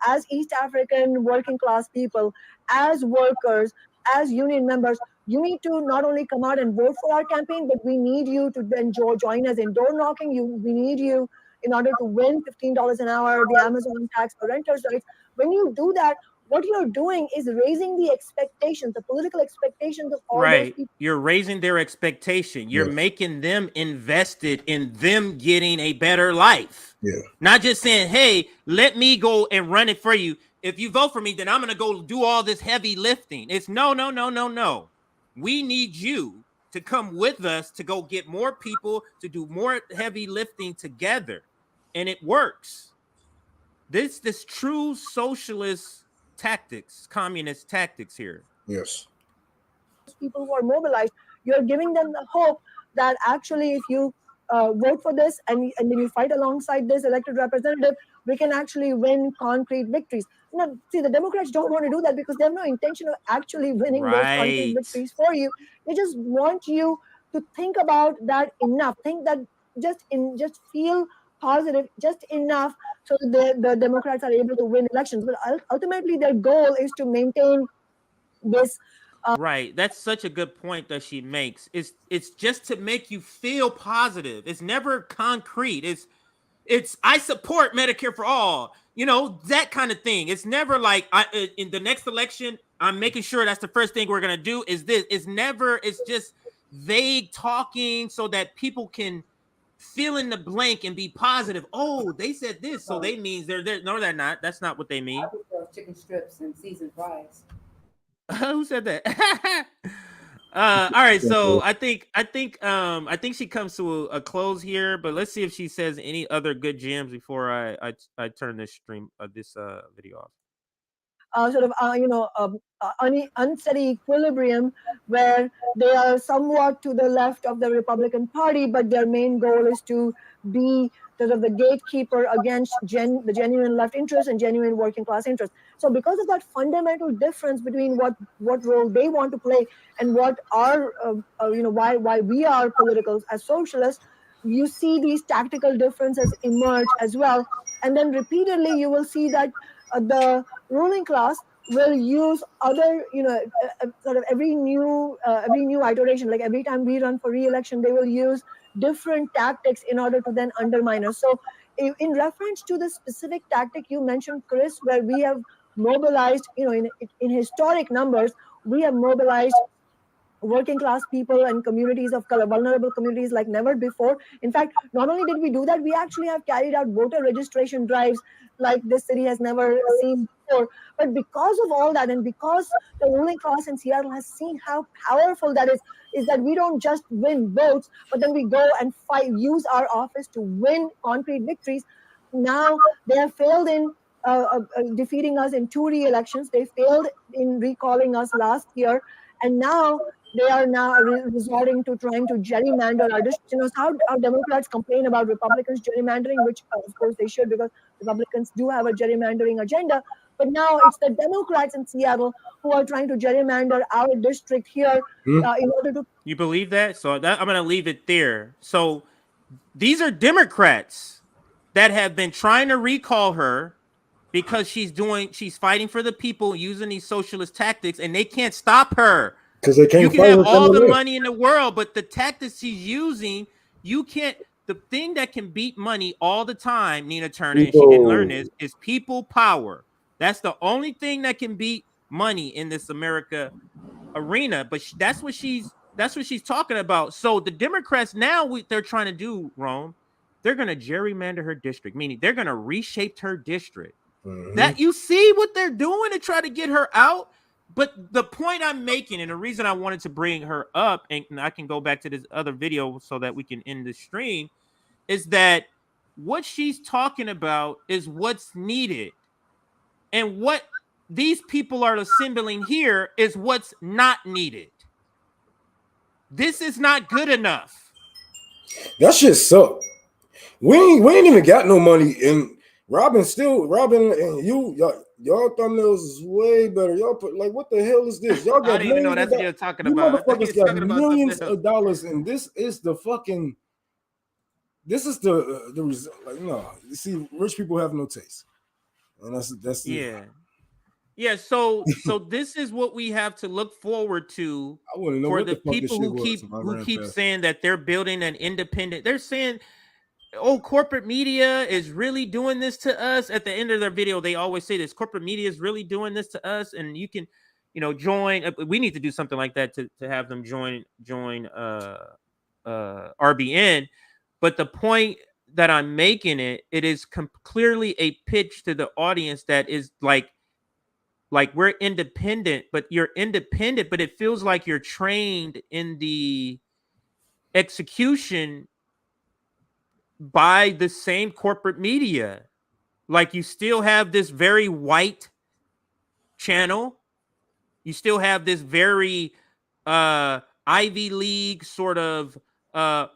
S10: as East African working class people, as workers, as union members, you need to not only come out and vote for our campaign, but we need you to then join us in door knocking. We need you in order to win $15 an hour, the Amazon tax for renters' rights. When you do that, what you're doing is raising the expectations, the political expectations of all those people.
S2: You're raising their expectation. You're making them invested in them getting a better life.
S3: Yeah.
S2: Not just saying, hey, let me go and run it for you. If you vote for me, then I'm going to go do all this heavy lifting. It's no. We need you to come with us to go get more people to do more heavy lifting together. And it works. This true socialist tactics, communist tactics here.
S3: Yes.
S10: People who are mobilized, you're giving them the hope that actually if you vote for this and then you fight alongside this elected representative, we can actually win concrete victories. See, the Democrats don't want to do that because they have no intention of actually winning those concrete victories for you. They just want you to think about that enough. Think that just feel positive just enough so that the Democrats are able to win elections. But ultimately, their goal is to maintain this.
S2: Right. That's such a good point that she makes. It's just to make you feel positive. It's never concrete. It's I support Medicare for all. That kind of thing. It's never like in the next election, I'm making sure that's the first thing we're going to do is this. It's just vague talking so that people can fill in the blank and be positive. Oh, they said this, so they means they're there. No, they're not. That's not what they mean.
S11: I prefer chicken strips and seasoned fries.
S2: Who said that? All right, so I think she comes to a close here, but let's see if she says any other good gems before I turn this video off.
S10: Unsteady equilibrium where they are somewhat to the left of the Republican Party, but their main goal is to be sort of the gatekeeper against the genuine left interest and genuine working class interest. So because of that fundamental difference between what role they want to play and what our why we are politicals as socialists, you see these tactical differences emerge as well. And then repeatedly you will see that the ruling class will use other, sort of every new iteration, like every time we run for re-election, they will use different tactics in order to then undermine us. So in reference to the specific tactic you mentioned, Chris, where we have mobilized, in historic numbers, we have mobilized working class people and communities of color, vulnerable communities like never before. In fact, not only did we do that, we actually have carried out voter registration drives like this city has never seen before. But because of all that, and because the ruling class in Seattle has seen how powerful that is that we don't just win votes, but then we go and use our office to win concrete victories. Now they have failed in defeating us in 2 re-elections. They failed in recalling us last year. And now they are resorting to trying to gerrymander our districts. How Democrats complain about Republicans gerrymandering, which of course they should, because Republicans do have a gerrymandering agenda. But now it's the Democrats in Seattle who are trying to gerrymander our district here in order to.
S2: You believe that? So I'm going to leave it there. So these are Democrats that have been trying to recall her because she's fighting for the people using these socialist tactics, and they can't stop her.
S3: Because they can't.
S2: You can have all the money in the world, but the tactics she's using, you can't. The thing that can beat money all the time, Nina Turner, and she didn't learn this, is people power. That's the only thing that can beat money in this America arena. But that's what she's talking about. So the Democrats now, they're trying to do, Rome, they're going to gerrymander her district, meaning they're going to reshape her district. That you see what they're doing to try to get her out. But the point I'm making, and the reason I wanted to bring her up, and I can go back to this other video so that we can end the stream, is that what she's talking about is what's needed. And what these people are assembling here is what's not needed. This is not good enough.
S3: That shit suck. We ain't even got no money, and Robin and y'all thumbnails is way better. Y'all put like, what the hell is this? Y'all got
S2: I didn't even know that's what you're talking about.
S3: Motherfuckers got millions of dollars, and this is the result. Like, no, you see, rich people have no taste, and that's
S2: yeah. Yeah, so this is what we have to look forward to for the people who keep saying that they're building an independent. They're saying, oh, corporate media is really doing this to us. At the end of their video, they always say this: corporate media is really doing this to us, and you can, join. We need to do something like that to have them join RBN. But the point that I'm making, it is clearly a pitch to the audience that is like we're independent, but you're independent, but it feels like you're trained in the execution by the same corporate media. Like, you still have this very white channel. You still have this very Ivy League sort of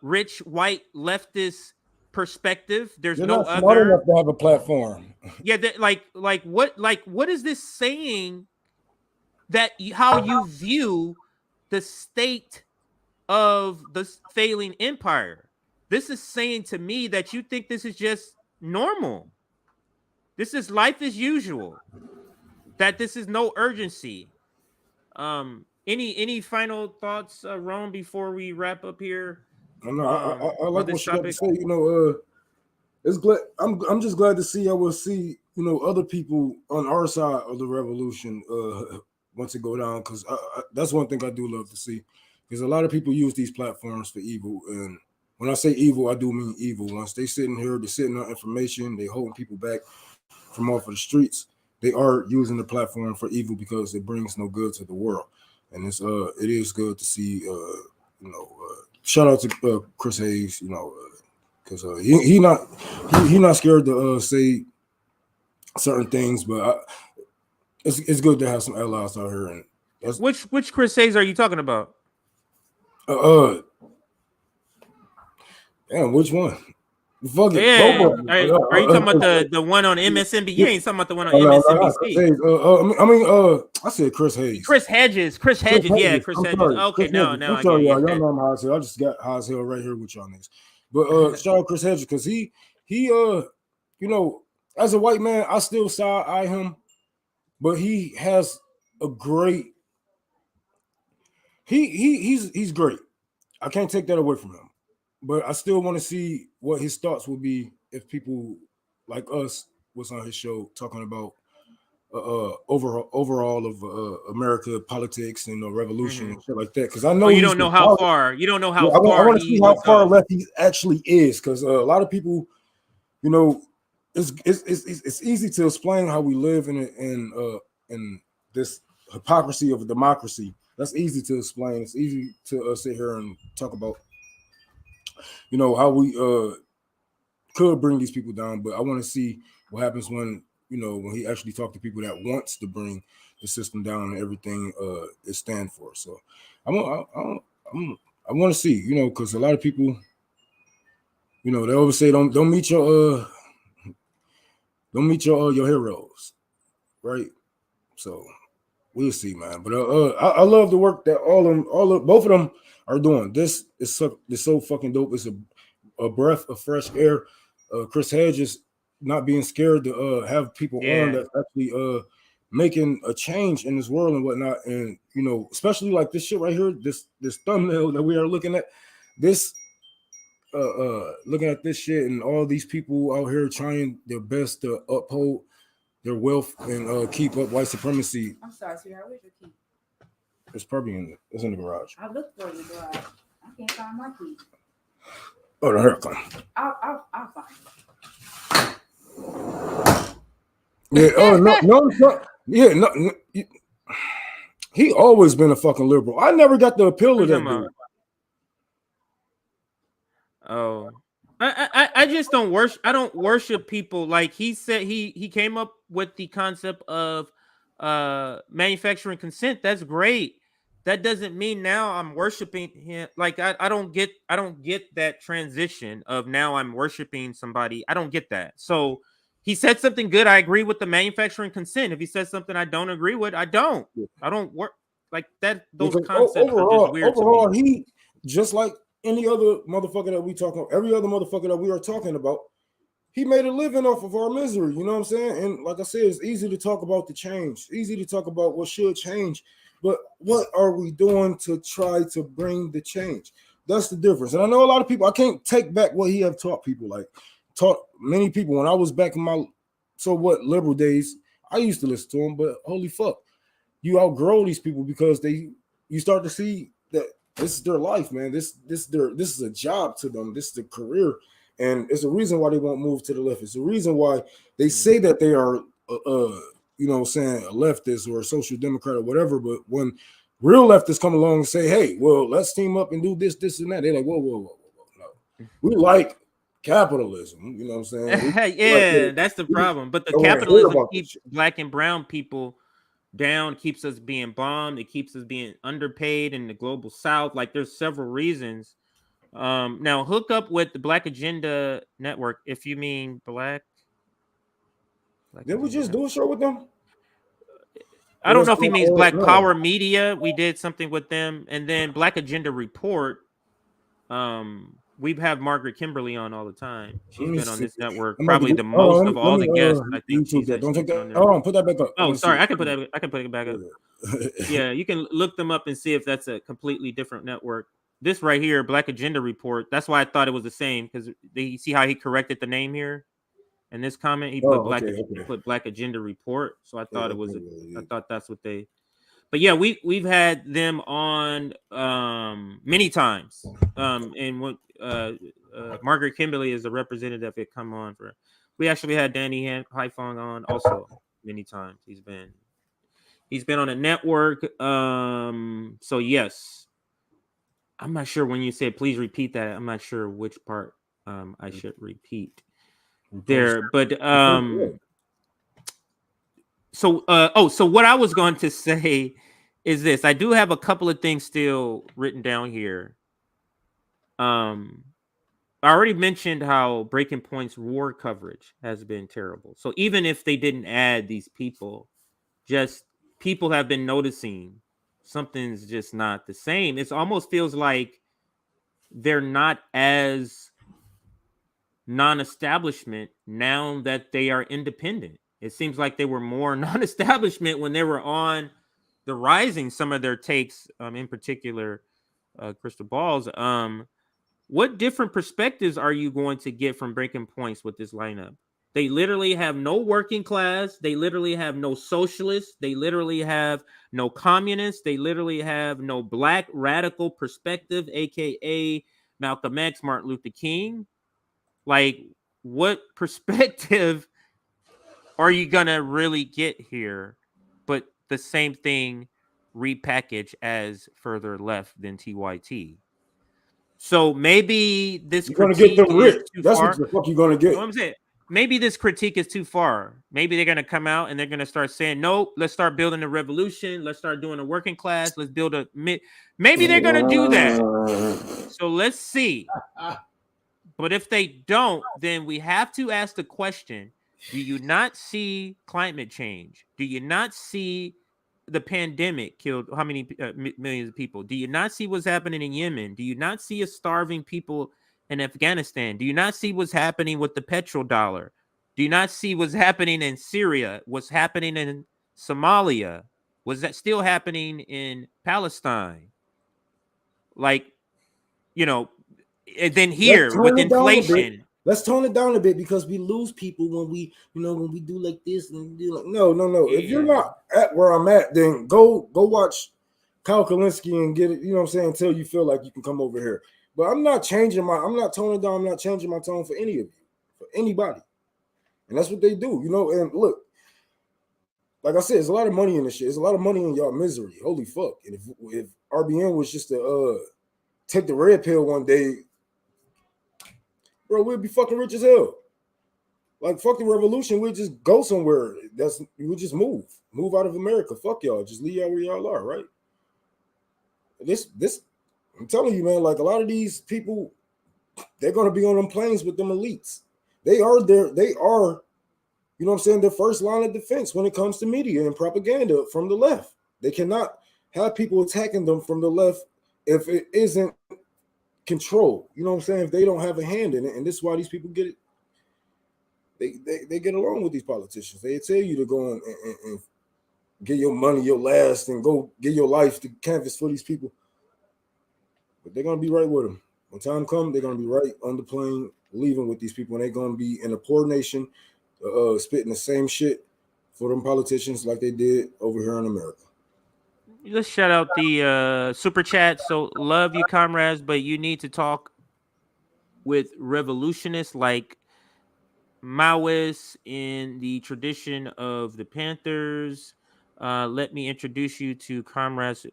S2: rich white leftist perspective. There's no
S3: not smart enough to have a platform.
S2: Yeah, what is this saying that how you view the state of the failing empire? This is saying to me that you think this is just normal. This is life as usual. That this is no urgency. Any final thoughts, Rome, before we wrap up here?
S3: I like what you got to say. It's glad. I'm just glad to see. I will see other people on our side of the revolution once it go down, because that's one thing I do love to see. Because a lot of people use these platforms for evil, and when I say evil, I do mean evil. Once they sitting here, they're sitting on information, they holding people back from off of the streets. They are using the platform for evil because it brings no good to the world, and it is good to see. Shout out to Chris Hayes, because he not scared to say certain things, but it's good to have some allies out here. And
S2: which Chris Hayes are you talking about?
S3: Damn, which one? Fuck it.
S2: Yeah. Are you talking about the one on MSNBC? You ain't talking about the one on MSNBC.
S3: I said Chris Hayes.
S2: Chris Hedges. Yeah, Chris Hedges. Okay, now
S3: I'm sorry, y'all know I'm high as hell. I just got high as hell right here with y'all niggas. But shout out Chris Hedges, because he as a white man, I still side eye him, but he has a great. He's great. I can't take that away from him. But I still want to see what his thoughts would be if people like us was on his show talking about overall of America politics and revolution and shit like that. Because I know
S2: you don't know how far. You don't know how far.
S3: I want to see how far left he actually is, because a lot of people, it's easy to explain how we live in this hypocrisy of a democracy. That's easy to explain. It's easy to sit here and talk about. How we could bring these people down, but I want to see what happens when he actually talks to people that wants to bring the system down and everything it stands for. So I want to see, because a lot of people, they always say don't meet your heroes, right? So we'll see, man. But I love the work that both of them are doing. This is so fucking dope. It's a breath of fresh air. Chris Hedges not being scared to have people on that's actually making a change in this world and whatnot. And especially like this shit right here, this thumbnail that we are looking at, this looking at this shit and all these people out here trying their best to uphold their wealth and keep up white supremacy.
S11: I'm sorry, sweetheart. Where's your key?
S3: It's probably it's in the garage.
S11: I looked for it in the garage. I can't find my key.
S3: Oh, no, here it comes.
S11: I'll find it.
S3: Yeah. Oh no. Yeah. No. He always been a fucking liberal. I never got the appeal of that dude.
S2: Oh. I just don't worship. I don't worship people. Like he said, he came up with the concept of manufacturing consent. That's great. That doesn't mean now I'm worshiping him. Like I don't get that transition of now I'm worshiping somebody. I don't get that. So he said something good. I agree with the manufacturing consent. If he says something I don't agree with, I don't work like that. Those
S3: Because
S2: concepts are just weird
S3: overall,
S2: to me.
S3: he just like any other motherfucker that we talk about, every other motherfucker that we are talking about, he made a living off of our misery. You know what I'm saying? And like I said, it's easy to talk about the change, easy to talk about what should change, but what are we doing to try to bring the change? That's the difference. And I know a lot of people, I can't take back what he have taught people, like taught many people. When I was back in my liberal days, I used to listen to him, but holy fuck, you outgrow these people because you start to see that this is their life, man. This is a job to them. This is a career, and it's a reason why they won't move to the left. It's a reason why they say that they are, saying a leftist or a social democrat or whatever. But when real leftists come along and say, "Hey, well, let's team up and do this, and that," they're like, "Whoa, no. We like capitalism." You know what I'm saying?
S2: Yeah, that's the problem. But the capitalism keeps black and brown people down, keeps us being bombed, it keeps us being underpaid in the global south. Like there's several reasons. Now hook up with the Black Agenda Network if you mean black
S3: did we just do a show with them?
S2: I don't know if he means Black Power Media. We did something with them, and then Black Agenda Report. We have Margaret Kimberly on all the time. She's been on this network probably the most of all the guests. I think.
S3: Don't take that. Hold on, put that back up.
S2: Oh, sorry, I can put it back up. Yeah, you can look them up and see if that's a completely different network. This right here, Black Agenda Report. That's why I thought it was the same, because you see how he corrected the name here. In this comment, he put put Black Agenda Report. So I thought I thought that's what they. But yeah, we've had them on many times. And what Margaret Kimberly is a representative that come on for. We actually had Danny Haifong on also many times. He's been on a network. So yes, I'm not sure when you said please repeat that. I'm not sure which part I should repeat there, but so what I was going to say is this. I do have a couple of things still written down here. I already mentioned how Breaking Point's war coverage has been terrible. So even if they didn't add these people, just people have been noticing something's just not the same. It almost feels like they're not as non-establishment now that they are independent. It seems like they were more non-establishment when they were on the rising. Some of their takes, in particular, Crystal Balls. What different perspectives are you going to get from Breaking Points with this lineup? They literally have no working class. They literally have no socialists. They literally have no communists. They literally have no black radical perspective, aka Malcolm X, Martin Luther King. Like, what perspective are you gonna really get here? But the same thing repackaged as further left than TYT. So maybe this critique is too
S3: That's
S2: far.
S3: what the fuck you're gonna get.
S2: You know what I'm saying? Maybe this critique is too far. Maybe they're gonna come out and they're gonna start saying, "Nope, let's start building a revolution. Let's start doing a working class. Let's build a mid." Maybe they're gonna do that. So let's see. But if they don't, then we have to ask the question: do you not see climate change? Do you not see the pandemic killed how many millions of people? Do you not see what's happening in Yemen? Do you not see us starving people in Afghanistan? Do you not see what's happening with the petrodollar? Do you not see what's happening in Syria? What's happening in Somalia? Was that still happening in Palestine? Like, you know, and then here with inflation.
S3: Let's tone it down a bit because we lose people when we, when we do like this and do like no. Yeah. If you're not at where I'm at, then go watch Kyle Kalinske and get it. You know what I'm saying? Until you feel like you can come over here. But I'm not toning down. I'm not changing my tone for any of you, for anybody. And that's what they do, And look, like I said, there's a lot of money in this shit. There's a lot of money in y'all misery. Holy fuck! And if RBN was just to take the red pill one day. bro, we'd be fucking rich as hell. Like, fuck the revolution, we'll just go somewhere. We'll just move out of America. Fuck y'all, just leave y'all where y'all are, right? This, I'm telling you, man. Like, a lot of these people, they're gonna be on them planes with them elites. They are there. They are, you know what I'm saying, the first line of defense when it comes to media and propaganda from the left. They cannot have people attacking them from the left if it isn't controlled. You know what I'm saying? If they don't have a hand in it, and this is why these people get it. They get along with these politicians. They tell you to go and get your money, your last, and go get your life to canvas for these people. But they're gonna be right with them. When time comes, they're gonna be right on the plane, leaving with these people, and they're gonna be in a poor nation, spitting the same shit for them politicians like they did over here in America.
S2: Let's shout out the super chat. So love you, comrades, but you need to talk with revolutionists like Maoists in the tradition of the Panthers. Let me introduce you to comrades.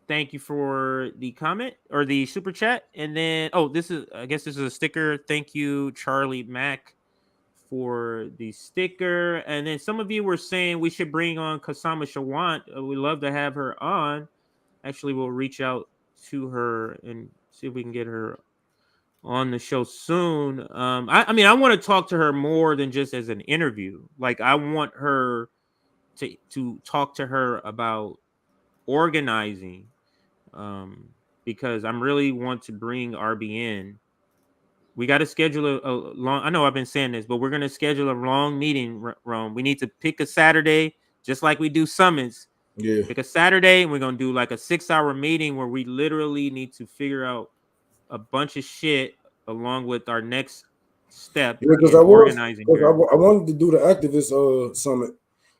S2: Thank you for the comment or the super chat. And then, I guess this is a sticker. Thank you, Charlie Mack, for the sticker. And then some of you were saying we should bring on Kshama Sawant. We'd love to have her on. Actually, we'll reach out to her and see if we can get her on the show soon. I mean, I want to talk to her more than just as an interview. Like, I want her to talk to her about organizing, because I really want to bring RB in. We got to schedule a long. I know I've been saying this, but we're going to schedule a long meeting. Rome. We need to pick a Saturday, just like we do summits.
S3: Yeah.
S2: Pick a Saturday, and we're going to do like a 6-hour meeting where we literally need to figure out a bunch of shit along with our next step.
S3: Yeah, because I wanted to do the activist summit,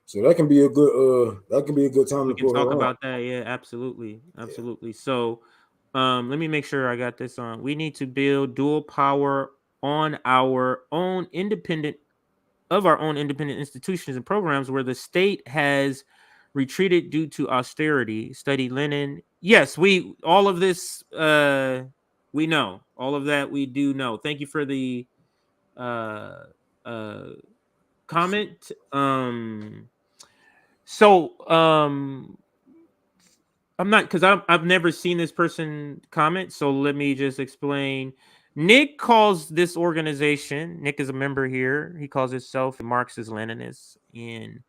S3: so that can be a good time
S2: we
S3: to
S2: can talk about that. Yeah, absolutely. Yeah. So let me make sure I got this on. We need to build dual power on our own independent institutions and programs where the state has retreated due to austerity. Study Lenin. Yes, all of this we know. All of that we do know. Thank you for the comment. I'm not, because I've never seen this person comment, so let me just explain. Nick calls this organization, Nick is a member here, he calls himself a Marxist-Leninist, and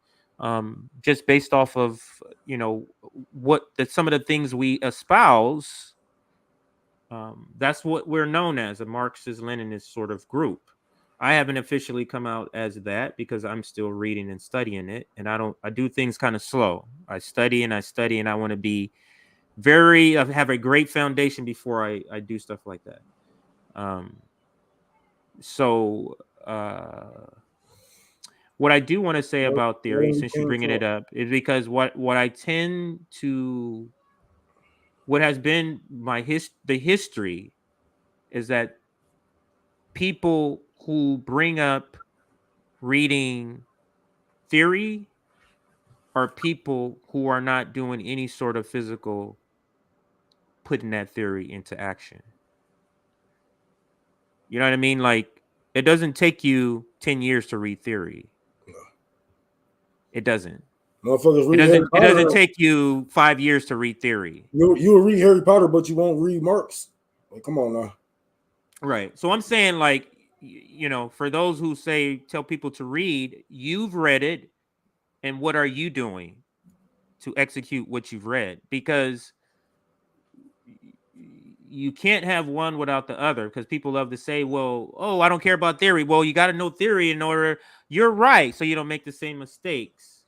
S2: just based off of, you know, some of the things we espouse, that's what we're known as, a Marxist-Leninist sort of group. I haven't officially come out as that because I'm still reading and studying it, and I do things kind of slow. I study and I want to be have a great foundation before I do stuff like that. What I do want to say about theory, since you're bringing it up, is because what has been the history is that people who bring up reading theory are people who are not doing any sort of physical putting that theory into action. You know what I mean? Like, it doesn't take you 10 years to read theory. No. It doesn't.
S3: Motherfuckers
S2: it doesn't take you 5 years to read theory.
S3: You will read Harry Potter, but you won't read Marx. Like, come on now.
S2: Right. So I'm saying, like, you know, for those who tell people to read, you've read it, and what are you doing to execute what you've read? Because you can't have one without the other, because people love to say, well, I don't care about theory. Well, you got to know theory in order. You're right, so you don't make the same mistakes.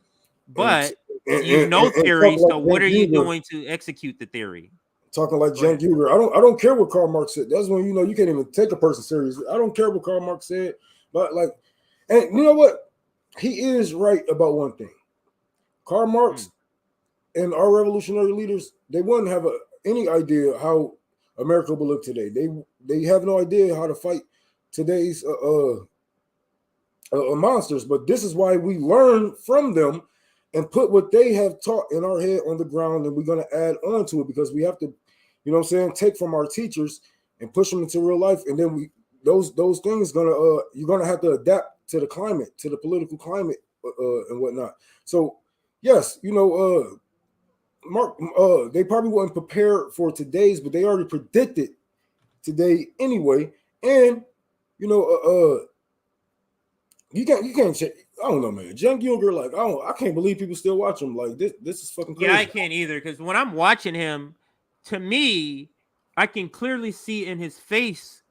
S2: But you know theory, so what are you doing to execute the theory?
S3: Talking like Cenk Uygur. I don't care what Karl Marx said. That's when you know you can't even take a person seriously. I don't care what Karl Marx said, but like, and you know what? He is right about one thing. Karl Marx and our revolutionary leaders, they wouldn't have any idea how America will look today. They have no idea how to fight today's monsters. But this is why we learn from them and put what they have taught in our head on the ground, and we're going to add on to it, because we have to, you know what I'm saying, take from our teachers and push them into real life, and then those things gonna you're gonna have to adapt to the climate, to the political climate, and whatnot. So yes, Mark, they probably weren't prepared for today's, but they already predicted today anyway. And you can't check. I don't know, man. Jen Gilger, like I can't believe people still watch him. Like this is fucking crazy.
S2: Yeah, I can't either, because when I'm watching him, to me, I can clearly see in his face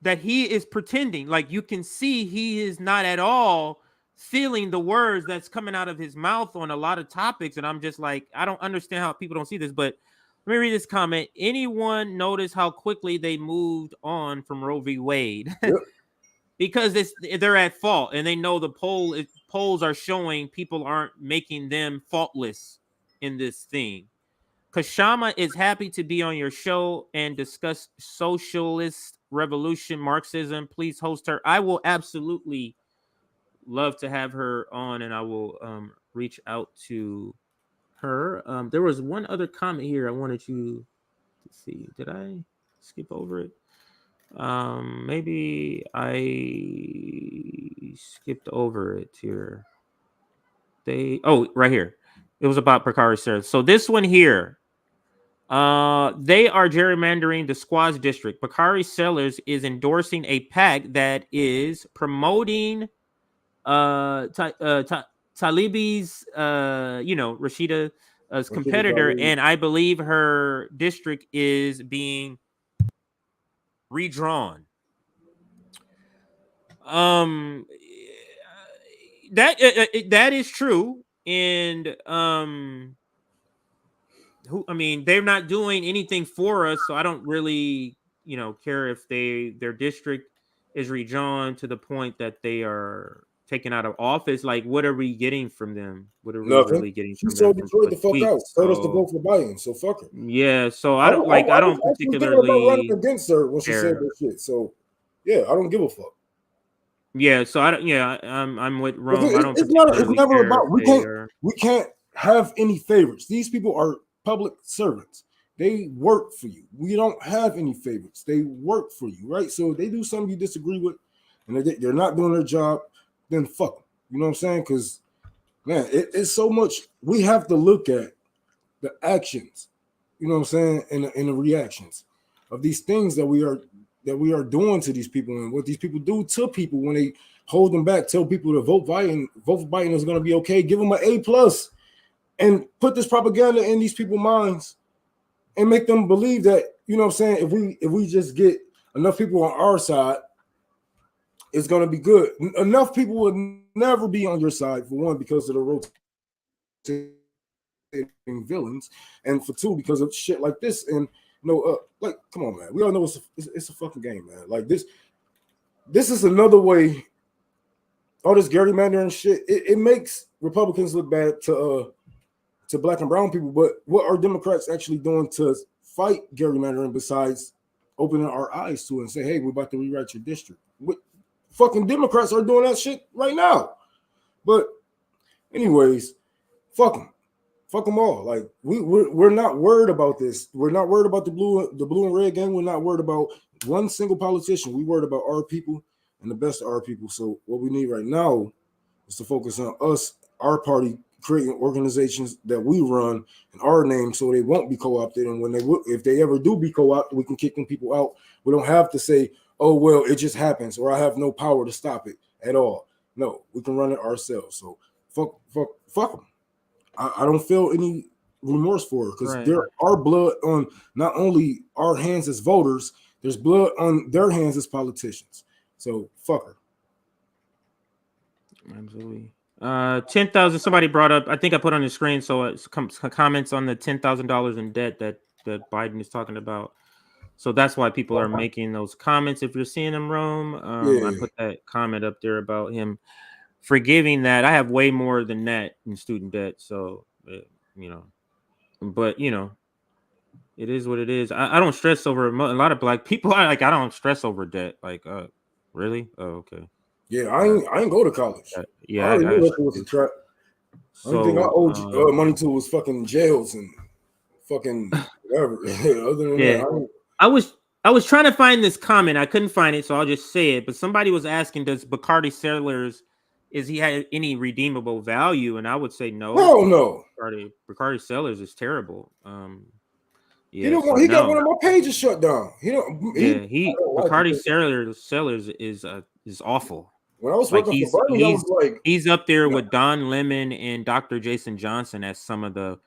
S2: that he is pretending. Like, you can see he is not at all feeling the words that's coming out of his mouth on a lot of topics. And I'm just like, I don't understand how people don't see this. But let me read this comment. Anyone notice how quickly they moved on from Roe v. Wade?
S3: Yep.
S2: Because they're at fault, and they know the polls are showing people aren't making them faultless in this thing. Kshama is happy to be on your show and discuss socialist revolution, Marxism. Please host her. I will absolutely love to have her on, and I will reach out to her. There was one other comment here I wanted you to see. Did I skip over it? Maybe I skipped over it here. Right here. It was about Precari sellers. So this one here, they are gerrymandering the Squads district. Precari sellers is endorsing a PAC that is promoting Talibi's Rashida's competitor, and I believe her district is being redrawn. That is true, and they're not doing anything for us, so I don't really care if their district is redrawn to the point that they are taken out of office. Like, what are we getting from them? What are we really getting from them?
S3: Detroit the fuck out. Told us to vote for Biden, so fuck her.
S2: Yeah, so I don't particularly
S3: running against her when she said that shit. So yeah, I don't give a fuck.
S2: Yeah, so I don't. Yeah, I'm with Rome.
S3: It's never about we can't have any favorites. These people are public servants. They work for you. We don't have any favorites. They work for you, right? So if they do something you disagree with, and they're not doing their job, then fuck them. You know what I'm saying? Because man, it's so much. We have to look at the actions. You know what I'm saying, and the reactions of these things that we are doing to these people, and what these people do to people when they hold them back, tell people to vote for Biden is going to be okay, give them an A+, and put this propaganda in these people's minds and make them believe that, you know what I'm saying, if we just get enough people on our side, it's going to be good. Enough people will never be on your side, for one, because of the rotating villains, and for two, because of shit like this. And like, come on, man. We all know it's a fucking game, man. Like this is another way. All this gerrymandering shit, it makes Republicans look bad to black and brown people. But what are Democrats actually doing to fight gerrymandering besides opening our eyes to it and say, hey, we're about to rewrite your district? What fucking Democrats are doing that shit right now. But anyways, fuck them. Fuck them all. Like we're not worried about this. We're not worried about the blue and red gang. We're not worried about one single politician. We worried about our people and the best of our people. So what we need right now is to focus on us, our party, creating organizations that we run in our name, so they won't be co-opted. And when if they ever do be co-opted, we can kick them people out. We don't have to say, oh well, it just happens, or I have no power to stop it at all. No, we can run it ourselves. So fuck them. I don't feel any remorse for it, because there are blood on not only our hands as voters, there's blood on their hands as politicians. So fuck her.
S2: Absolutely. 10,000. Somebody brought up. I think I put on the screen. So it's comments on the $10,000 in debt that Biden is talking about. So that's why people are making those comments. If you're seeing them, Rome, I put that comment up there about him forgiving that. I have way more than that in student debt. So, but it is what it is. I don't stress over a lot of black people. I don't stress over debt. Like, really? Oh, okay.
S3: Yeah, I ain't go to college.
S2: Yeah,
S3: I already knew that was a trap.
S2: So,
S3: only thing I owed money to was fucking jails and fucking whatever. Other than that,
S2: I I was trying to find this comment. I couldn't find it, so I'll just say it. But somebody was asking, does Bacardi Cellars, is he had any redeemable value? And I would say no.
S3: Hell no.
S2: Bacardi Cellars is terrible.
S3: He got one of my pages shut down.
S2: Bacardi Cellars is awful.
S3: When I was working for Bernie, I was like,
S2: he's up there with Don Lemon and Dr. Jason Johnson as some of the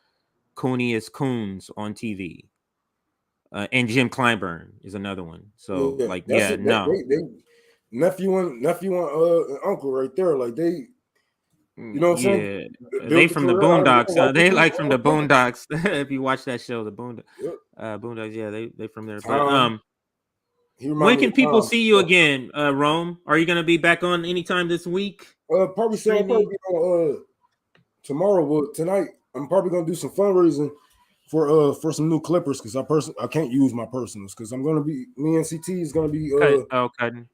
S2: cooniest coons on TV. And Jim Kleinburn is another one. So
S3: nephew and uncle right there. Like they, you know what I'm saying?
S2: They from the Boondocks. They like from the Boondocks. If you watch that show, the Boondocks, yeah, they from there. But when can people see you again, Rome? Are you gonna be back on anytime this week?
S3: Probably so. I'll probably be on tomorrow. But tonight I'm probably gonna do some fundraising for some new clippers because I can't use my personals because I'm gonna be me and CT is gonna be going up to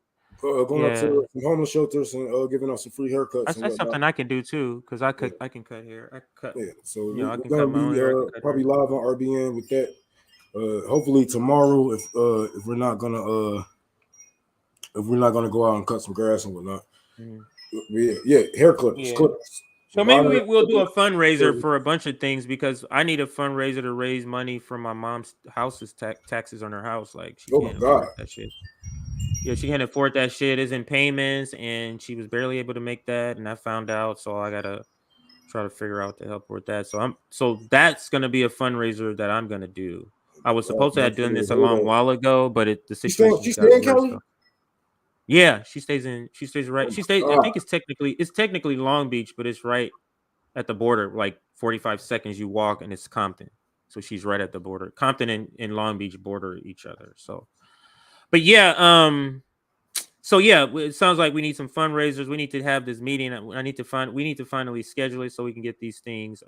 S3: some homeless shelters and giving out some free haircuts.
S2: That's something I can do too because I can cut hair. I can cut.
S3: Yeah, so we're gonna be probably live on RBN with that. Hopefully tomorrow if we're not gonna go out and cut some grass and whatnot. Hair clippers.
S2: So maybe we'll do a fundraiser for a bunch of things because I need a fundraiser to raise money for my mom's house's taxes on her house. Like she can't afford that shit. Yeah, she can't afford that shit. It's in payments, and she was barely able to make that. And I found out, so I gotta try to figure out to help her with that. So that's gonna be a fundraiser that I'm gonna do. I was supposed to have done this a long while ago, but the situation.
S3: She stay in Cali?
S2: Yeah, she stays right. She stays. I think it's technically Long Beach, but it's right at the border. Like 45 seconds you walk, and it's Compton. So she's right at the border. Compton and Long Beach border each other. So, but yeah, so yeah, it sounds like we need some fundraisers. We need to have this meeting. We need to finally schedule it so we can get these things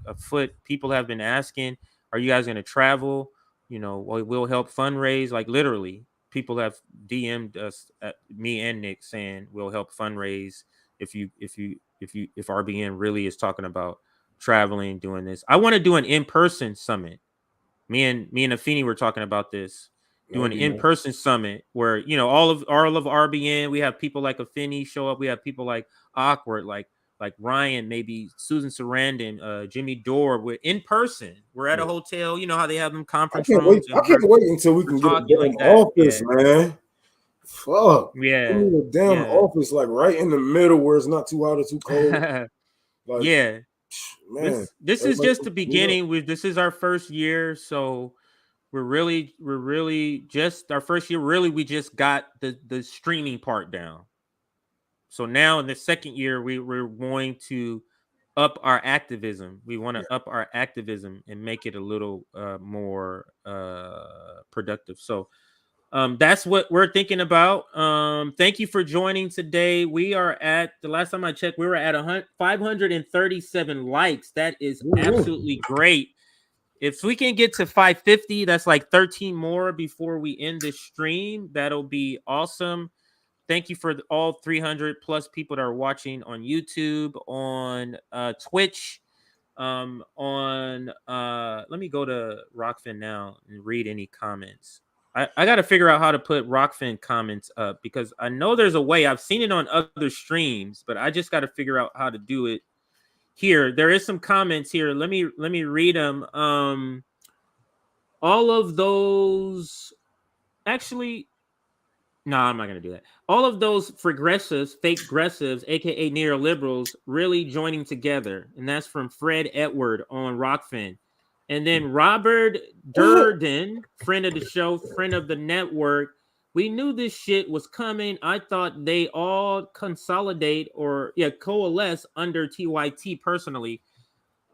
S2: afoot. People have been asking, are you guys going to travel? You know, we'll help fundraise. Like literally. People have DM'd us at me and Nick saying we'll help fundraise if RBN really is talking about traveling, doing this. I want to do an in-person summit. Me and Afeni were talking about this. Do an in-person summit where all of RBN. We have people like Afeni show up. We have people like Awkward, like Ryan, maybe Susan Sarandon, Jimmy Dore. We're in person. We're at a hotel. You know how they have them conference rooms.
S3: I can't wait until we can get a damn office, man. Fuck.
S2: Yeah.
S3: A damn office like right in the middle where it's not too hot or too cold. Like,
S2: yeah.
S3: Man.
S2: This is just the beginning. This is our first year, so we're really just our first year. Really, we just got the streaming part down. So now in the second year, we're going to up our activism. We want to up our activism and make it a little more productive. So that's what we're thinking about. Thank you for joining today. We are at, the last time I checked, we were at 537 likes. That is absolutely great. If we can get to 550, that's like 13 more before we end this stream. That'll be awesome. Thank you for all 300 plus people that are watching on YouTube, on Twitch, let me go to Rockfin now and read any comments. I got to figure out how to put Rockfin comments up because I know there's a way. I've seen it on other streams, but I just got to figure out how to do it here. There is some comments here. Let me read them. All of those, actually, no, I'm not going to do that. All of those fake progressives, aka neoliberals, really joining together. And that's from Fred Edward on Rockfin. And then Robert Durden, friend of the show, friend of the network. We knew this shit was coming. I thought they all coalesce under TYT personally.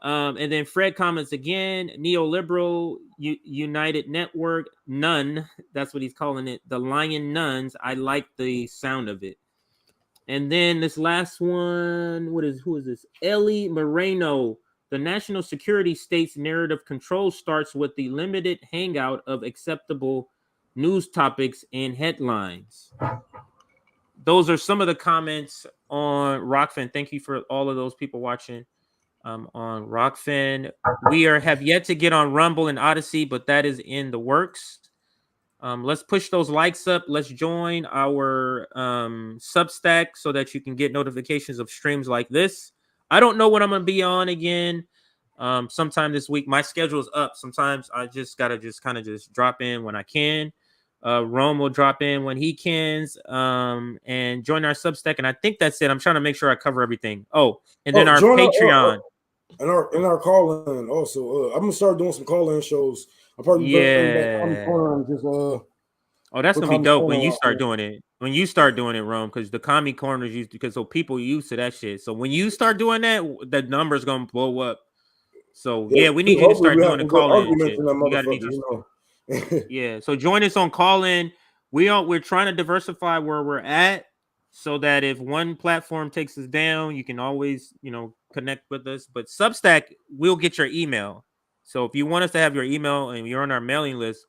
S2: And then Fred comments again, neoliberal United Network, none. That's what he's calling it. The Lion Nuns. I like the sound of it. And then this last one, who is this? Ellie Moreno. The national security state's narrative control starts with the limited hangout of acceptable news topics and headlines. Those are some of the comments on Rockfin. Thank you for all of those people watching on Rockfin. We have yet to get on Rumble and Odyssey, but that is in the works. Let's push those likes up. Let's join our Substack so that you can get notifications of streams like this. I don't know when I'm gonna be on again. Sometime this week. My schedule's up. Sometimes I just gotta kind of drop in when I can. Rome will drop in when he can. And join our Substack. And I think that's it. I'm trying to make sure I cover everything. Oh, and then our Patreon.
S3: And our call-in also. I'm gonna start doing some call-in shows. I'll probably bring back Common Corner and just
S2: oh, that's gonna be dope when you start doing it. When you start doing it, Rome, because the Commie Corners used because so people used to that shit. So when you start doing that, the number's gonna blow up. So yeah, we need you to start doing the call-in shit. We gotta need you. Yeah. So join us on call-in. We're trying to diversify where we're at, so that if one platform takes us down, you can always connect with us. But Substack, we'll get your email. So if you want us to have your email and you're on our mailing list,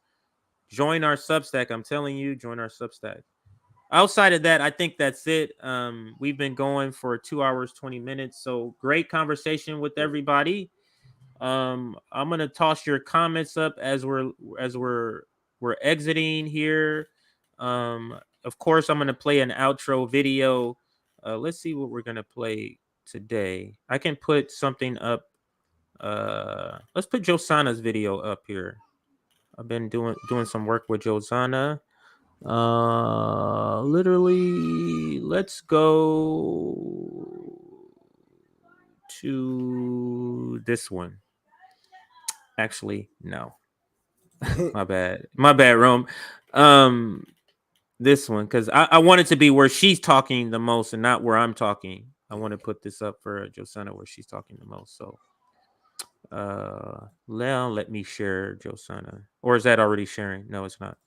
S2: join our Substack. I'm telling you, join our Substack. Outside of that, I think that's it. We've been going for 2 hours, 20 minutes. So great conversation with everybody. I'm gonna toss your comments up as we're exiting here. Of course, I'm gonna play an outro video. Let's see what we're gonna play today. I can put something up. Let's put Josana's video up here. I've been doing some work with Josana. Literally, let's go to this one. Actually, no. My bad, Rome. This one, because I want it to be where she's talking the most and not where I'm talking. I want to put this up for Josana where she's talking the most. So let me share Josana. Or is that already sharing? No, it's not.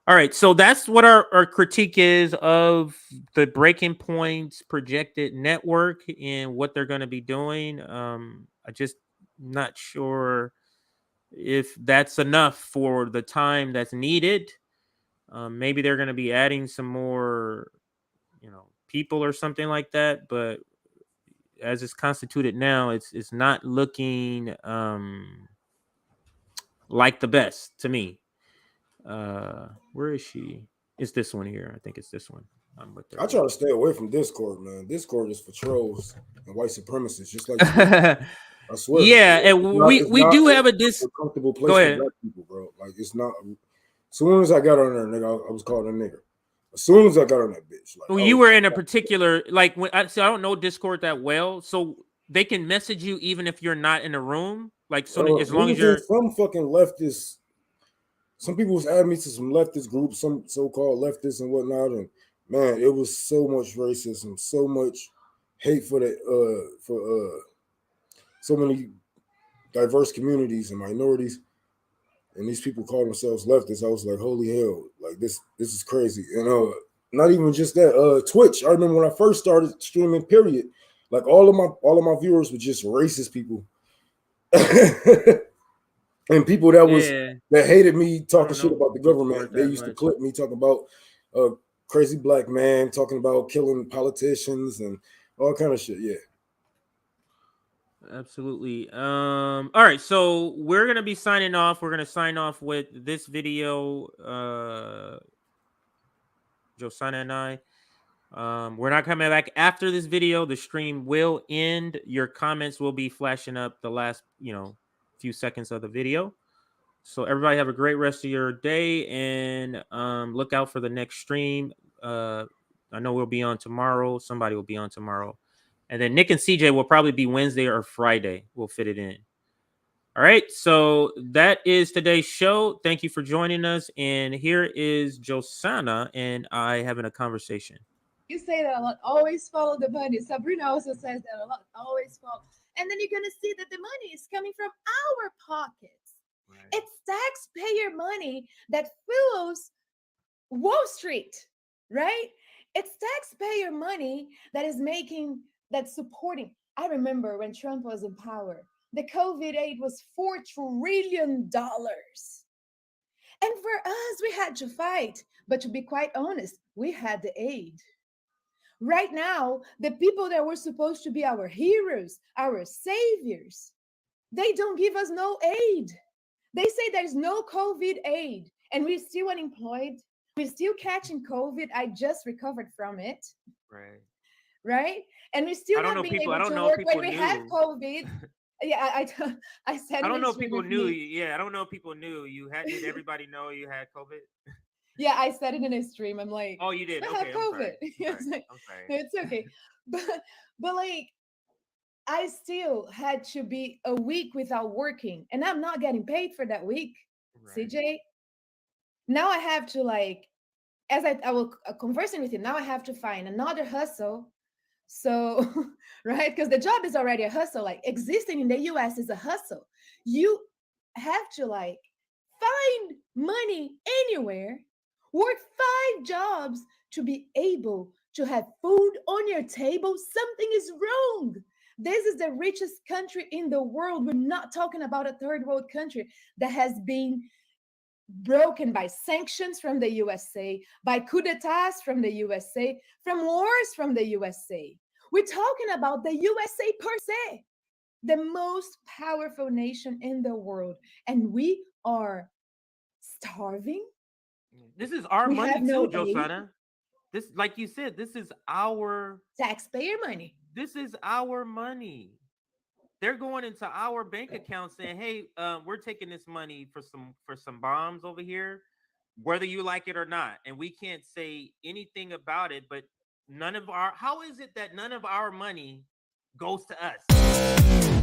S2: All right, so that's what our critique is of the Breaking Point's projected network and what they're going to be doing. I just not sure if that's enough for the time that's needed. Maybe they're going to be adding some more, people or something like that. But as it's constituted now, it's not looking like the best to me. Where is she? It's this one here. I think it's this one. I'm with her.
S3: I try to stay away from Discord, man. Discord is for trolls and white supremacists, just like I swear.
S2: Yeah, and we do have a
S3: comfortable place for black people, bro. Like it's not. As soon as I got on there, nigga, I was called a nigger. As soon as I got on that bitch, like,
S2: well, you were in a particular when I don't know Discord that well, so they can message you even if you're not in the room. Like so, as long as you're
S3: some fucking leftist. Some people was adding me to some leftist groups, some so-called leftists and whatnot, and man, it was so much racism, so much hate for so many diverse communities and minorities, and these people call themselves leftists. I was like, holy hell, like this is crazy. Not even just that. Twitch. I remember when I first started streaming. Period. Like all of my viewers were just racist people. And people that hated me talking shit about the government. They used to clip me talking about crazy black man talking about killing politicians and all kind of shit. Yeah.
S2: Absolutely. All right, so we're gonna be signing off. We're gonna sign off with this video. Josana and I. We're not coming back after this video. The stream will end. Your comments will be flashing up the last, few seconds of the video. So everybody have a great rest of your day and look out for the next stream. I know we'll be on tomorrow. Somebody will be on tomorrow. And then Nick and CJ will probably be Wednesday or Friday. We'll fit it in. All right. So that is today's show. Thank you for joining us. And here is Josana and I having a conversation.
S12: You say that a lot. Always follow the money. Sabrina also says that a lot. Always follow. And then you're going to see that the money is coming from our pockets. Right. It's taxpayer money that fuels Wall Street, right? It's taxpayer money that's supporting. I remember when Trump was in power, the COVID aid was $4 trillion. And for us, we had to fight. But to be quite honest, we had the aid. Right now, the people that were supposed to be our heroes, our saviors, they don't give us no aid. They say there's no COVID aid. and we're still unemployed. We're still catching COVID. I just recovered from it.
S2: Right.
S12: Right? And we're still not being able to work when we have COVID. Yeah, I said
S2: I don't know if
S12: stream
S2: people
S12: with
S2: knew.
S12: me.
S2: Yeah, I don't know if people knew you had. Did everybody know you had COVID?
S12: Yeah, I said it in a stream. I'm like,
S2: oh, you did.
S12: I
S2: Okay,
S12: have COVID.
S2: I'm sorry. I'm sorry.
S12: No, it's okay. But like, I still had to be a week without working, and I'm not getting paid for that week. Right. CJ. Now I have to like, as I will conversing with you. Now I have to find another hustle. So, right, because the job is already a hustle. Like existing in the US is a hustle. You have to like find money anywhere, work 5 jobs to be able to have food on your table. Something is wrong. This is the richest country in the world. We're not talking about a third world country that has been broken by sanctions from the USA, by coup d'etats from the USA, from wars from the USA. We're talking about the USA per se, the most powerful nation in the world. And we are starving.
S2: This is our money too, Josana. This, like you said, this is our
S12: taxpayer money.
S2: This is our money. They're going into our bank account saying, "Hey, we're taking this money for some bombs over here, whether you like it or not." And we can't say anything about it. But how is it that none of our money goes to us?